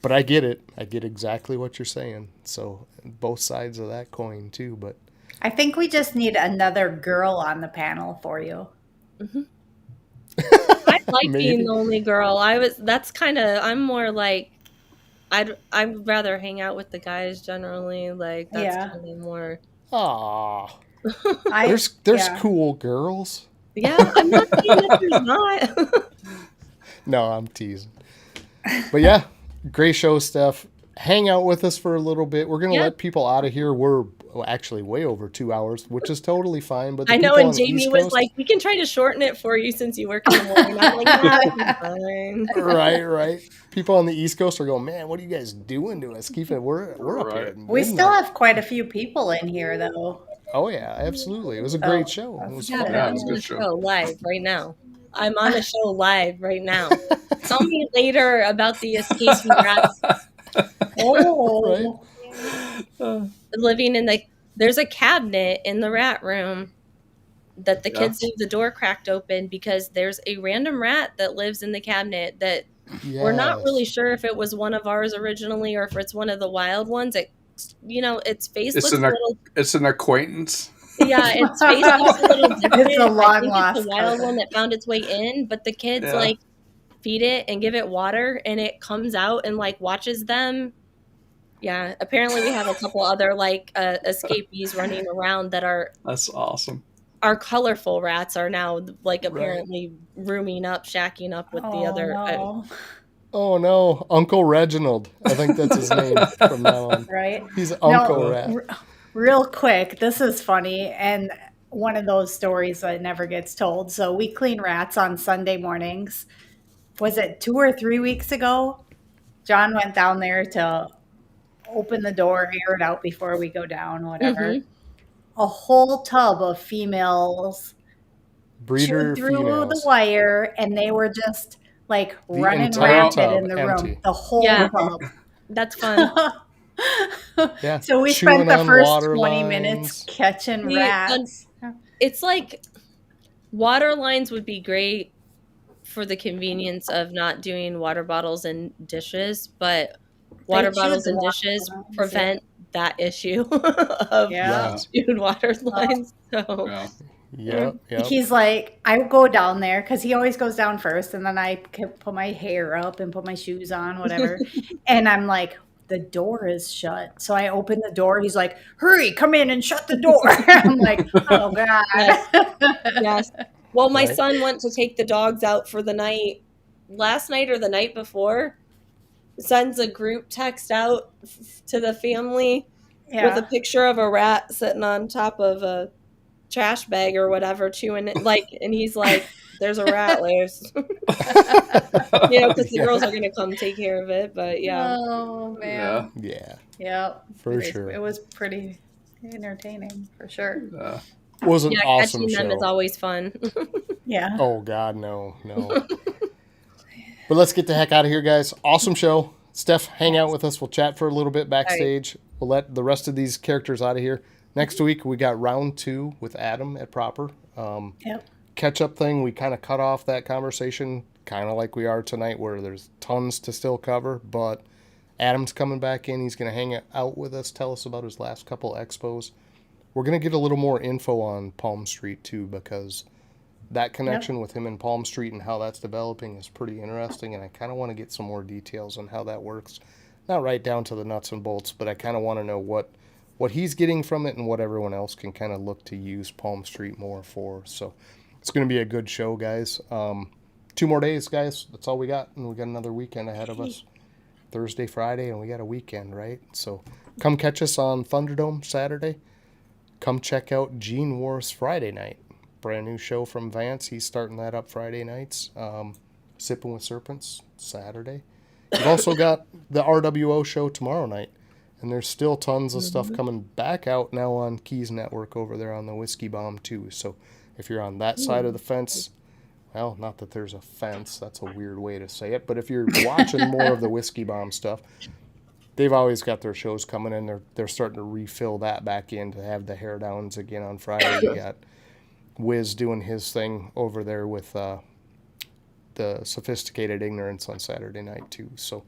But I get it. I get exactly what you're saying. So both sides of that coin too. But I think we just need another girl on the panel for you. Mm-hmm. I like being the only girl. I'm more like, I'd rather hang out with the guys generally. Like, that's kind of more. Aww. There's cool girls. Yeah, I'm not saying that there's not. No, I'm teasing. But yeah, great show, Steph. Hang out with us for a little bit. We're gonna let people out of here. We're actually way over 2 hours, which is totally fine. But I know, and Jamie was like, "We can try to shorten it for you since you work in the morning." I'm like, fine. Right. People on the East Coast are going, man, what are you guys doing to us? We're up here. We still have quite a few people in here, though. Oh yeah, absolutely. It was a great show. It was fun. I'm on a show live right now. I'm on a show live right now. Tell me later about the escaping rats. Living in there's a cabinet in the rat room that the kids leave the door cracked open because there's a random rat that lives in the cabinet that we're not really sure if it was one of ours originally or if it's one of the wild ones. Its face looks a little... It's an acquaintance. Yeah, its face looks a little different. It's a long lost. It's a wild one that found its way in, but the kids feed it and give it water, and it comes out and watches them. Yeah, apparently we have a couple other escapees running around that are. That's awesome. Our colorful rats are now apparently rooming up, shacking up with the other. No. Oh no, Uncle Reginald. I think that's his name from now on. Right? He's Uncle Rat. Real quick, this is funny, and one of those stories that never gets told. So we clean rats on Sunday mornings. Was it 2 or 3 weeks ago? John went down there to open the door, air it out before we go down, whatever. Mm-hmm. A whole tub of females chewed Breeder through the females. wire, and they were just like The running entire rampant tub in the room. empty. The whole Yeah. tub. That's fun. Yeah. So we Chewing spent the on first water 20 lines. minutes catching See, rats. It's like water lines would be great for the convenience of not doing water bottles and dishes, but water chewed bottles the and water dishes lines, prevent that issue of Yeah. chewed water lines. So Yeah. Yep. He's like, I go down there because he always goes down first, and then I can put my hair up and put my shoes on, whatever. And I'm like, the door is shut. So I open the door. He's like, hurry, come in and shut the door. I'm like, oh God. Yes. Yes. Well, my Right. son went to take the dogs out for the night last night or the night before. Sends a group text out to the family with a picture of a rat sitting on top of a trash bag or whatever, chewing it. Like, and he's like, "There's a rat loose," because the girls are gonna come take care of it. But yeah, Oh man. Yeah. Yep. For sure. It was pretty entertaining for sure. Was an yeah, awesome catching them show. is always fun. Yeah. Oh God, no. But let's get the heck out of here, guys. Awesome show. Steph, hang out with us. We'll chat for a little bit backstage. We'll let the rest of these characters out of here. Next week, we got round 2 with Adam at Proper. Yep. Catch-up thing, we kind of cut off that conversation, kind of like we are tonight, where there's tons to still cover. But Adam's coming back in. He's going to hang out with us, tell us about his last couple expos. We're going to get a little more info on Palm Street, too, because that connection with him in Palm Street and how that's developing is pretty interesting, and I kind of want to get some more details on how that works. Not right down to the nuts and bolts, but I kind of want to know what he's getting from it and what everyone else can kind of look to use Palm Street more for. So it's going to be a good show, guys. 2 more days, guys. That's all we got, and we got another weekend ahead of us. Thursday, Friday, and we got a weekend, right? So come catch us on Thunderdome Saturday. Come check out Gene Wars Friday night. Brand new show from Vance. He's starting that up Friday nights. Sipping with Serpents Saturday. We've also got the RWO show tomorrow night. And there's still tons of stuff coming back out now on Keys Network over there on the Whiskey Bomb too. So if you're on that side of the fence, well, not that there's a fence. That's a weird way to say it. But if you're watching more of the Whiskey Bomb stuff, they've always got their shows coming in. They're starting to refill that back in to have the hair downs again on Friday. You got Wiz doing his thing over there with the Sophisticated Ignorance on Saturday night too. So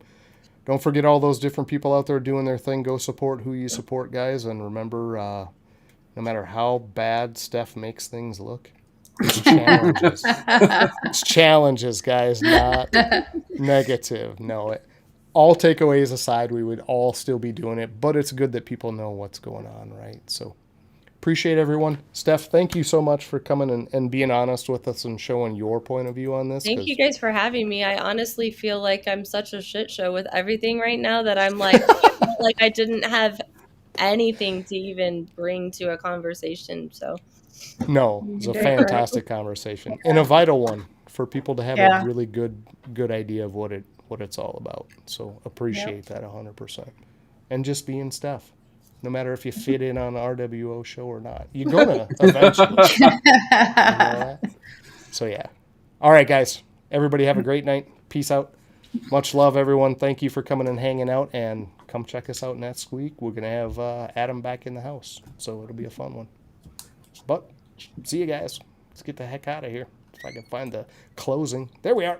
don't forget all those different people out there doing their thing. Go support who you support, guys. And remember, no matter how bad Steph makes things look, it's challenges. It's challenges, guys, not negative. No, all takeaways aside, we would all still be doing it. But it's good that people know what's going on, right? So appreciate everyone. Steph, thank you so much for coming and being honest with us and showing your point of view on this. Thank you guys for having me. I honestly feel like I'm such a shit show with everything right now that I'm like, like I didn't have anything to even bring to a conversation. So no, it's a fantastic conversation and a vital one for people to have a really good idea of what it's all about. So appreciate that 100%. And just being Steph. No matter if you fit in on the RWO show or not. You're going to eventually. You know that? So, yeah. All right, guys. Everybody have a great night. Peace out. Much love, everyone. Thank you for coming and hanging out. And come check us out next week. We're going to have Adam back in the house. So it'll be a fun one. But see you guys. Let's get the heck out of here. If I can find the closing. There we are.